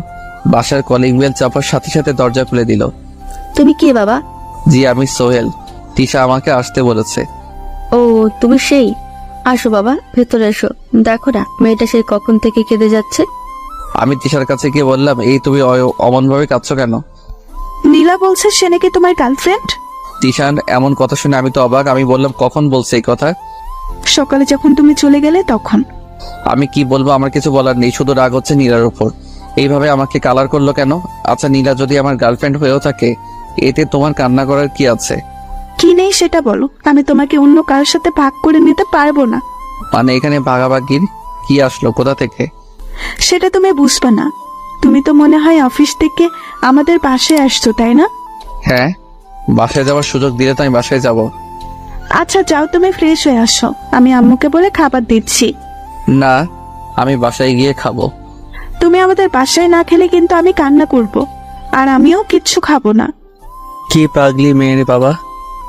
Speaker 1: বাসার কলিং বেল চাপার সাথে সাথে দরজা খুলে দিল।
Speaker 5: তুমি কে বাবা?
Speaker 1: জি, আমি সোহেল। তিশা আমাকে আসতে বলেছে।
Speaker 5: ও, তুমি সেই। আসো বাবা, ভেতরে এসো। দেখো না মেয়েটা সেই কখন থেকে কেঁদে যাচ্ছে।
Speaker 1: আমি তিশার কাছে গিয়ে বললাম, এই তুমি অমন ভাবে কাঁদছো কেন?
Speaker 2: নীলা বলছে সে নাকি তোমার গার্লফ্রেন্ড।
Speaker 1: তিশান এমন কথা শুনে আমি তো অবাক। আমি বললাম, কখন বলছে এই কথা?
Speaker 2: সকালে যখন তুমি চলে গেলে তখন।
Speaker 1: আমি কি বলবো, আমার কিছু বলার নেই, শুধু রাগ হচ্ছে নীলার উপর। এইভাবে আমাকে কালার করলো কেন? আচ্ছা, নীলা যদি আমার গার্লফ্রেন্ড হয়েও থাকে, এতে তোমার কান্না করার কি আছে?
Speaker 2: কি নেই সেটা বলো, আমি তোমাকে অন্য কারোর সাথে ভাগ করে নিতে পারবো না।
Speaker 1: মানে এখানে ভাগাভাগির কি আসলো, কোথা থেকে?
Speaker 2: সেটা তুমি বুঝবে না। তুমি তো মনে হয় অফিস থেকে আমাদের বাসায় আসছো, তাই না?
Speaker 1: হ্যাঁ, বাসায় যাওয়ার সুযোগ দিলে তো আমি বাসায় যাব।
Speaker 2: আচ্ছা যাও, তুমি ফ্রেশ হয়ে আসো, আমি আম্মুকে বলে খাবার দিচ্ছি।
Speaker 1: না, আমি বাসায় গিয়ে খাবো।
Speaker 2: তুমি আমাদের বাসায় না খেলে কিন্তু আমি কান্না করব, আর আমিও কিচ্ছু খাবো না।
Speaker 1: কি পাগলি মেয়ের বাবা!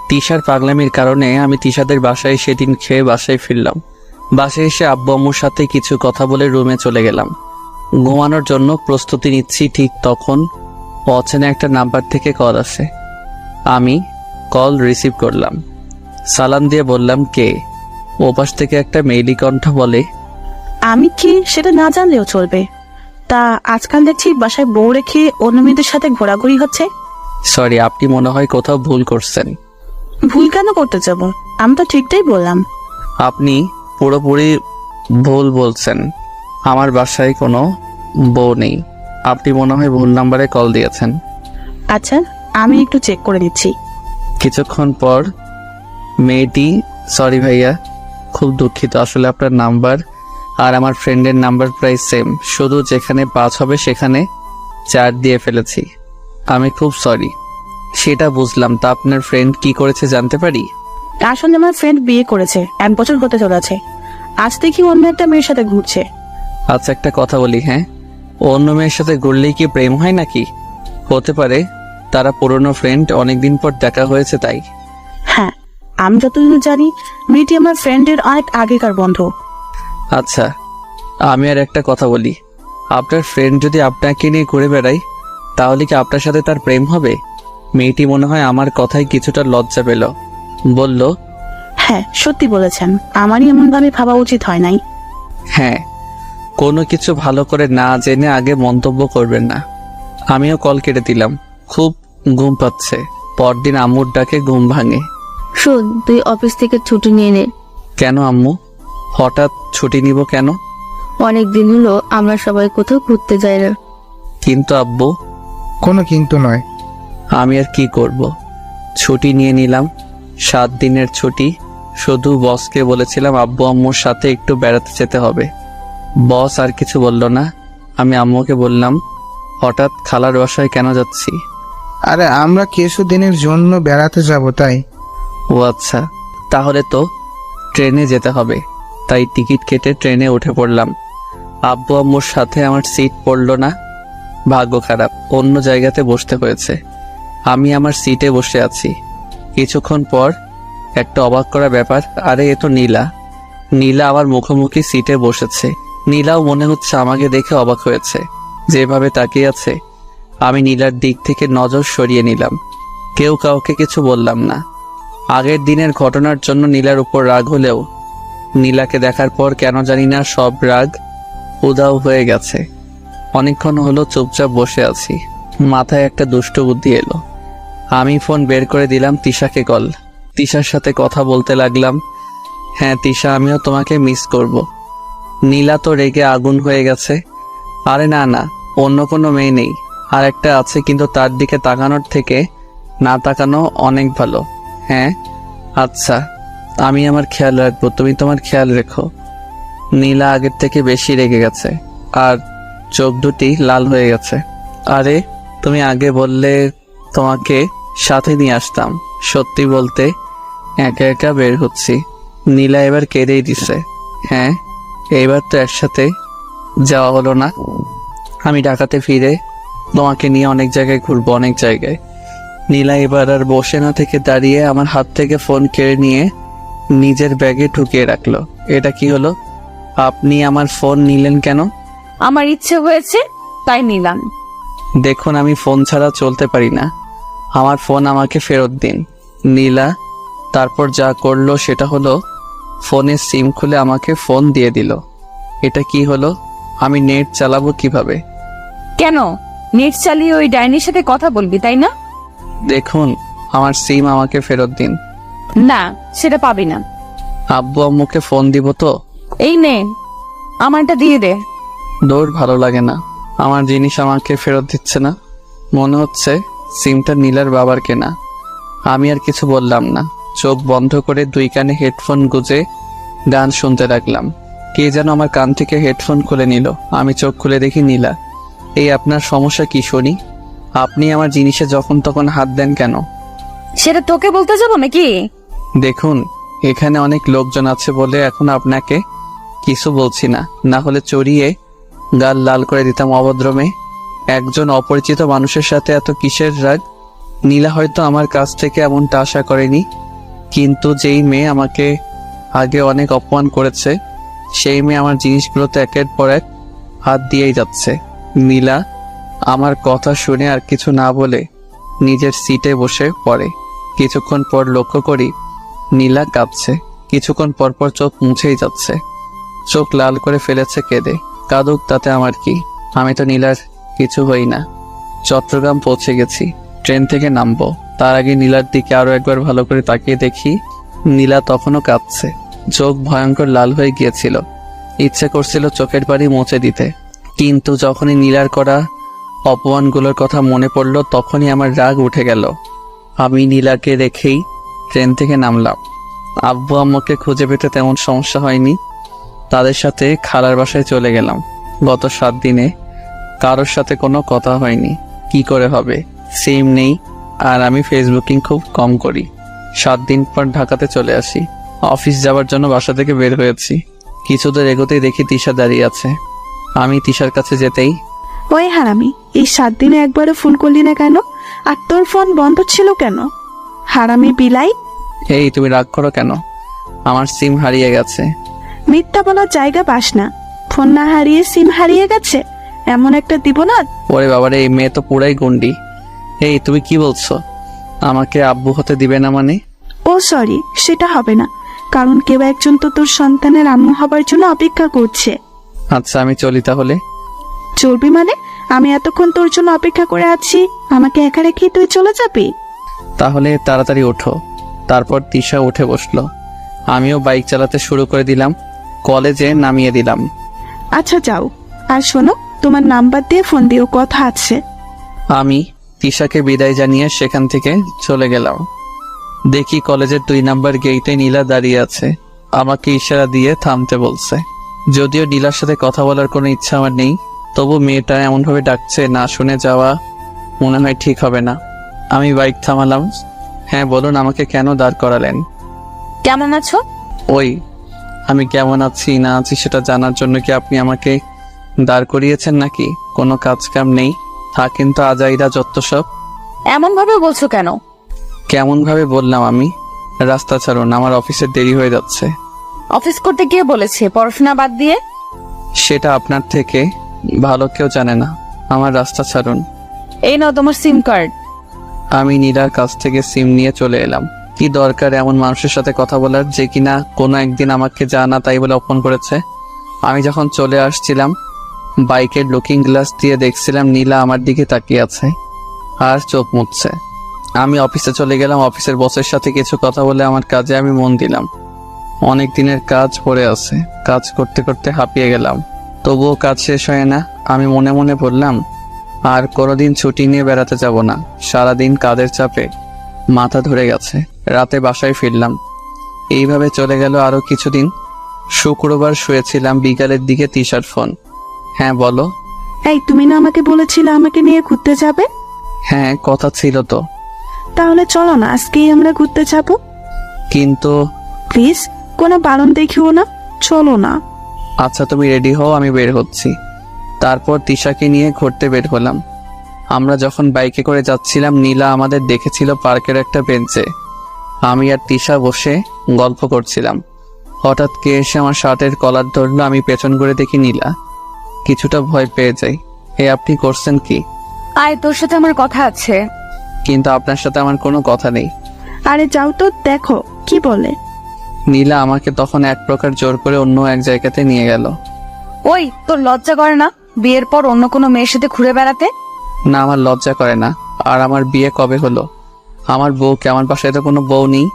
Speaker 1: তিশার পাগলামির কারণে আমি তিশাদের বাসায় সেদিন খেয়ে বাসায় ফিরলাম। বাসায় এসে আব্বু আম্মুর সাথে কিছু কথা বলে রুমে চলে গেলাম। ঘুমানোর জন্য প্রস্তুতি নিচ্ছি, ঠিক তখন অচেনা একটা নাম্বার থেকে কল আসে। আমি কল রিসিভ করলাম। সালাম দিয়ে বললাম, কে? ওপাশ থেকে একটা মেইলি কণ্ঠ বলে,
Speaker 9: আমি কি সেটা না জানলেও চলবে। তা আজকাল দেখছি বাসায় বউ রেখে অন্য মেয়েদের সাথে ঘোরাঘুরি হচ্ছে।
Speaker 1: সরি, আপনি মনে হয় কোথাও ভুল করছেন।
Speaker 9: ভুল কেন করতে যাব? আমি তো ঠিকটাই বললাম।
Speaker 1: আপনি পুরোপুরি ভুল বলছেন। আমার বাসায় কোনো বউ নেই। আপনি মনে হয় ভুল নাম্বারে কল দিয়েছেন।
Speaker 9: আচ্ছা, আমি একটু চেক করে নিচ্ছি।
Speaker 1: কিছুক্ষণ পর মেয়েটি, সরি ভাইয়া, খুব দুঃখিত, আসলে আপনার নাম্বার আর আমার ফ্রেন্ডের নাম্বার প্রায় সেম, শুধু যেখানে 5 হবে সেখানে 4 দিয়ে ফেলেছি। আমি খুব সরি। সেটা বুঝলাম, তা আপনার ফ্রেন্ড কি করেছে জানতে পারি?
Speaker 9: আসলে আমার ফ্রেন্ড বিয়ে করেছে, 1 বছর হতে চলেছে। আজ দেখি অন্য একটা মেয়ের সাথে ঘুরছে।
Speaker 1: আচ্ছা, একটা কথা বলি, হ্যাঁ, অন্য মেয়ের সাথে ঘুরলেই কি প্রেম হয় নাকি? হতে পারে তারা পুরনো ফ্রেন্ড, অনেকদিন পর দেখা হয়েছে তাই।
Speaker 9: হ্যাঁ, আমি যতদূর জানি মেয়েটি আমার ফ্রেন্ডের অনেক আগেকার বন্ধু।
Speaker 1: আচ্ছা, আমি আর একটা কথা বলি, আপনার ফ্রেন্ড যদি আপনাকে নিয়ে ঘুরে বেড়ায় তাহলে কি আপনার সাথে তার প্রেম হবে? মেয়েটি মনে হয় আমার কথায় কিছুটা লজ্জা পেল, বলল,
Speaker 9: হ্যাঁ সত্যি বলেছেন, আমারই এমন ভাবে ভাবা উচিত হয় নাই।
Speaker 1: হ্যাঁ, কোনো কিছু ভালো করে না জেনে আগে মন্তব্য করবেন না। আমিও কল কেটে দিলাম। খুব ঘুম পাচ্ছে। পরদিন আম্মুর ডাকে ঘুম ভাঙে।
Speaker 5: শোন, তুই অফিস থেকে ছুটি নিয়ে নে।
Speaker 1: কেন আম্মু? হঠাৎ ছুটি নিব কেন?
Speaker 5: অনেক দিন হলো আমরা সবাই কোথাও ঘুরতে যাই না।
Speaker 1: কিন্তু আব্বু।
Speaker 7: কোনো কিন্তু নয়।
Speaker 1: আমি আর কি করব, ছুটি নিয়ে নিলাম। 7 দিনের ছুটি। শুধু বসকে বলেছিলাম আব্বু আম্মুর সাথে একটু বেড়াতে যেতে হবে। বস আর কিছু বলল না। আমি আম্মুকে বললাম, হঠাৎ খালার বাসায় কেন যাচ্ছি?
Speaker 7: আরে আমরা কিছুদিনের জন্য বেড়াতে যাব তাই।
Speaker 1: ও আচ্ছা, তাহলে তো ট্রেনে যেতে হবে। তাই টিকিট কেটে ট্রেনে উঠে পড়লাম। আব্বু আম্মুর সাথে আমার সিট পড়ল না। ভাগ্য খারাপ, অন্য জায়গাতে বসতে হয়েছে। আমি আমার সিটে বসে আছি। কিছুক্ষণ পর একটা অবাক করা ব্যাপার, আরে এ তো নীলা। নীলা আমার মুখোমুখি সিটে বসেছে। নীলাও মনে হচ্ছে আমাকে দেখে অবাক হয়েছে, যেভাবে তাকিয়ে আছে। আমি নীলার দিক থেকে নজর সরিয়ে নিলাম। কেউ কাউকে কিছু বললাম না। আগের দিনের ঘটনার জন্য নীলার উপর রাগ হলেও নীলাকে দেখার পর কেন জানি না সব রাগ উধাও হয়ে গেছে। অনেকক্ষণ হলো চুপচাপ বসে আছি। মাথায় একটা দুষ্ট বুদ্ধি এলো। আমি ফোন বের করে দিলাম তিশাকে কল। তিশার সাথে কথা বলতে লাগলাম। হ্যাঁ তিশা, আমিও তোমাকে মিস করব। নীলা তো রেগে আগুন হয়ে গেছে। আরে না না, অন্য কোনো মেয়ে নেই, আর একটা আছে, কিন্তু তার দিকে তাকানোর থেকে না তাকানো অনেক ভালো। হ্যাঁ আচ্ছা, আমি আমার খেয়াল রাখবো, তুমি তোমার খেয়াল রেখো। নীলা আগের থেকে বেশি রেগে গেছে আর চোখ দুটি লাল হয়ে গেছে। আরে তুমি আগে বললে তোমাকে সাথে নিয়ে আসতাম। সত্যি বলতে একা একা বের হচ্ছি। নীলা এবার কেঁদেই দিছে। হ্যাঁ, এইবার তো একসাথে যাওয়া হলো না। আমি ঢাকাতে ফিরে তোমাকে নিয়ে অনেক জায়গায় ঘুরবো, অনেক জায়গায়। নীলা এবার আর বসে না থেকে দাঁড়িয়ে আমার হাত থেকে ফোন কেড়ে নিয়ে নিজের ব্যাগে ঢুকিয়ে রাখলো। এটা কি হলো? আপনি আমার ফোন নিলেন কেন?
Speaker 6: আমার ইচ্ছে হয়েছে তাই নিলাম।
Speaker 1: দেখুন, আমি ফোন ছাড়া চলতে পারি না। আমার ফোন আমাকে ফেরত দিন। নীলা তারপর যা করলো সেটা হলো ফোনের সিম খুলে আমাকে ফোন দিয়ে দিল। এটা কি হলো? আমি নেট চালাবো কিভাবে?
Speaker 6: কেন? নেট চালিয়ে ওই ডাইনির সাথে কথা বলবি তাই না?
Speaker 1: দেখুন, আমার সিম আমাকে ফেরত দিন।
Speaker 6: না, সেটা পাবি না।
Speaker 1: আব্বু আম্মুকে ফোন দিব তো?
Speaker 6: এই নে, আমারটা দিয়ে দে।
Speaker 1: দৌড়, ভালো লাগে না। আমার জিনিস আমাকে ফেরত দিচ্ছে না। মনে হচ্ছে সিমটা নীলার বাবার কেনা। আমি আর কিছু বললাম না। চোখ বন্ধ করে 2 কানে হেডফোন গুজে গান শুনতে লাগলাম। কে যেন আমার কান থেকে হেডফোন খুলে নিল। আমি চোখ খুলে দেখি নীলা। এই আপনার সমস্যা কি শুনি? আপনি আমার জিনিসে যখন তখন হাত দেন কেন?
Speaker 6: সেটা তোকে বলতে যাবো নাকি?
Speaker 1: দেখুন, এখানে অনেক লোকজন আছে বলে এখন আপনাকে কিছু বলছি না, না হলে চড়িয়ে গাল লাল করে দিতাম। অভদ্রমে একজন অপরিচিত মানুষের সাথে এত কিসের রাগ? নীলা হয়তো আমার কাছ থেকে এমনটা আশা করেনি, কিন্তু যেই মেয়ে আমাকে আগে অনেক অপমান করেছে সেই মেয়ে আমার জিনিসগুলোতে একের পর এক হাত দিয়েই যাচ্ছে। নীলা আমার কথা শুনে আর কিছু না বলে নিজের সিটে বসে পড়ে। কিছুক্ষণ পর লক্ষ্য করি নীলা কাঁদছে। কিছুক্ষণ পর পর চোখ মুছেই যাচ্ছে। চোখ লাল করে ফেলেছে কেঁদে। কাঁদুক, তাতে আমার কি? আমি তো নীলার কিছু হই না। চট্টগ্রাম পৌঁছে গেছি। ট্রেন থেকে নামবো, তার আগে নীলার দিকে আরো একবার ভালো করে তাকিয়ে দেখি নীলা তখনও কাঁদছে। চোখ ভয়ঙ্কর লাল হয়ে গিয়েছিল। ইচ্ছে করছিল চোখের পানি মুছে দিতে, কিন্তু যখনই নীলার করা অপমানগুলোর কথা মনে পড়ল তখনই আমার রাগ উঠে গেল। আমি নীলাকে রেখেই ট্রেন থেকে নামলাম। আব্বু আম্মুকে খুঁজে পেতে তেমন সমস্যা হয়নি। তাদের সাথে খালার বাসায় চলে গেলাম। গত 7 দিনে কারোর সাথে কোনো কথা হয়নি। কি করে হবে? সিম নেই, আর আমি ফেসবুকিং খুব কম করি। 7 দিন পর ঢাকাতে চলে আসি। অফিস যাওয়ার জন্য বাসা থেকে বের হয়েছি। কিছু দূর এগোতেই দেখি তিশা দাঁড়িয়ে আছে। আমি তিশার কাছে যেতেই,
Speaker 2: ওই হারামি, এই 7 দিনে একবারও ফোন করলি না কেন? আর তোর ফোন বন্ধ ছিল কেন? হারামি বিলাই!
Speaker 1: এই তুমি রাগ করো কেন? আমার সিম হারিয়ে গেছে।
Speaker 2: মিথ্যা বলার জায়গা পাস না। ফোন না হারিয়ে সিম হারিয়ে গেছে, এমন একটা দিব না।
Speaker 1: ওরে বাবারে, এই মেয়ে তো পুরাই গুন্ডি। এই তুমি কি বলছো? আমাকে আব্বু হতে দিবে না মানে?
Speaker 2: ও সরি, সেটা হবে না, কারণ কেউ একজন তো তোর সন্তানের আম্মু হবার জন্য অপেক্ষা করছে।
Speaker 1: আচ্ছা, আমি চলি তাহলে।
Speaker 2: চলবি মানে? আমি এতক্ষণ তোর জন্য অপেক্ষা করে আছি, আমাকে একা রেখে তুই চলে যাবি?
Speaker 1: তাহলে তাড়াতাড়ি ওঠো। তারপর তিশা উঠে বসলো। আমিও বাইক চালাতে শুরু করে দিলাম। কলেজে নামিয়ে দিলাম।
Speaker 2: আচ্ছা যাও, আর শোনো, তোমার নাম্বার দিয়ে ফোন দিও, কথা আছে।
Speaker 1: আমি তিশাকে বিদায় জানিয়ে সেখান থেকে চলে গেলাম। দেখি কলেজের 2 নাম্বার গেইটে নীলা দাঁড়িয়ে আছে। আমাকে ইশারা দিয়ে থামতে বলছে। যদিও নীলার সাথে কথা বলার কোনো ইচ্ছা আমার নেই, তবু মেয়েটা এমনভাবে ডাকছে, না শুনে যাওয়া মনে হয় ঠিক হবে না। আমি বাইক থামালাম। হ্যাঁ বলুন, আমাকে কেন দাঁড় করালেন?
Speaker 6: কেমন আছো?
Speaker 1: ওই, আমি কেমন আছি না আছি সেটা জানার জন্য কি আপনি আমাকে দাঁড় করিয়েছেন নাকি? কোনো কাজ কাম নেই? থাকেন তো আজাইরা যত সব।
Speaker 6: এমন ভাবে বলছো কেন?
Speaker 1: কেমন ভাবে বললাম আমি? রাস্তা ছাড়ুন, আমার অফিসের দেরি হয়ে যাচ্ছে।
Speaker 6: অফিস করতে গিয়ে বলেছে পড়াশোনা বাদ দিয়ে?
Speaker 1: সেটা আপনার থেকে ভালো কেউ জানে না। আমার রাস্তা ছাড়ুন।
Speaker 6: এই নাও তোমার সিম কার্ড।
Speaker 1: আমি নীলার কাছ থেকে সিম নিয়ে চলে এলাম। কি দরকার এমন মানুষের সাথে কথা বলার, যে কিনা কোনো একদিন আমাকে জানা তাই বলে অপমান করেছে? আমি যখন চলে আসছিলাম বাইকের লুকিং গ্লাস দিয়ে দেখছিলাম নীলা আমার দিকে তাকিয়ে আছে আর চোখ মুছছে। আমি অফিসে চলে গেলাম। অফিসের বসের সাথে কিছু কথা বলে আমার কাজে আমি মন দিলাম। অনেক দিনের কাজ পড়ে আছে। কাজ করতে করতে হাঁপিয়ে গেলাম, তবুও কাজ শেষ হয় না। আমি মনে মনে বললাম, আর কোনোদিন ছুটি নিয়ে বেড়াতে যাব না। সারাদিন কাজের চাপে মাথা ধরে গেছে। রাতে বাসায় ফিরলাম। এইভাবে চলে গেল আরো কিছুদিন। শুক্রবার শুয়েছিলাম, বিকালের দিকে তিশার ফোন। হ্যাঁ বলো।
Speaker 2: এই, তুমি না আমাকে বলেছিলে আমাকে নিয়ে ঘুরতে যাবে?
Speaker 1: হ্যাঁ, কথা ছিল তো।
Speaker 2: তাহলে চলো না, আজকেই আমরা ঘুরতে যাব।
Speaker 1: কিন্তু
Speaker 2: প্লিজ, কোনো বারণ দেখিও না, চলো না।
Speaker 1: আচ্ছা তুমি রেডি হও, আমি বের হচ্ছি। তারপর তিশাকে নিয়ে ঘুরতে বের হলাম। আমরা যখন বাইকে করে যাচ্ছিলাম নীলা আমাদের দেখেছিল পার্কের একটা বেঞ্চে। আমি আর তিশা বসে গল্প করছিলাম। হঠাৎ কে এসে আমার শার্টের কলার ধরলো। আমি পেছন করে দেখি নীলা। কিছুটা ভয় পেয়ে যাই। আপনি করছেন কি?
Speaker 6: আয়, তোর সাথে আমার কথা আছে।
Speaker 1: কিন্তু আপনার সাথে আমার কোনো কথা নেই।
Speaker 2: আরে যাও তো, দেখো কি বলে।
Speaker 1: নীলা আমাকে তখন এক প্রকার জোর করে অন্য এক জায়গাতে নিয়ে গেল।
Speaker 6: ওই, তোর লজ্জা করে না বিয়ের পর অন্য কোনো মেয়ের সাথে ঘুরে বেড়াতে?
Speaker 1: না, আমার লজ্জা করে না। আর আমার বিয়ে কবে হলো? আমার বউকে, আমার বাসায় তো কোনো বউ নেই।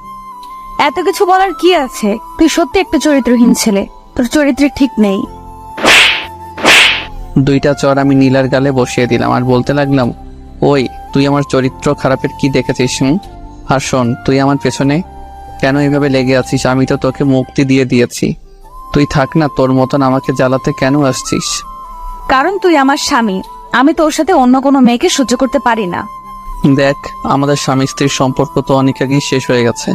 Speaker 6: এত কিছু বলার কি আছে? তুই সত্যি একটা চরিত্রহীন ছেলে, তোর চরিত্র ঠিক নেই।
Speaker 1: 2টা চড় আমি নীলার গালে বসিয়ে দিলাম আর বলতে লাগলাম, ওই তুই আমার চরিত্র খারাপের কি দেখেছিস? আর শোন, তুই আমার পেছনে কেন এইভাবে লেগে আছিস? আমি তো তোকে মুক্তি দিয়ে দিয়েছি। তুই থাক না, তোর মতন আমাকে জ্বালাতে কেন আসছিস?
Speaker 6: কারণ তুই আমার স্বামী। আমি তোর সাথে অন্য কোনো মেয়েকে সহ্য করতে পারি না।
Speaker 1: দেখ, আমাদের স্বামী স্ত্রীর সম্পর্ক তো অনেক আগেই শেষ হয়ে গেছে।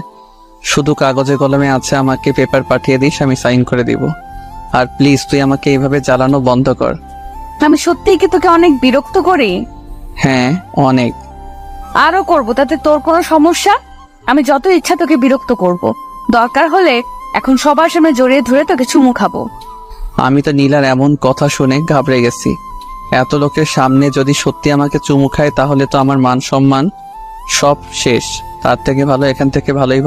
Speaker 1: শুধু কাগজে কলমে আছে। আমাকে পেপার পাঠিয়ে দিস, আমি সাইন করে দিব। আর প্লিজ তুই আমাকে এইভাবে জ্বালানো বন্ধ কর।
Speaker 6: আমি সত্যিই কি তোকে অনেক বিরক্ত করি?
Speaker 1: হ্যাঁ, অনেক।
Speaker 6: আরো করব, তাতে তোর কোনো সমস্যা? আমি যত ইচ্ছা তোকে বিরক্ত করব। দরকার হলে এখন সবার সামনে জড়িয়ে ধরে তোকে চুমু খাবো।
Speaker 1: আমি তো নীলার এমন কথা শুনে ঘাবড়ে গেছি। এত লোকের সামনে যদি সত্যি আমাকে চুমু খায় তাহলে তো আমার মান সম্মান সব শেষ। তার থেকে ভালো এখান থেকে ভালোই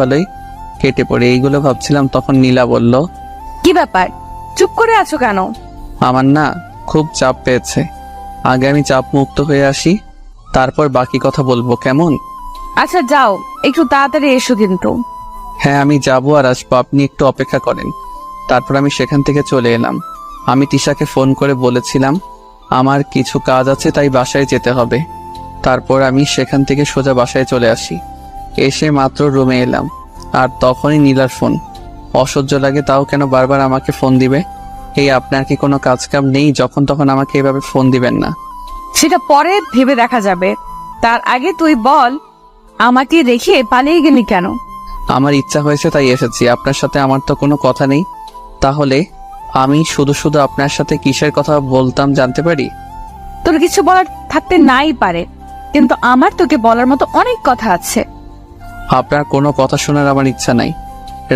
Speaker 1: কেটে পড়ে। এইগুলো ভাবছিলাম, তখন নীলা বলল,
Speaker 6: কি ব্যাপার, চুপ করে আছো কেন?
Speaker 1: আমার না খুব চাপ পেয়েছে, আগে আমি চাপ মুক্ত হয়ে আসি, তারপর বাকি কথা বলবো, কেমন?
Speaker 6: আচ্ছা যাও, একটু তাড়াতাড়ি এসো কিন্তু।
Speaker 1: হ্যাঁ আমি যাবো আর আসবো, আপনি একটু অপেক্ষা করেন। তারপর আমি সেখান থেকে চলে এলাম। আমি তিশাকে ফোন করে বলেছিলাম আমার কিছু কাজ আছে, তাই বাসায় যেতে হবে। তারপর আমি সেখান থেকে সোজা বাসায় চলে আসি। এসে মাত্র রুমে এলাম আর তখনই নীলার ফোন। অসহ্য লাগে, তাও কেন বারবার আমাকে ফোন দিবে? এই আপনার কি কোনো কাজ কাম নেই? যখন তখন আমাকে এভাবে ফোন দিবেন না।
Speaker 6: সেটা পরে ভেবে দেখা যাবে, তার আগে তুই বল, আমাকে রেখে পালিয়ে গেলি কেন?
Speaker 1: আমার ইচ্ছা হয়েছে তাই এসেছি, আপনার সাথে আমার তো কোনো কথা নেই। তাহলে আমি শুধু আপনার সাথে কিসের কথা বলতাম জানতে পারি?
Speaker 6: তোর কিছু বলার থাকতে নাই পারে, কিন্তু আমার তোকে বলার মতো অনেক কথা আছে।
Speaker 1: আপনার কোনো কথা শোনার আমার ইচ্ছা নাই,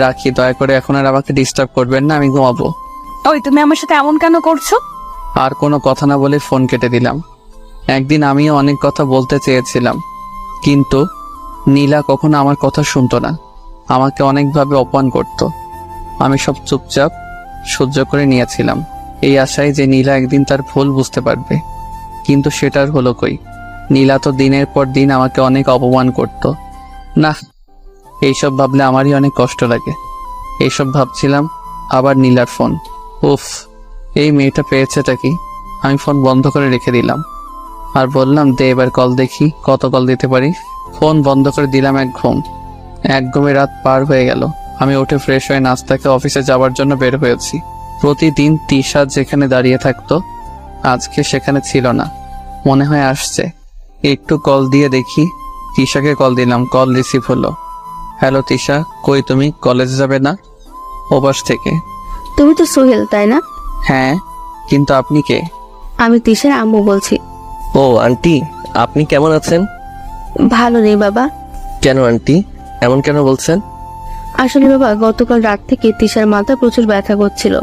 Speaker 1: রাখি। দয়া করে এখন আর আমাকে ডিস্টার্ব করবেন না, আমি ঘুমাবো।
Speaker 6: ওই তুমি আমার সাথে এমন কেন করছো?
Speaker 1: আর কোনো কথা না বলে ফোন কেটে দিলাম। একদিন আমিও অনেক কথা বলতে চেয়েছিলাম, কিন্তু নীলা কখনো আমার কথা শুনতো না, আমাকে অনেকভাবে অপমান করত। আমি সব চুপচাপ সহ্য করে নিয়েছিলাম, এই আশায় যে নীলা একদিন তার ভুল বুঝতে পারবে। কিন্তু সেটার হলো কই? নীলা তো দিনের পর দিন আমাকে অনেক অপমান করত। না, এইসব ভাবলে আমারই অনেক কষ্ট লাগে। এইসব ভাবছিলাম, আবার নীলার ফোন। উফ, এই মেয়েটা পেয়েছেটা কি? আমি ফোন বন্ধ করে রেখে দিলাম আর বললাম, দে এবার কল দেখি কত কল দিতে পারি। ফোন বন্ধ করে দিলাম। এক ঘুমে রাত পার হয়ে গেল। আমি উঠে ফ্রেশ হয়ে নাস্তাকে অফিসে যাওয়ার জন্য বের হয়েছি। প্রতিদিন তিশা যেখানে দাঁড়িয়ে থাকতো আজকে সেখানে ছিল না, মনে হয় আসছে। একটু কল দিয়ে দেখি। তিশাকে কল দিলাম, কল রিসিভ হলো। হ্যালো তিশা, কই তুমি? কলেজে যাবে না? ওপাশ থেকে।
Speaker 5: তুমি তো সোহেল, তাই না?
Speaker 1: হ্যাঁ, কিন্তু আপনি কে?
Speaker 5: আমি তিশার আম্মু বলছি।
Speaker 8: ও আন্টি, আপনি কেমন আছেন?
Speaker 5: ভালো নেই বাবা।
Speaker 8: কেন আন্টি, এমন কেন বলছেন?
Speaker 5: আসলে বাবা, গতকাল রাত থেকে তিশার মাথা প্রচুর ব্যথা করছিল।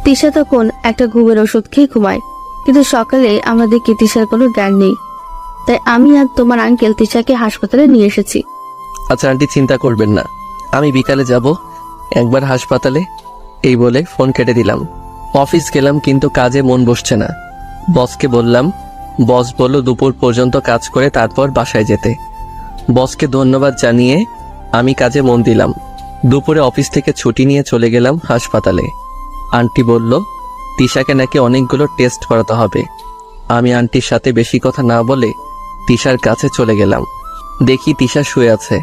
Speaker 5: তিশা তখন একটা ঘুমের ওষুধ খেয়ে ঘুমায়, কিন্তু সকালে আমরা দেখি তিশার কোনো জ্ঞান নেই। তাই আমি আর তোমার আঙ্কেল তিশাকে হাসপাতালে নিয়ে এসেছি।
Speaker 8: আচ্ছা আন্টি, চিন্তা করবেন না, আমি বিকালে যাব একবার হাসপাতালে। এই বলে ফোন কেটে দিলাম। অফিস গেলাম, কিন্তু কাজে মন বসছে না। বসকে বললাম, বস বলল দুপুর পর্যন্ত কাজ করে তারপর বাসায় যেতে। বসকে ধন্যবাদ জানিয়ে আমি কাজে মন দিলাম। দুপুরে অফিস থেকে ছুটি নিয়ে চলে গেলাম হাসপাতালে। আন্টি বলল তিশাকে নাকি অনেকগুলো টেস্ট করাতে হবে। আমি আন্টির সাথে বেশি কথা না বলে তিশার কাছে চলে গেলাম। দেখি তিশা শুয়ে আছে।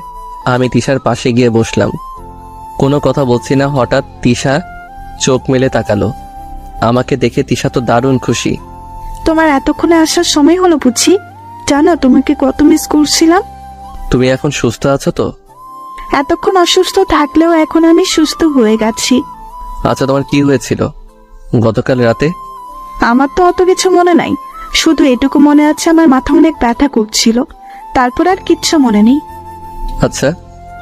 Speaker 8: আমি তিশার পাশে গিয়ে বসলাম। কোনো কথা বলছি না। হঠাৎ তিশা চোখ মেলে তাকালো। আমাকে দেখে তিশা তো দারুণ খুশি।
Speaker 2: তোমার এতক্ষণে আসার সময় হলো বুঝি? জানো তোমাকে কত মিস করছিলাম।
Speaker 8: তুমি এখন সুস্থ আছো তো?
Speaker 2: এতক্ষণ অসুস্থ থাকলেও এখন আমি সুস্থ হয়ে গেছি।
Speaker 8: আচ্ছা, তোমার কি হয়েছিল গতকাল রাতে?
Speaker 2: আমার তো অত কিছু মনে নাই, শুধু এটুকু মনে আছে আমার মাথা অনেক ব্যথা করছিল, তারপর আর কিচ্ছু মনে নেই।
Speaker 8: আচ্ছা,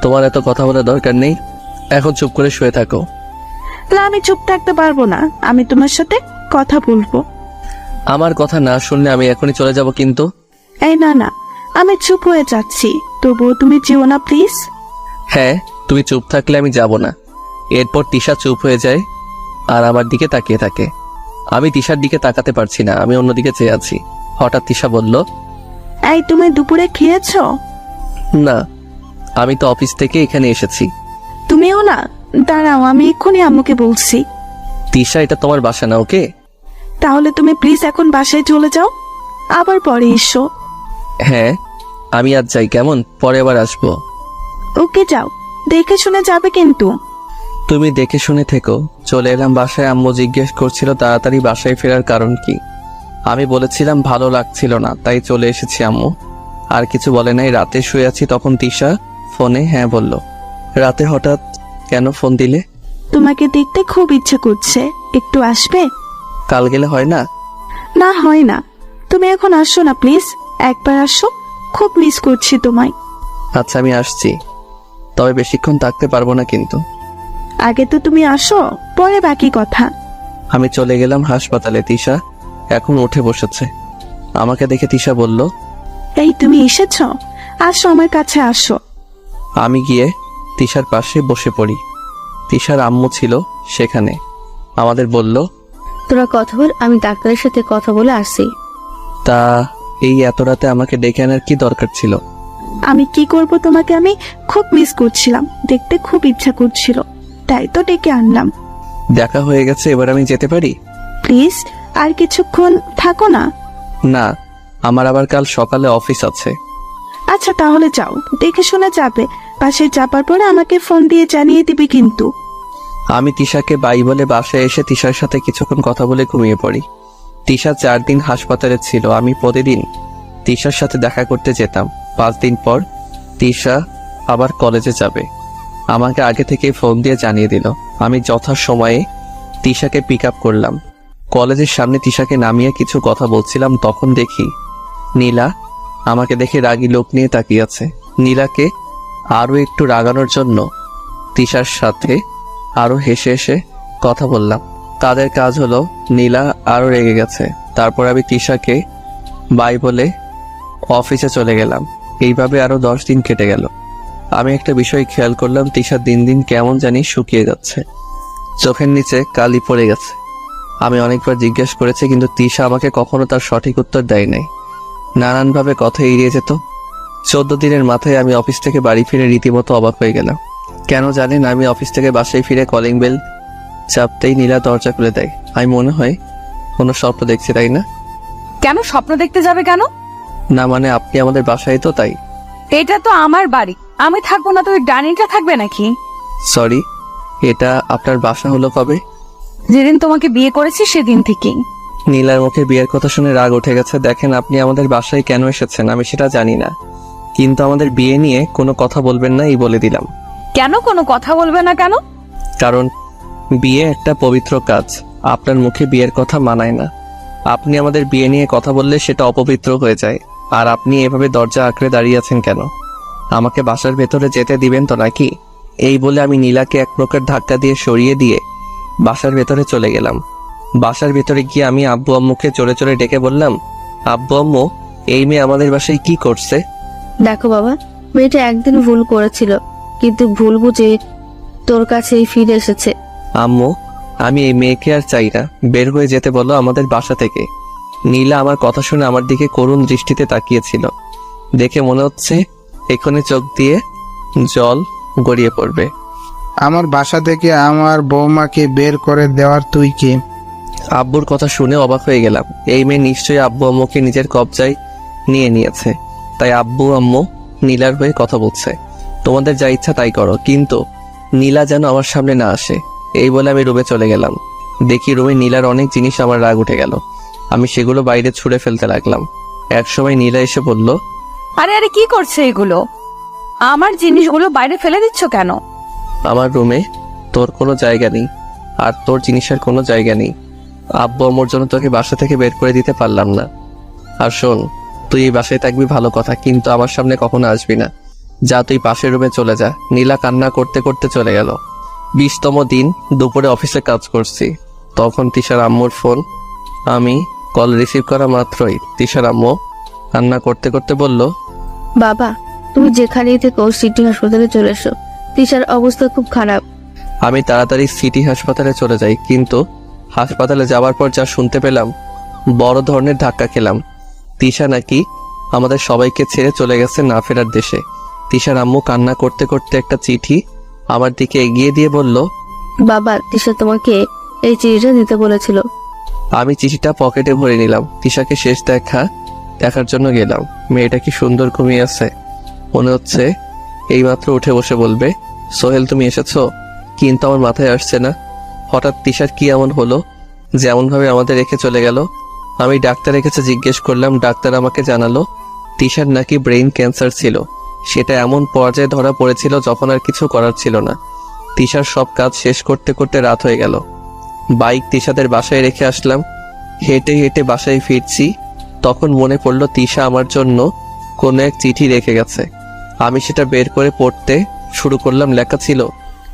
Speaker 8: তোমার এত কথা বলার দরকার নেই, এখন চুপ করে শুয়ে থাকো।
Speaker 2: না, আমি চুপ থাকতে পারবো না, আমি তোমার সাথে কথা বলবো।
Speaker 8: আমার কথা না শুনলে আমি এখনই চলে যাব কিন্তু।
Speaker 2: এই না না, আমি চুপ হয়ে যাচ্ছি, তবুও তুমি যেও না প্লিজ।
Speaker 8: হ্যাঁ, তুমি চুপ থাকলে আমি যাব না। এরপর তিশা চুপ হয়ে যায় আর আমার দিকে তাকিয়ে থাকে। আমি তিশার দিকে তাকাতে পারছি না, আমি অন্যদিকে চেয়ে আছি। হঠাৎ তিশা বলল,
Speaker 2: এই তুমি দুপুরে খেয়েছো?
Speaker 8: না, আমি তো অফিস থেকে এখানে এসেছি।
Speaker 2: তুমিও না? দাঁড়াও, আমি এক্ষুনি আম্মুকে বলছি।
Speaker 8: তিশা, এটা তোমার বাসা না, ওকে?
Speaker 2: তাহলে তুমি প্লিজ এখন বাসায় চলে যাও, আবার পরে এসো।
Speaker 8: হ্যাঁ, আমি আজ যাই কেমন, পরে আবার আসবো।
Speaker 2: ওকে যাও, দেখে শুনে যাবে কিন্তু।
Speaker 1: তুমি দেখে শুনে থেকো। চলে এলাম বাসায়। আম্মু জিজ্ঞেস করছিল তাড়াতাড়ি বাসায় ফেরার কারণ কি। আমি বলেছিলাম ভালো লাগছিল না, তাই চলে এসেছি আম্মু। আর কিছু বলে নাই। রাতে শুয়ে আছি, তখন তিশা ফোনে হ্যাঁ বলল। রাতে হঠাৎ কেন ফোন দিলে?
Speaker 2: তোমাকে দেখতে খুব ইচ্ছে করছে, একটু আসবে?
Speaker 1: কাল গেলে হয় না?
Speaker 2: না, হয় না। তুমি এখন আসো না প্লিজ, একবার আসো, খুব মিস করছি তোমায়।
Speaker 1: আচ্ছা, আমি আসছি, তবে বেশিক্ষণ থাকতে পারবো না কিন্তু।
Speaker 2: আগে তো তুমি আসো, পরে বাকি কথা।
Speaker 1: আমি চলে গেলাম হাসপাতালে। তিশা এখন উঠে বসেছে। আমাকে দেখে তিশা বলল,
Speaker 2: এই তুমি এসেছো, আসো আমার কাছে আসো।
Speaker 1: আমি গিয়ে তিশার পাশে বসে পড়ি। তিশার আম্মু ছিল সেখানে। আমাদের বলল,
Speaker 5: তোরা কথা বল, আমি ডাক্তারের সাথে কথা বলে আসছি।
Speaker 1: তা এই এত রাতে আমাকে ডেকে আনার কি দরকার ছিল?
Speaker 2: আমি কি করব, তোমাকে আমি খুব মিস করছিলাম, দেখতে খুব ইচ্ছা করছিল, তাই তো ডেকে আনলাম।
Speaker 1: দেখা হয়ে গেছে, এবার আমি যেতে পারি?
Speaker 2: প্লিজ আর কিছুক্ষণ থাকো না।
Speaker 1: না, আমার আবার কাল সকালে অফিস আছে।
Speaker 2: আচ্ছা তাহলে যাও, দেখে শুনে যাবে। বাসায় যাবার পরে আমাকে ফোন দিয়ে জানিয়ে দিবি কিন্তু।
Speaker 1: আমি তিশাকে বাই বলে বাসায় এসে তিশার সাথে কিছুক্ষণ কথা বলে ঘুমিয়ে পড়ি। তিশা 4 দিন হাসপাতালে ছিল। আমি প্রতিদিন তিশার সাথে দেখা করতে যেতাম। 5 দিন পর তিশা আবার কলেজে যাবে। আমাকে আগে থেকে ফোন দিয়ে জানিয়ে দিল। আমি যথাসময়ে তিশাকে পিক আপ করলাম। কলেজের সামনে তিশাকে নামিয়ে কিছু কথা বলছিলাম, তখন দেখি নীলা আমাকে দেখে রাগী লোক নিয়ে তাকিয়ে আছে। নীলাকে আরো একটু রাগানোর জন্য তিশার সাথে আরো হেসে হেসে কথা বললাম। তাদের কাজ হলো নীলা আরো রেগে গেছে। তারপর আমি তিশাকে বাই বলে অফিসে চলে গেলাম। এইভাবে আরো 10 দিন কেটে গেল। আমি একটা বিষয় খেয়াল করলাম, তিশা দিন দিন কেমন জানি শুকিয়ে যাচ্ছে। চোখের নিচে কালি পড়ে গেছে। আমি অনেকবার জিজ্ঞেস করেছি, কিন্তু তিশা আমাকে কখনো তার সঠিক উত্তর দেয় নাই। নানানভাবে কথা এড়িয়ে যেত। 14 দিনের মাথায় আমি অফিস থেকে বাড়ি ফিরে রীতিমতো অবাক হয়ে গেলাম। কেন জানেন, আমি অফিস থেকে বাসায় ফিরে কলিং বেল চাপতেই নীলা দরজা খুলে দেয়। আমি মনে হয় কোনো স্বপ্ন দেখছি, তাই না?
Speaker 6: কেন স্বপ্ন দেখতে যাবে কেন?
Speaker 1: না মানে আপনি আমাদের বাসায়, তো তাই।
Speaker 6: এটা তো আমার বাড়ি, আমি থাকবো না তো ওই ডাইনিটা থাকবে নাকি?
Speaker 1: সরি, এটা আপনার বাসা হলো কবে?
Speaker 6: যেদিন তোমাকে বিয়ে করেছি সেদিন থেকেই।
Speaker 1: নীলার মুখে বিয়ের কথা শুনে রাগ উঠে গেছে। দেখেন, আপনি আমাদের বাসায় কেন এসেছেন আমি সেটা জানি না, কিন্তু আমাদের বিয়ে নিয়ে কোনো কথা বলবেন না, এই বলে দিলাম।
Speaker 6: কেন কোনো কথা বলবে না কেন?
Speaker 1: কারণ বিয়ে একটা পবিত্র কাজ। আপনার মুখে বিয়ের কথা মানায় না। আপনি আমাদের বিয়ে নিয়ে কথা বললে সেটা অপবিত্র হয়ে যায়। আর আপনি এভাবে দরজা আঁকড়ে দাঁড়িয়ে আছেন কেন? আমাকে বাসার ভেতরে যেতে দিবেন তো নাকি? এই বলে আমি নীলাকে এক প্রকার ধাক্কা দিয়ে সরিয়ে দিয়ে বাসার ভেতরে চলে গেলাম। বাসার ভেতরে গিয়ে আমি আব্বু আম্মুকে চড়ে চড়ে ডেকে বললাম, আব্বু আম্মু, এই মেয়ে আমাদের বাসায় কি করছে?
Speaker 5: দেখো বাবা, মেয়েটা একদিন ভুল করেছিল, কিন্তু ভুল বুঝে তোর কাছেই ফিরে এসেছে।
Speaker 1: আম্মু, আমি এই মেয়েকে আর চাই না, বের হয়ে যেতে বলো আমাদের বাসা থেকে। নীলা আমার কথা শুনে আমার দিকে করুণ দৃষ্টিতে তাকিয়েছিল। দেখে মনে হচ্ছে এখনই চোখ দিয়ে জল গড়িয়ে পড়বে।
Speaker 7: আমার বাসা থেকে আমার বৌমাকে বের করে দেওয়ার তুই কে?
Speaker 1: আব্বুর কথা শুনে অবাক হয়ে গেলাম। এই মেয়ে নিশ্চয়ই আব্বু আম্মুকে নিজের কবজায় নিয়ে নিয়েছে, তাই আব্বু আম্মু নীলার হয়ে কথা বলছে। তোমাদের যা ইচ্ছা তাই করো, কিন্তু নীলা যেন আমার সামনে না আসে। এই বলে আমি রুমে চলে গেলাম। দেখি রুমে নীলার অনেক জিনিস, আমার রাগ উঠে গেল। আমি সেগুলো বাইরে ছুঁড়ে ফেলতে লাগলাম। একসময় নীলা এসে বলল,
Speaker 6: আরে আরে কি করছে এগুলো? আমার জিনিসগুলো বাইরে ফেলে দিচ্ছ কেন?
Speaker 1: আমার রুমে তোর কোনো জায়গা নেই, আর তোর জিনিসের কোনো জায়গা নেই। আব্বু আম্মুর জন্য তোকে বাসা থেকে বের করে দিতে পারলাম না। আর শোন, তুই এই বাসায় থাকবি ভালো কথা, কিন্তু আমার সামনে কখনো আসবি না। যা, তুই পাশের রুমে চলে যা। নীলা কান্না করতে করতে চলে গেল। 20তম দিন দুপুরে অফিসে কাজ করছি, তখন তিশার আম্মুর ফোন। আমি কল রিসিভ করা মাত্রই তিশার আম্মু কান্না করতে করতে বলল,
Speaker 5: বাবা, তুমি যেখানেই থেকো সিটি হাসপাতালে চলে এসো, তিশার অবস্থা খুব খারাপ।
Speaker 1: আমি তাড়াতাড়ি সিটি হাসপাতালে চলে যাই, কিন্তু হাসপাতালে যাওয়ার পর যা শুনতে পেলাম, বড় ধরনের ধাক্কা খেলাম। তিশা নাকি আমাদের সবাইকে ছেড়ে চলে গেছে না ফেরার দেশে। তিশার আম্মু কান্না করতে করতে একটা চিঠি আমার দিকে এগিয়ে দিয়ে বলল,
Speaker 5: বাবা, তিশা তোমাকে এই চিঠিটা দিতে বলেছিল।
Speaker 1: আমি চিঠিটা পকেটে ভরে নিলাম। তিশাকে শেষ দেখার জন্য গেলাম। মেয়েটা কি সুন্দর ঘুমিয়ে আছে, মনে হচ্ছে এইমাত্র উঠে বসে বলবে, সোহেল তুমি এসেছো। কিন্তু আমার মাথায় আসছে না, হঠাৎ তিশার কি এমন হলো যেমন ভাবে আমাদের রেখে চলে গেল। আমি ডাক্তারের কাছে জিজ্ঞেস করলাম। ডাক্তার আমাকে জানালো তিশার নাকি ব্রেইন ক্যান্সার ছিল। সেটা এমন পর্যায়ে ধরা পড়েছিল যখন আর কিছু করার ছিল না। তিশার সব কাজ শেষ করতে করতে রাত হয়ে গেল। বাইক তিশাদের বাসায় রেখে আসলাম। হেঁটে হেঁটে বাসায় ফিরছি, তখন মনে পড়লো তিশা আমার জন্য কোনো এক চিঠি রেখে গেছে। আমি সেটা বের করে পড়তে শুরু করলাম। লেখা ছিল,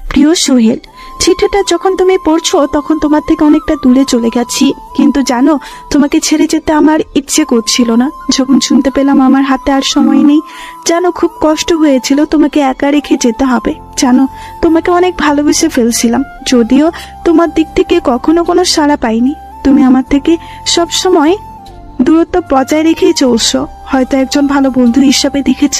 Speaker 2: প্রিয় সোহেল, চিঠিটা যখন তুমি পড়ছো তখন তোমার থেকে অনেকটা দূরে চলে গেছি, কিন্তু জানো তোমাকে ছেড়ে যেতে আমার ইচ্ছে করছিল না। যখন শুনতে পেলাম আমার হাতে আর সময় নেই, জানো খুব কষ্ট হয়েছিল তোমাকে একা রেখে যেতে হবে। জানো তোমাকে অনেক ভালোবেসে ফেলছিলাম, যদিও তোমার দিক থেকে কখনো কোনো সাড়া পাইনি। তুমি আমার থেকে সব সময় দূরত্ব বজায় রেখেই চলছো, হয়তো একজন ভালো বন্ধু হিসাবে দেখেছ,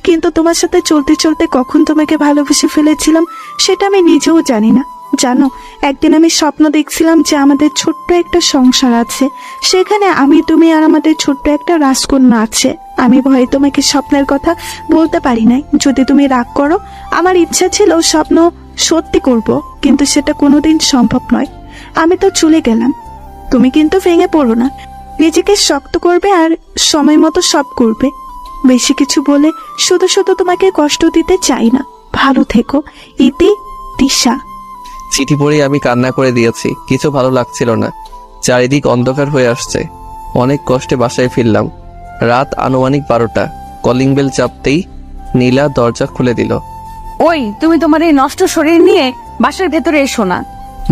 Speaker 2: কিন্তু তোমার সাথে চলতে চলতে কখন তোমাকে ভালোবেসে ফেলেছিলাম সেটা আমি নিজেও জানি না। জানো একদিন আমি স্বপ্ন দেখছিলাম যে আমাদের ছোট্ট একটা সংসার আছে, সেখানে আমি, তুমি আর আমাদের ছোট্ট একটা রাজকন্যা আছে। আমি ভয়ে তোমাকে স্বপ্নের কথা বলতে পারি নাই, যদি তুমি রাগ করো। আমার ইচ্ছা ছিল স্বপ্ন সত্যি করব, কিন্তু সেটা কোনোদিন সম্ভব নয়। আমি তো চলে গেলাম, তুমি কিন্তু ভেঙে পড়ো না, নিজেকে শক্ত করবে আর সময় মতো সব করবে। বেশি কিছু বলে শুধু শুধু তোমাকে কষ্ট দিতে চাই না। ভালো থেকো, ইতি, তিশা।
Speaker 1: চিঠি পড়ে আমি কান্না করে দিয়েছি, কিছু ভালো লাগছিল না। চারিদিক অন্ধকার হয়ে আসছে। অনেক কষ্টে বাসায় ফিরলাম। রাত আনুমানিক 12টা। কলিং বেল চাপতেই নীলা দরজা খুলে দিল।
Speaker 6: ওই তুমি তোমার এই নষ্ট শরীর নিয়ে বাসার ভেতরে এসো না।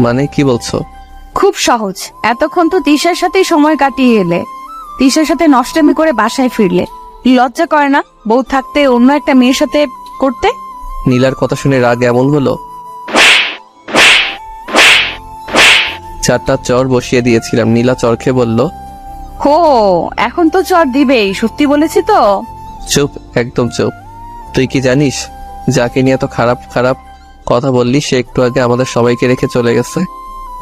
Speaker 1: মানে কি বলছো?
Speaker 6: খুব সহজ, এতক্ষণ তো তিশার সাথেই সময় কাটিয়ে এলে, তিশার সাথে নষ্টামি করে বাসায় ফিরলে। লজ্জা করে না বউ থাকতে অন্য একটা মেয়ের সাথে করতে?
Speaker 1: নীলার কথা শুনে রাগ এমন হলো, 4টা চর বসিয়ে দিয়েছিলাম। নীলা চর খেয়ে বলল,
Speaker 6: হো, এখন তো চর দিবেই, সত্যি বলেছি তো।
Speaker 1: চুপ, একদম চুপ। তুই কি জানিস যাকে নিয়ে এত খারাপ খারাপ কথা বললি সে একটু আগে আমাদের সবাইকে রেখে চলে গেছে?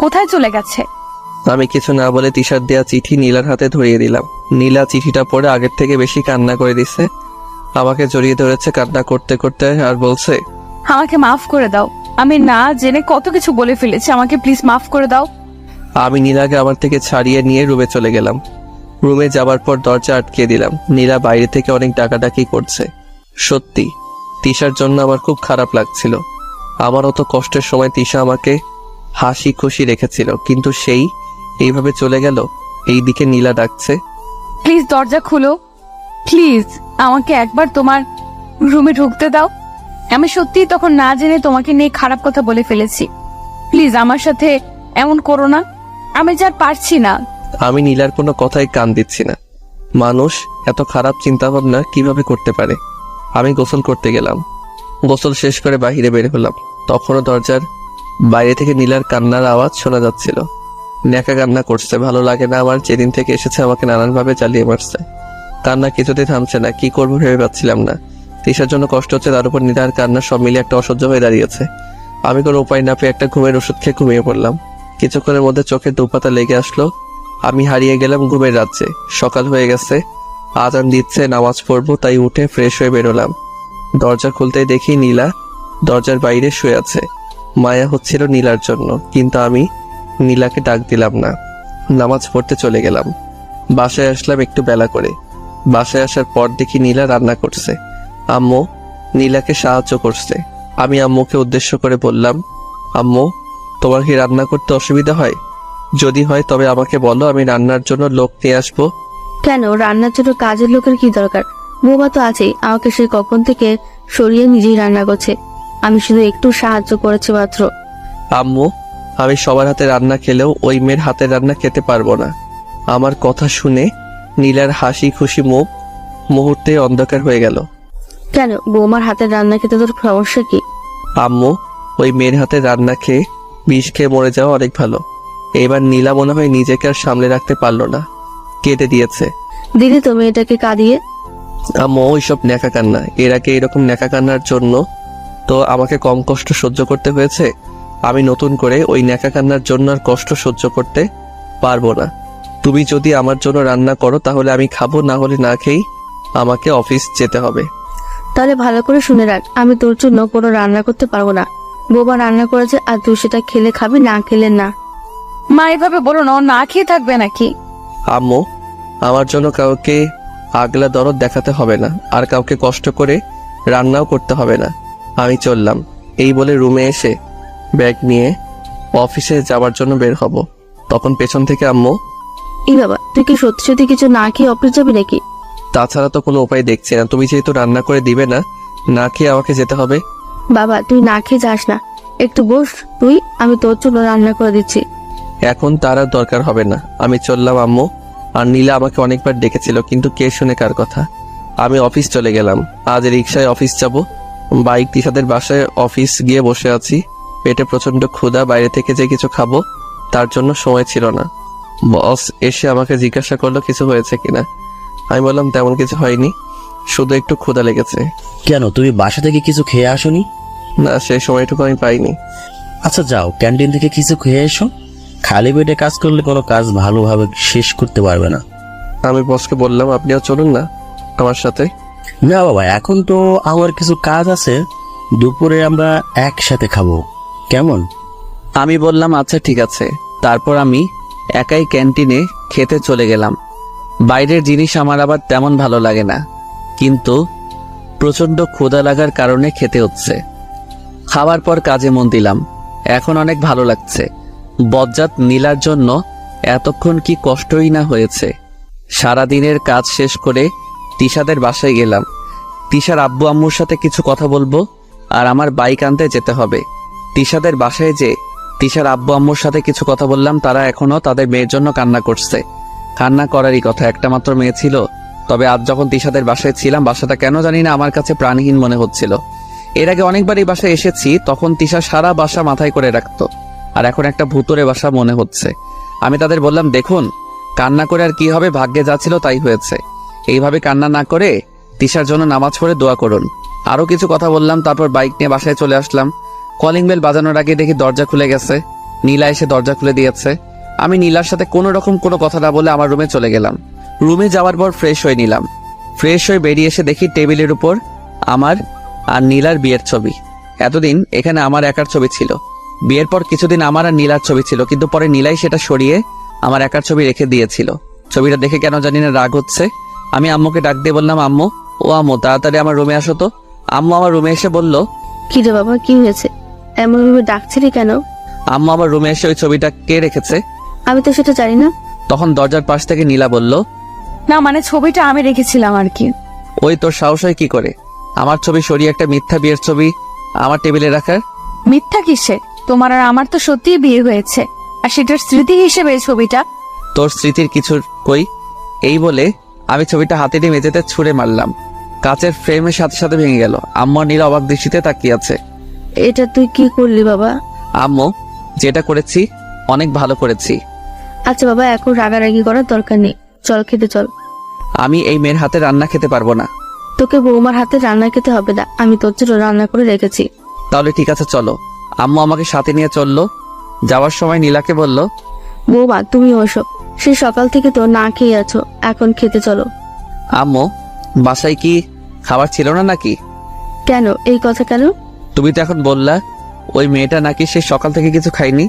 Speaker 6: কোথায় চলে গেছে?
Speaker 1: আমি কিছু না বলে তিশার দেয়া চিঠি নীলার হাতে ধরিয়ে দিলাম। নীলা চিঠিটা পড়ে আগের থেকে বেশি কান্না করে দিছে। আমাকে জড়িয়ে ধরেছে কান্না করতে করতে আর বলছে,
Speaker 6: আমাকে মাফ করে দাও, আমি না জেনে কত কিছু বলে ফেলেছি, আমাকে প্লিজ মাফ করে দাও।
Speaker 1: আমি নীলাকে আমার থেকে ছাড়িয়ে নিয়ে রুমে চলে গেলাম। রুমে যাবার পর দরজা আটকে দিলাম। নীলা বাইরে থেকে অনেক ডাকাডাকি করছে। সত্যি তিশার জন্য আমার খুব খারাপ লাগছিল। আমার অত কষ্টের সময় তিশা আমাকে হাসি খুশি রেখেছিল, কিন্তু সেই এইভাবে চলে গেল। এইদিকে নীলা ডাকছে,
Speaker 6: প্লিজ দরজা খুলো, প্লিজ আমাকে একবার তোমার রুমে ঢুকতে দাও। আমি সত্যি তখন না জেনে তোমাকে নিয়ে খারাপ কথা বলে ফেলেছি, প্লিজ আমার সাথে এমন করো না, আমি যার পারছি না।
Speaker 1: আমি নীলার কোনো কথাই কান দিচ্ছি না। মানুষ এত খারাপ চিন্তা ভাবনা কিভাবে করতে পারে? আমি গোসল করতে গেলাম। গোসল শেষ করে বাইরে বের হলাম। তখনও দরজার বাইরে থেকে নীলার কান্নার আওয়াজ শোনা যাচ্ছিল। ন্যাকা কান্না করছে। ভালো লাগে না আমার, যেদিন থেকে এসেছে আমাকে নানানভাবে চালিয়ে মারছে। কান্না কিছুতেই থামছে না, কি করবো ভেবে পাচ্ছিলাম না। তিশার জন্য কষ্ট হচ্ছে, তার উপর নীলার কান্না, সব মিলে একটা অসহ্য হয়ে দাঁড়িয়েছে। আমি কোনো উপায় না পেয়ে একটা ঘুমের ওষুধ খেয়ে ঘুমিয়ে পড়লাম। কিছুক্ষণের মধ্যে চোখে দুপাতা লেগে আসলো। আমি হারিয়ে গেলাম ঘুমের রাজ্যে। সকাল হয়ে গেছে, আজান দিচ্ছে, নামাজ পড়বো, তাই উঠে ফ্রেশ হয়ে বেরোলাম। দরজা খুলতেই দেখি নীলা দরজার বাইরে শুয়ে আছে। মায়া হচ্ছিল নীলার জন্য, কিন্তু আমি নীলাকে ডাক দিলাম না। নামাজ পড়তে চলে গেলাম। বাসায় আসলাম একটু বেলা করে। বাসায় আসার পর দেখি নীলা রান্না করছে। আম্মু নীলাকে সাহায্য করছে। আমি আম্মুকে উদ্দেশ্য করে বললাম, আম্মু তোমার কি রান্না করতে অসুবিধা হয়? যদি হয় তবে আমাকে বলো, আমি রান্নার জন্য লোক নিয়ে আসবো।
Speaker 5: কেন, রান্নার জন্য কাজের লোকের কি দরকার? বৌমা তো আছেই, আমাকে সে কখন থেকে সরিয়ে নিজেই রান্না করছে, আমি শুধু একটু সাহায্য করেছি মাত্র।
Speaker 1: আম্মু আমি সবার হাতে রান্না খেলেও ওই মেয়ের হাতের রান্না খেতে পারবো না। আমার কথা শুনে নীলার হাসি খুশি মুখ মুহূর্তে অন্ধকার হয়ে গেল।
Speaker 5: কেন, বৌমার হাতের রান্না খেতে তোর সমস্যা কি?
Speaker 1: আম্মু ওই মেয়ের হাতে রান্না খেয়ে বিষ খেয়ে মরে যাওয়া অনেক ভালো। এবার নীলা মনে হয় নিজেকে আর সামলে রাখতে পারলো না, কেটে দিয়েছে।
Speaker 5: দিদি তুমি এটাকে কাঁদিয়ে।
Speaker 1: আম্মু ওইসব ন্যাকা কান্না, এর আগে এরকম ন্যাকা কান্নার জন্য তো আমাকে কম কষ্ট সহ্য করতে হয়েছে। আমি নতুন করে ওই ন্যাকা কান্নার জন্য আর কষ্ট সহ্য করতে পারবো না। তুমি যদি আমার জন্য রান্না করো তাহলে আমি খাবো, না হলে না খেয়েই আমাকে অফিস যেতে হবে।
Speaker 5: তাহলে ভালো করে শুনে রাখ, আমি তোর জন্য কোনো রান্না করতে পারবো না। বৌমা রান্না করেছে আর তুই সেটা খেলে খাবি, না খেলে না।
Speaker 6: মা এভাবে বলো না, ও না খেয়ে থাকবে নাকি?
Speaker 1: আম্মু আমার জন্য কাউকে আগলা দরদ দেখাতে হবে না, আর কাউকে কষ্ট করে রান্নাও করতে হবে না। আমি চললাম। এই বলে রুমে এসে ব্যাগ নিয়ে অফিসে যাওয়ার জন্য বের হব, তখন পেছন থেকে আম্মু,
Speaker 5: এই বাবা তুই কি সত্যি সত্যি কিছু না খেয়ে অফিস যাবি নাকি?
Speaker 1: তাছাড়া তো কোনো উপায় দেখছি না। তুমি যেহেতু রান্না করে দিবে না, না খেয়ে আমাকে যেতে হবে।
Speaker 5: বাবা তুই না খেয়ে যাস না, একটু বস তুই, আমি তোর জন্য রান্না করে দিচ্ছি।
Speaker 1: এখন তার আর দরকার হবে না, আমি চললাম আম্মু। আর নীলা আমাকে অনেকবার ডেকেছিল, কিন্তু কে শুনে কার কথা। আমি অফিস চলে গেলাম। আজ রিক্সায় অফিস যাব। বাইক তিশাদের বাসায় অফিস গিয়ে বসে আছি। পেটে প্রচন্ড ক্ষুধা, বাইরে থেকে যে কিছু খাবো তার জন্য সময় ছিল না। বস এসে আমাকে জিজ্ঞাসা করলো কিছু হয়েছে কিনা। আমি বললাম তেমন কিছু হয়নি, শুধু একটু ক্ষুধা লেগেছে।
Speaker 8: কেন, তুমি বাসা থেকে কিছু খেয়ে আসোনি?
Speaker 1: না, সেই সময়টুকু আমি পাইনি।
Speaker 8: আচ্ছা যাও, ক্যান্টিন থেকে কিছু খেয়ে এসো। খালি পেটে কাজ করলে কোনো কাজ ভালোভাবে শেষ করতে পারবে না।
Speaker 1: আমি বসকে বললাম আপনিও চলুন না আমার সাথে।
Speaker 8: না বাবা, এখন তো আমার কিছু কাজ আছে, দুপুরে আমরা একসাথে খাবো, কেমন?
Speaker 1: আমি বললাম আচ্ছা ঠিক আছে। তারপর আমি একাই ক্যান্টিনে খেতে চলে গেলাম। বাইরের জিনিস আমার আবার তেমন ভালো লাগে না, কিন্তু প্রচন্ড ক্ষুধা লাগার কারণে খেতে হচ্ছে। খাওয়ার পর কাজে মন দিলাম। এখন অনেক ভালো লাগছে। বজ্জাত নীলার জন্য এতক্ষণ কি কষ্টই না হয়েছে। সারাদিনের কাজ শেষ করে তিশাদের বাসায় গেলাম। তিশার আব্বু আম্মুর সাথে কিছু কথা বলবো, আর আমার বাইক আনতে যেতে হবে। তিশাদের বাসায় যে তিশার আব্বু আম্মুর সাথে কিছু কথা বললাম। তারা এখনো তাদের মেয়ের জন্য কান্না করছে। কান্না করারই কথা, একটা মাত্র মেয়ে ছিল। তবে আজ যখন তিশাদের বাসায় ছিলাম, বাসাটা কেন জানি না আমার কাছে প্রাণহীন মনে হচ্ছিল। এর আগে অনেকবার এই বাসায় এসেছি, তখন তিশা সারা বাসা মাথায় করে রাখতো, আর এখন একটা ভুতুরে বাসা মনে হচ্ছে। আমি তাদের বললাম দেখুন, কান্না করে আর কি হবে, ভাগ্যে যা ছিল তাই হয়েছে। এইভাবে কান্না না করে তিশার জন্য নামাজ পড়ে দোয়া করুন। আরো কিছু কথা বললাম, তারপর বাইক নিয়ে বাসায় চলে আসলাম। কলিং বেল বাজানোর আগে দেখি দরজা খুলে গেছে। নীলা এসে দরজা খুলে দিয়েছে। আমি নীলার সাথে কোনো রকম কোনো কথা না বলে আমার রুমে চলে গেলাম। রুমে যাওয়ার পর ফ্রেশ হয়ে নিলাম। ফ্রেশ হয়ে বেরিয়ে এসে দেখি টেবিলের উপর আমার আর নীলার বিয়ের ছবি। এতদিন এখানে আমার একার ছবি ছিল। বিয়ের পর কিছুদিন আমার আর নীলার ছবি ছিল, কিন্তু পরে নীলাই সেটা সরিয়ে আমার একার ছবি রেখে দিয়েছিল। ছবিটা দেখে কেন জানি না রাগ হচ্ছে। আমি আম্মুকে ডাক দিয়ে বললাম আম্মু, ও আম্মু তাড়াতাড়ি আমার রুমে আসো তো। আম্মু আমার রুমে এসে বলল,
Speaker 5: কি রে বাবা, কি হয়েছে? এমন ভাবে ডাকছিলি কেন?
Speaker 1: আম্মু আমার রুমে এসে ওই ছবিটা কে রেখেছে।
Speaker 5: আমি তো সেটা জানি না।
Speaker 1: তখন দরজার পাশ থেকে নীলা বলল,
Speaker 6: না মানে ছবিটা আমি রেখেছিলাম আর কি।
Speaker 1: ওই তোর সাহস হয় কি করে আমার ছবি সরিয়ে একটা মিথ্যা বিয়ের ছবি আমার টেবিলে রাখার?
Speaker 6: মিথ্যা কিসে? তোমার আর আমার তো সত্যিই বিয়ে হয়েছে, আর সেটার স্মৃতি হিসেবে এই ছবিটা।
Speaker 1: তোর স্মৃতির কিছুর কই। এই বলে আমি ছবিটা হাতে নিয়ে মেঝেতে ছুঁড়ে মারলাম। কাচের ফ্রেমের সাথে সাথে ভেঙে গেল। আম্মু আর নীলা অবাক দৃষ্টিতে তাকিয়ে আছে।
Speaker 5: এটা তুই কি করলি বাবা?
Speaker 1: আম্মু, যেটা করেছি অনেক ভালো করেছি।
Speaker 5: আচ্ছা বাবা, এখন রাগারাগি করার দরকার নেই, চল খেতে চল।
Speaker 1: আমি এই মেয়ের হাতে রান্না খেতে পারবো না।
Speaker 5: তোকে বৌমার হাতে রান্না খেতে হবে না, আমি তোর জন্য রান্না করে রেখেছি।
Speaker 1: তাহলে ঠিক আছে চলো। আম্মু আমাকে সাথে নিয়ে চললো। যাওয়ার সময় নীলাকে বলল,
Speaker 5: বৌমা তুমি ওসো, সে সকাল থেকে তো না খেয়ে আছো, এখন খেতে চলো।
Speaker 1: আম্মু বাসায় কি খাবার ছিল না নাকি?
Speaker 5: কেন, এই কথা কেন?
Speaker 1: তুমি তো এখন বললা ওই মেয়েটা নাকি সে সকাল থেকে কিছু খায়নি।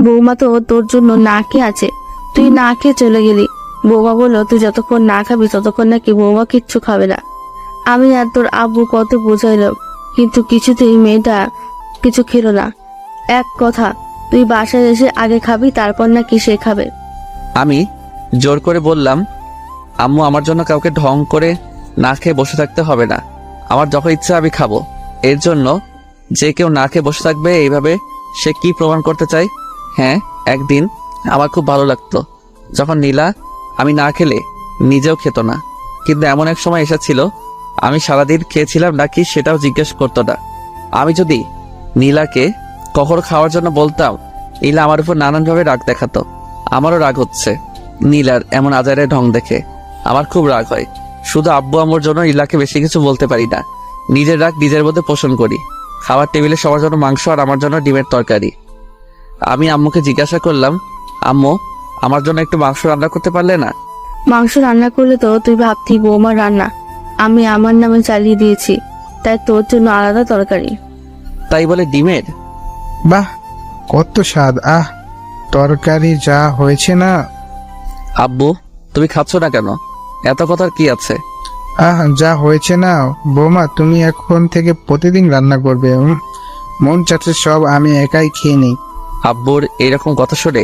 Speaker 5: বৌমা তো তোর জন্য না খেয়ে আছে, তুই না খেয়ে চলে গেলি। বৌমা বললো তুই যতক্ষণ না খাবি ততক্ষণ নাকি বৌমা কিচ্ছু খাবে না। আমি আর তোর আব্বু কত বোঝাইলাম, কিন্তু কিছুতেই মেয়েটা কিছু খেলো না। এক কথা, তুই বাসায় এসে আগে খাবি, তারপর নাকি সে খাবে।
Speaker 1: আমি জোর করে বললাম, আম্মু আমার জন্য কাউকে ঢং করে না খেয়ে বসে থাকতে হবে না। আমার যখন ইচ্ছা আমি খাবো। এর জন্য যে কেউ না খেয়ে বসে থাকবে এইভাবে সে কি প্রমাণ করতে চায়? হ্যাঁ, একদিন আমার খুব ভালো লাগতো যখন নীলা আমি না খেলে নিজেও খেত না, কিন্তু এমন এক সময় এসেছিল আমি সারাদিন খেয়েছিলাম নাকি সেটাও জিজ্ঞেস করতো না। আমি যদি নীলাকে কখনো খাওয়ার জন্য বলতাম, নীলা আমার উপর নানানভাবে রাগ দেখাতো। আমারও রাগ হচ্ছে নীলার এমন আজারে ঢং দেখে। আমার খুব রাগ হয়। শুধু আব্বু আম্মুর জন্য নীলাকে বেশি কিছু বলতে পারি না। নিজের রাগ নিজের মধ্যে পোষণ করি। খাবার টেবিলে সবার জন্য মাংস আর আমার জন্য ডিমের তরকারি। আমি আম্মুকে জিজ্ঞাসা করলাম, আম্মু আমার জন্য একটু মাংস রান্না করতে পারলে না?
Speaker 5: মাংস রান্না করলে তো তুই ভাবতি বৌমার রান্না, আমি আমার নামে চালিয়ে দিয়েছি, তাই তোর জন্য আলাদা তরকারি।
Speaker 1: তাই বলে ডিমের?
Speaker 7: বাহ, কত স্বাদ! আহ, তরকারি যা হয়েছে না।
Speaker 1: আব্বু তুমি খাচ্ছ না কেন? এত কথার কি আছে?
Speaker 7: আহ, যা হয়েছে না। বৌমা তুমি এখন থেকে প্রতিদিন রান্না করবে। মন চাচ্ছে সব আমি একাই খেয়ে নিই।
Speaker 1: আব্বুর এরকম কথা শুনে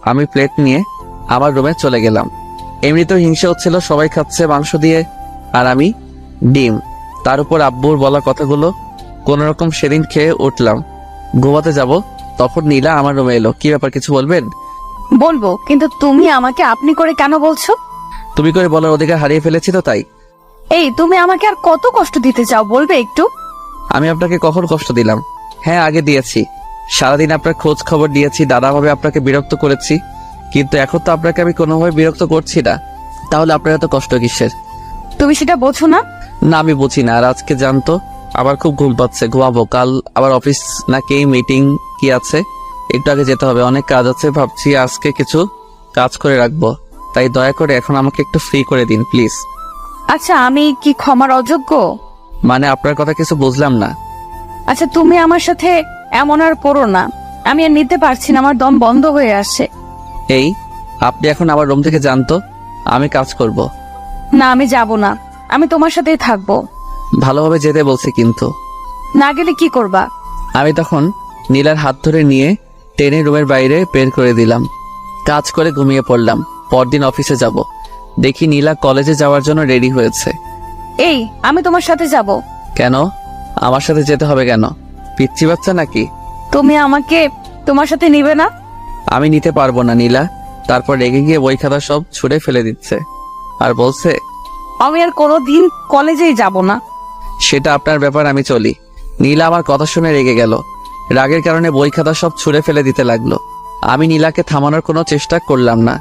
Speaker 1: আমি প্লেট নিয়ে আমার রুমে চলে গেলাম। এমনিতেও হিংসা হচ্ছিল, সবাই খাচ্ছে মাংস দিয়ে আর আমি ডিম। তার উপর আব্বুর বলা কথাগুলো কোনোরকম সেদিন খেয়ে উঠলাম। ঘুমাতে যাব তখন নীলা আমার রুমে এলো। কি ব্যাপার, কিছু বলবেন?
Speaker 6: বলবো, কিন্তু তুমি আমাকে আপনি করে কেন বলছো?
Speaker 1: তুমি করে বলার অধিকার হারিয়ে ফেলেছি তো তাই।
Speaker 6: এই, তুমি আমাকে আর কত কষ্ট দিতে চাও বলবে একটু?
Speaker 1: আমি আপনাকে কখন কষ্ট দিলাম? হ্যাঁ, আগে দিয়েছি। সারাদিন আপনার খোঁজ খবর দিয়েছি, দাদাভাবে আপনাকে বিরক্ত করেছি, কিন্তু এখন তো আপনাকে আমি কোনোভাবে বিরক্ত করছি না। তাহলে আপনার এত কষ্ট কিসের?
Speaker 6: তুমি সেটা বোঝো না?
Speaker 1: না, আমি বুঝি না। আর আজকে জানতো আমার খুব ঘুম পাচ্ছে, ঘুমাবো। কাল আবার অফিস নাকি মিটিং কি আছে, একটু আগে যেতে হবে, অনেক কাজ আছে। ভাবছি আজকে কিছু কাজ করে রাখবো, তাই দয়া করে এখন আমাকে একটু ফ্রি করে দিন প্লিজ।
Speaker 6: আচ্ছা, আমি কি ক্ষমার অযোগ্য?
Speaker 1: মানে আপনার কথা কিছু বুঝলাম না।
Speaker 6: আচ্ছা, তুমি আমার সাথে এমন আর করো না। আমি আর নিতে পারছি না, আমার দম বন্ধ হয়ে আসে।
Speaker 1: এই, আপনি এখন আমার রুম থেকে জানতো, আমি কাজ করব।
Speaker 6: না, আমি যাব না, আমি তোমার সাথেই থাকবো।
Speaker 1: ভালোভাবে যেতে বলছি কিন্তু।
Speaker 6: না গেলে কি করবা?
Speaker 1: আমি তখন নীলার হাত ধরে নিয়ে টেনে রুমের বাইরে বের করে দিলাম। কাজ করে ঘুমিয়ে পড়লাম। পরদিন অফিসে যাব, দেখি নীলা কলেজে যাওয়ার জন্য রেডি হয়েছে।
Speaker 6: এই, আমি তোমার সাথে যাব।
Speaker 1: কেন আমার সাথে যেতে হবে কেন? পিচ্ছি বাচ্চা নাকি?
Speaker 6: তুমি আমাকে তোমার সাথে নিবে না?
Speaker 1: আমি নিতে পারবো না নীলা। তারপর রেগে গিয়ে বই খাতা সব ছুঁড়ে ফেলে দিচ্ছে আর বলছে,
Speaker 6: আমি আর কোনোদিন কলেজেই যাব না।
Speaker 1: সেটা আপনার ব্যাপার, আমি চলি। নীলা আমার কথা শুনে রেগে গেল। রাগের কারণে বই খাতা সব ছুঁড়ে ফেলে দিতে লাগলো। আমি নীলাকে থামানোর কোনো চেষ্টা করলাম না।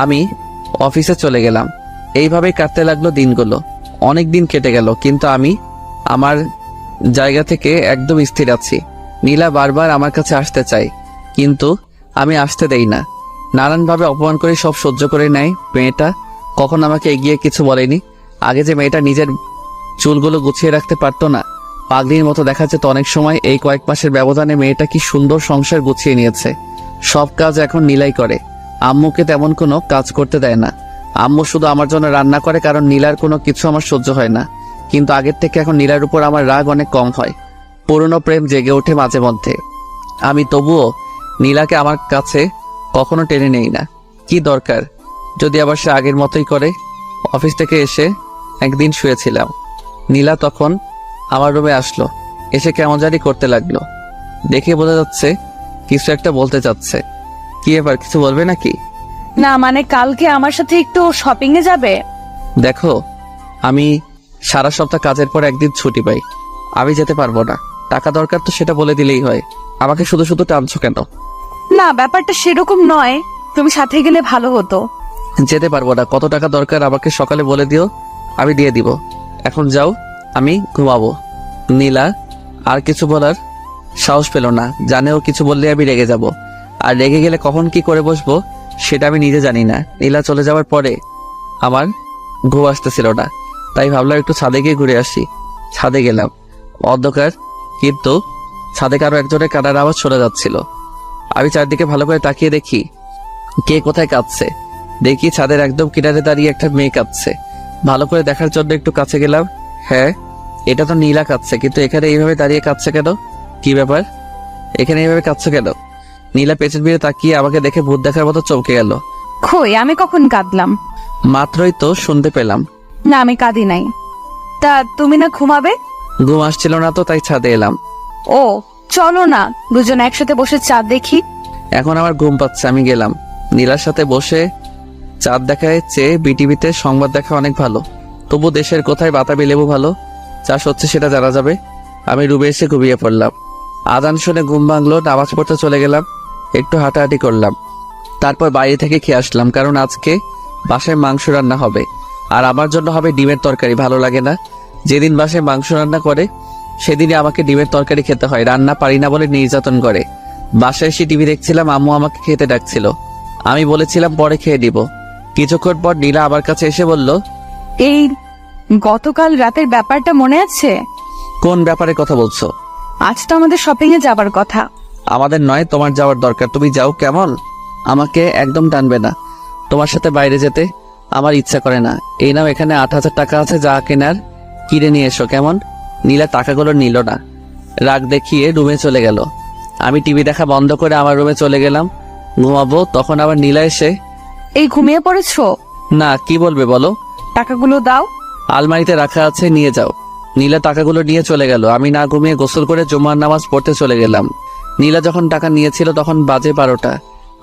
Speaker 1: আমি অফিসে চলে গেলাম। এইভাবেই কাটতে লাগলো দিনগুলো। অনেক দিন কেটে গেল, কিন্তু আমি আমার জায়গা থেকে একদম স্থির আছি। নীলা বারবার আমার কাছে আসতে চায়, কিন্তু আমি আসতে দেই না। নানানভাবে অপমান করে সব সহ্য করে নেয় মেয়েটা। কখন আমাকে এগিয়ে কিছু বলেনি। আগে যে মেয়েটা নিজের চুলগুলো গুছিয়ে রাখতে পারতো না, পাগলির মতো দেখা যেত অনেক সময়, এই কয়েক মাসের ব্যবধানে মেয়েটা কি সুন্দর সংসার গুছিয়ে নিয়েছে। সব কাজ এখন নীলাই করে। আম্মুকে তেমন কোনো কাজ করতে দেয় না। আম্মু শুধু আমার জন্য রান্না করে, কারণ নীলার কোনো কিছু আমার সহ্য হয় না। কিন্তু আগের থেকে এখন নীলার উপর আমার রাগ অনেক কম হয়। পুরনো প্রেম জেগে ওঠে মাঝে মধ্যে। আমি তবুও নীলাকে আমার কাছে কখনো টেনে নেই না। কি দরকার যদি আবার সে আগের মতোই করে। অফিস থেকে এসে একদিন শুয়েছিলাম, নীলা তখন আমার রুমে আসলো। এসে কেমন জানি করতে লাগলো। দেখে বোঝা যাচ্ছে কিছু একটা বলতে চাচ্ছে। কি এবার কিছু বলবে নাকি?
Speaker 6: না, মানে কালকে আমার সাথে একটু শপিং এ যাবে?
Speaker 1: দেখো, আমি সারা সপ্তাহ কাজের পর একদিন ছুটি পাই। আমি যেতে পারবো না। টাকা দরকার তো সেটা বলে দিলেই হয়। আমাকে শুধু শুধু টানছো কেন?
Speaker 6: না, ব্যাপারটা সেরকম নয়, তুমি সাথে গেলে ভালো হতো।
Speaker 1: যেতে পারবো না। কত টাকা দরকার আমাকে সকালে বলে দিও, আমি দিয়ে দিব। এখন যাও, আমি ঘুমাবো। নীলা আর কিছু বলার সাহস পেল না। জানেও কিছু বললে আমি রেগে যাব, আর রেগে গেলে কখন কি করে বসবো সেটা আমি নিজে জানি না। নীলা চলে যাওয়ার পরে আমার ঘুম আসতেছিল না, তাই ভাবলাম একটু ছাদে গিয়ে ঘুরে আসি। ছাদে গেলাম, অন্ধকার, কিন্তু ছাদে কারো একজনের কান্নার আওয়াজ শোনা যাচ্ছিল। আমি চারদিকে ভালো করে তাকিয়ে দেখি কে কোথায় কাঁদছে। দেখি ছাদের একদম কিনারে দাঁড়িয়ে একটা মেয়ে কাঁদছে। ভালো করে দেখার জন্য একটু কাছে গেলাম। হ্যাঁ, এটা তো নীলা কাঁদছে, কিন্তু এখানে এইভাবে দাঁড়িয়ে কাঁদছে কেন? কি ব্যাপার, এখানে এইভাবে কাঁদছে কেন? নীলা পেছন ফিরে তাকিয়ে আমাকে দেখে ভূত দেখার মতো চমকে গেল।
Speaker 6: কই, আমি কখন কাঁদলাম?
Speaker 1: মাত্রই তো শুনতে পেলাম।
Speaker 6: না, আমি কাঁদি নাই। তা তুমি না ঘুমাবে?
Speaker 1: ঘুম আসছিল না তো, তাই ছাদে এলাম।
Speaker 6: ও, চলো না দুজন একসাথে বসে চাঁদ দেখি।
Speaker 1: এখন আমার ঘুম পাচ্ছে, আমি গেলাম। নীলার সাথে বসে চাঁদ দেখায় চেয়ে বিটিভিতে সংবাদ দেখা অনেক ভালো। তবু দেশের কোথায় বাতাবি লেবু ভালো চাষ হচ্ছে সেটা জানা যাবে। আমি রুমে এসে ঘুমিয়ে পড়লাম। আজান শুনে ঘুম ভাঙলো, নামাজ পড়তে চলে গেলাম। একটু হাঁটাহাঁটি করলাম, তারপর বাইরে থেকে খেয়ে আসলাম, কারণ আজকে বাসায় মাংস রান্না হবে। আর আমার জন্য হবে ডিমের তরকারি। ভালো লাগে না, যেদিন বাসায় মাংস রান্না করে সেদিনই আমাকে ডিমের তরকারি খেতে হয়। রান্না পারি না বলে নির্যাতন করে। বাসায় এসে টিভি দেখছিলাম, আম্মু আমাকে খেতে ডাকছিল। আমি বলেছিলাম পরে খেয়ে দিব। কিছুক্ষণ পর নীলা আমার কাছে এসে বলল,
Speaker 6: এই গতকাল রাতের ব্যাপারটা মনে আছে?
Speaker 1: কোন ব্যাপারে কথা বলছো?
Speaker 6: আজ তো আমাদের শপিং এ যাবার কথা।
Speaker 1: আমাদের নয়, তোমার যাওয়ার দরকার। তুমি যাও। কেমন? আমাকে একদম টানবে না। তোমার সাথে বাইরে যেতে আমার ইচ্ছা করে না। এই নাও, এখানে 8,000 টাকা আছে, যা কেনার কিনে নিয়ে এসো। কেমন? নীলা টাকাগুলো নিল না, রাগ দেখিয়ে রুমে চলে গেল। আমি টিভি দেখা বন্ধ করে আমার রুমে চলে গেলাম ঘুমাবো। তখন আবার নীলা এসে,
Speaker 6: এই ঘুমিয়ে পড়েছো?
Speaker 1: না, কি বলবে বলো?
Speaker 6: টাকাগুলো দাও।
Speaker 1: আলমারিতে রাখা আছে, নিয়ে যাও। নীলা টাকাগুলো নিয়ে চলে গেল। আমি না ঘুমিয়ে গোসল করে জুমার নামাজ পড়তে চলে গেলাম। নীলা যখন টাকা নিয়েছিল তখন বাজে 12টা,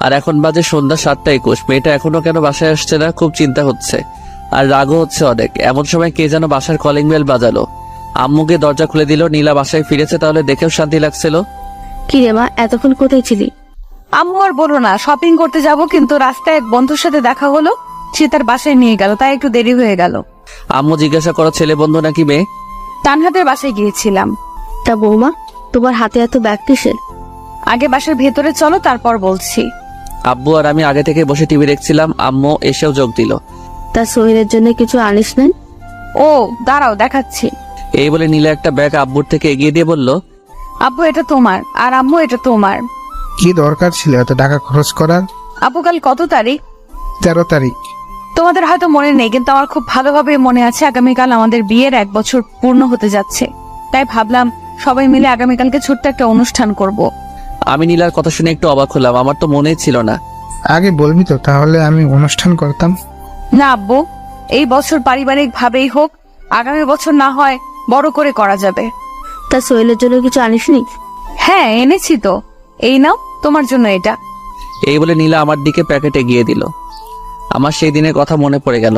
Speaker 1: আর এখন বাজে সন্ধ্যা 7:21। মেয়েটা এখনো কেন বাসায় আসছে না, খুব চিন্তা হচ্ছে আর রাগও হচ্ছে অনেক। এমন সময় কে যেন বাসার কলিং বেল বাজালো। আম্মুকে দরজা খুলে দিল। নীলা বাসায় ফিরেছে, তাহলে দেখেও শান্তি লাগছিল।
Speaker 5: কি রে মা, এতক্ষণ কোথায় ছিলি?
Speaker 6: আম্মু আর বলো না, শপিং করতে যাব, কিন্তু রাস্তায় এক বন্ধুর সাথে দেখা হলো, সে তার বাসায় নিয়ে গেল, তাই একটু দেরি হয়ে গেল।
Speaker 1: আম্মু জিজ্ঞাসা করো ছেলে বন্ধু নাকি মেয়ে?
Speaker 6: তানহাদের বাসায় গিয়েছিলাম।
Speaker 5: তা বৌমা, তোমার হাতে এত ব্যাগ কিসের?
Speaker 6: আগে বাসার ভেতরে চলো, তারপর বলছি।
Speaker 1: আব্বু আর আমি আগে থেকে বসে টিভি দেখছিলাম, আম্মু এসেও যোগ দিল।
Speaker 5: তা সোহেলের জন্য কিছু আনিস নাই?
Speaker 6: ও দাঁড়াও, দেখাচ্ছি।
Speaker 1: এই বলে নীলা একটা ব্যাগ আব্বুর থেকে এগিয়ে দিয়ে বলল,
Speaker 6: আব্বু এটা তোমার, আর আম্মু এটা তোমার।
Speaker 7: কি দরকার ছিল এত টাকা খরচ করার?
Speaker 6: আপু কাল কত তারিখ?
Speaker 7: 13 তারিখ।
Speaker 6: তোমাদের হয়তো মনে নেই, কিন্তু আমার খুব ভালোভাবে মনে আছে। আগামীকাল আমাদের বিয়ের 1 বছর পূর্ণ হতে যাচ্ছে, তাই ভাবলাম সবাই মিলে আগামীকালকে ছোট্ট একটা অনুষ্ঠান করব।
Speaker 1: আমি নীলার কথা শুনে একটু অবাক হলাম, আমার তো মনেই ছিল না।
Speaker 7: আগে বলবি তো, তাহলে আমি অনুষ্ঠান করতাম।
Speaker 6: না আব্বু, এই বছর পারিবারিক ভাবেই হোক, আগামী বছর না হয় বড় করে করা যাবে।
Speaker 5: তা সোহেলের জন্য কিছু আনিসনি?
Speaker 6: হ্যাঁ এনেছি তো, এই নাও তোমার জন্য এটা।
Speaker 1: এই বলে নীলা আমার দিকে প্যাকেট এগিয়ে দিল। আমার সেই দিনের কথা মনে পড়ে গেল,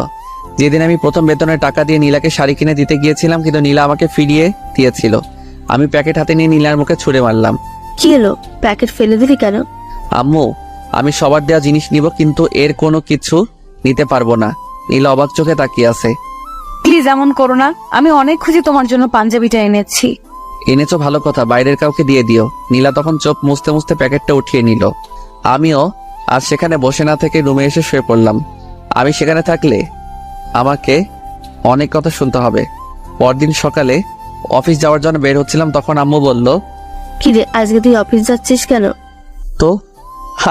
Speaker 1: যেদিন আমি প্রথম বেতনের টাকা দিয়ে নীলাকে শাড়ি কিনে দিতে গিয়েছিলাম, কিন্তু নীলা আমাকে ফিরিয়ে দিয়েছিল। আমি প্যাকেট হাতে নিয়ে নীলার মুখে ছুঁড়ে মারলাম।
Speaker 5: কি হলো, প্যাকেট ফেলে দিলি কেন?
Speaker 1: আম্মু, আমি সবার দেয়া জিনিস নিব, কিন্তু এর কোনো কিছু নিতে পারবো না। নীলা অবাক চোখে তাকিয়ে আছে।
Speaker 6: প্লিজ এমন করো না, আমি অনেক খুশি তোমার জন্য পাঞ্জাবিটা এনেছি।
Speaker 1: এনেছো ভালো কথা, বাইরের কাউকে দিয়ে দিও। নীলা তখন চোখ মুছতে মুছতে প্যাকেটটা উঠিয়ে নিল। আমিও আর সেখানে বসে না থেকে রুমে এসে শুয়ে পড়লাম। আমি সেখানে থাকলে আমাকে অনেক কথা শুনতে হবে। পরদিন সকালে অফিস যাওয়ার জন্য বের হচ্ছিলাম, তখন আম্মু বলল,
Speaker 5: কি রে, আজকে তুই অফিস যাচ্ছিস কেন?
Speaker 1: তো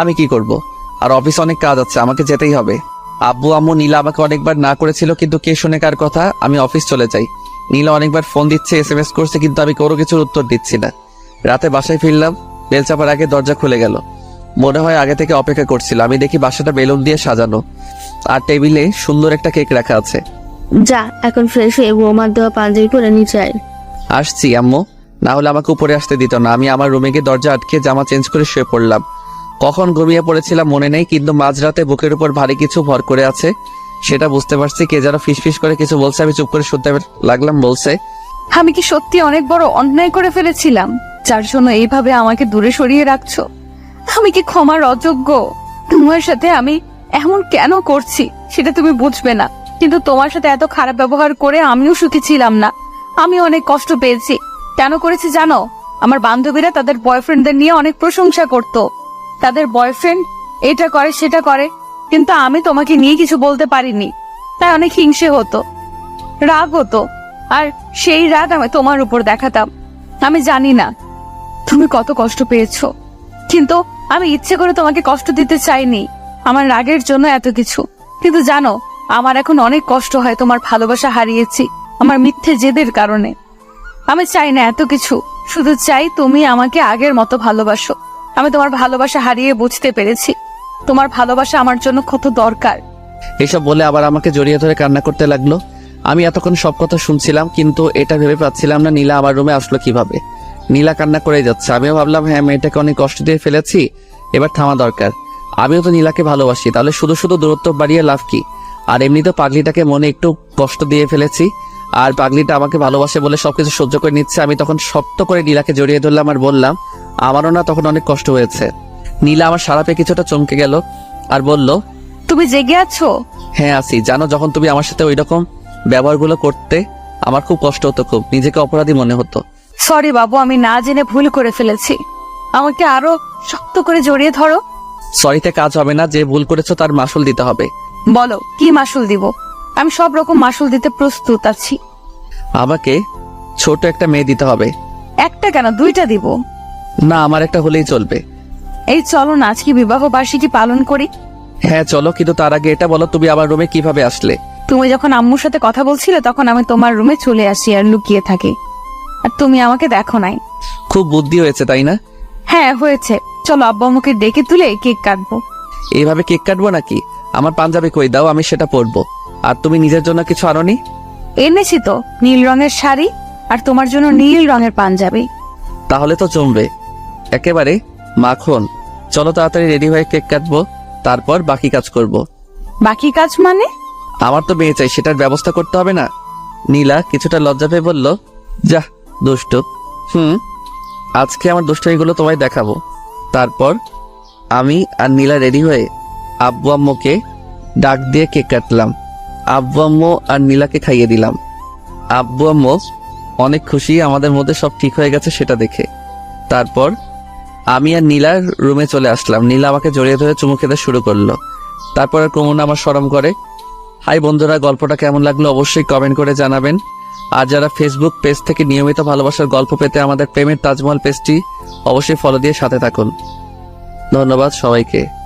Speaker 1: আমি কি করব, আর অফিস অনেক কাজ আছে, আমাকে যেতেই হবে। আব্বু আম্মু নীলা আমাকে অনেকবার না করেছিল, কিন্তু কে শুনে কার কথা। আমি অফিস চলে যাই। নীলা অনেকবার ফোন দিচ্ছে, SMS করছে, কিন্তু আমি কোনো কিছুর উত্তর দিচ্ছি না। রাতে বাসায় ফিরলাম, বেল চাপার আগে দরজা খুলে গেল। মনে হয় আগে থেকে অপেক্ষা করছিল। আমি দেখি বাসাটা বেলুন দিয়ে সাজানো, আর টেবিলে সুন্দর একটা কেক রাখা আছে।
Speaker 5: যা, এখন ফ্রেশ হয়ে বৌমার দেওয়া পাঞ্জাবি পরে নিচে আয়।
Speaker 1: আসছি আম্মু, না হলে আমাকে উপরে আসতে দিত না। আমি আমার রুমে গিয়ে দরজা আটকে জামা চেঞ্জ করে শুয়ে পড়লাম। কখন ঘুমিয়ে পড়েছিলাম মনে নেই, কিন্তু মাঝরাতে বুকের উপর ভারী কিছু ভর করে আছে, সেটা বুঝতে পারছি। কে যেন ফিসফিস করে কিছু বলছে, আমি চুপ করে শুনতে লাগলাম। বলছে,
Speaker 6: আমি কি সত্যি অনেক বড় অন্যায় করে ফেলেছিলাম, যার জন্য এইভাবে আমাকে দূরে সরিয়ে রাখছো? আমি কি ক্ষমার অযোগ্য? তোমার সাথে আমি এমন কেন করছি সেটা তুমি বুঝবে না, কিন্তু তোমার সাথে এত খারাপ ব্যবহার করে আমিও সুখী ছিলাম না। আমি অনেক কষ্ট পেয়েছি। কেন করেছি জানো? আমার বান্ধবীরা তাদের বয়ফ্রেন্ডদের নিয়ে অনেক প্রশংসা করত, তাদের বয়ফ্রেন্ড এটা করে সেটা করে, কিন্তু আমি তোমাকে নিয়ে কিছু বলতে পারিনি, তাই অনেক হিংসে হতো, রাগ হতো, আর সেই রাগ আমি তোমার উপর দেখাতাম। আমি জানি না তুমি কত কষ্ট পেয়েছো, কিন্তু আমি ইচ্ছে করে তোমাকে কষ্ট দিতে চাইনি, আমার রাগের জন্য এত কিছু। কিন্তু জানো, আমার এখন অনেক কষ্ট হয় তোমার ভালোবাসা হারিয়েছি আমার মিথ্যে জেদের কারণে। আমি চাই না এত কিছু, শুধু চাই তুমি আমাকে আগের মতো ভালোবাসো। আমি তোমার ভালোবাসা হারিয়ে বুঝতে পেরেছি তোমার ভালোবাসা আমার জন্য কত দরকার।
Speaker 1: এসব বলে আবার আমাকে জড়িয়ে ধরে কান্না করতে লাগলো। আমি এতক্ষণ সব কথা শুনছিলাম, কিন্তু এটা ভেবে পাচ্ছিলাম না নীলা আমার রুমে আসলো কিভাবে। নীলা কান্না করে যাচ্ছে। আমিও ভাবলাম, হ্যাঁ মেয়েটাকে অনেক কষ্ট দিয়ে ফেলেছি, এবার থামা দরকার। আমিও তো নীলাকে ভালোবাসি, তাহলে শুধু শুধু দূরত্ব বাড়িয়ে লাভ কি? আর এমনি তো পাগলিটাকে মনে একটু কষ্ট দিয়ে ফেলেছি, আর পাগলিটা আমাকে ভালোবাসে বলে সবকিছু সহ্য করে নিচ্ছে। আমি তখন শক্ত করে নীলাকে জড়িয়ে ধরলাম আর বললাম, আমারও না তখন অনেক কষ্ট হয়েছে। নীলা আমার সারা পেয়ে কিছুটা চমকে গেল আর বলল,
Speaker 6: তুমি জেগে আছো?
Speaker 1: হ্যাঁ আছি। জানো, যখন তুমি আমার সাথে ওইরকম ব্যবহারগুলো করতে আমার খুব কষ্ট হতো, খুব নিজেকে অপরাধী মনে হতো।
Speaker 6: সরি বাবু, আমি না জেনে ভুল করে ফেলেছি, আমাকে আরো শক্ত করে জড়িয়ে ধরো।
Speaker 1: সরিতে কাজ হবে না, যে ভুল করেছো তার মাসুল দিতে হবে।
Speaker 6: বলো কি মাসুল দিব? আমি সব রকম মাসুল দিতে প্রস্তুত আছি।
Speaker 1: আমাকে ছোট একটা মেয়ে দিতে হবে।
Speaker 6: একটা কেন, 2টা দিব।
Speaker 1: না, আমার একটা হলেই চলবে।
Speaker 6: এই চলো না আজকে বিবাহ বার্ষিকী পালন করি।
Speaker 1: হ্যাঁ চলো, কিন্তু তার আগে এটা বলো, তুমি আমার রুমে কিভাবে আসলে?
Speaker 6: তুমি যখন আম্মুর সাথে কথা বলছিলে তখন আমি তোমার রুমে চলে আসি আর লুকিয়ে থাকি, আর তুমি আমাকে দেখো নাই।
Speaker 1: খুব বুদ্ধি হয়েছে তাই না?
Speaker 6: হ্যাঁ হয়েছে, চলো আব্বু আম্মুকে ডেকে তুলে কেক কাটবো।
Speaker 1: এইভাবে কেক কাটবো নাকি? আমার পাঞ্জাবি কই দাও, আমি সেটা পরবো। আর তুমি নিজের জন্য কিছু আনোনি?
Speaker 6: এনেছি তো, নীল রঙের শাড়ি আর তোমার জন্য নীল রঙের পাঞ্জাবি।
Speaker 1: তাহলে তো জমবে। একেবারে মাখন। চলো তাড়াতাড়ি রেডি হয়ে কেক কাটবো, তারপর বাকি কাজ করব।
Speaker 6: বাকি কাজ মানে?
Speaker 1: আমার তো মেয়ে চাই, সেটার ব্যবস্থা করতে হবে না? নীলা কিছুটা লজ্জা পেয়ে বলল, যা দুষ্ট। আজকে আমার দুষ্টমিগুলো তোমায় দেখাবো। তারপর আমি আর নীলা রেডি হয়ে আব্বু আম্মুকে ডাক দিয়ে কেক কাটলাম। আব্বু আম্মু আর নীলাকে খাইয়ে দিলাম। আব্বু আম্মু অনেক খুশি আমাদের মধ্যে সব ঠিক হয়ে গেছে সেটা দেখে। তারপর আমি আর নীলার রুমে চলে আসলাম। নীলা আমাকে জড়িয়ে ধরে চুমু খেতে শুরু করলো। তারপর আর ক্রমণ আমার শরম করে। হাই বন্ধুরা, গল্পটা কেমন লাগলো অবশ্যই কমেন্ট করে জানাবেন। আর যারা ফেসবুক পেজ থেকে নিয়মিত ভালোবাসার গল্প পেতে আমাদের প্রেমের তাজমহল পেজটি অবশ্যই ফলো দিয়ে সাথে থাকুন। ধন্যবাদ সবাইকে।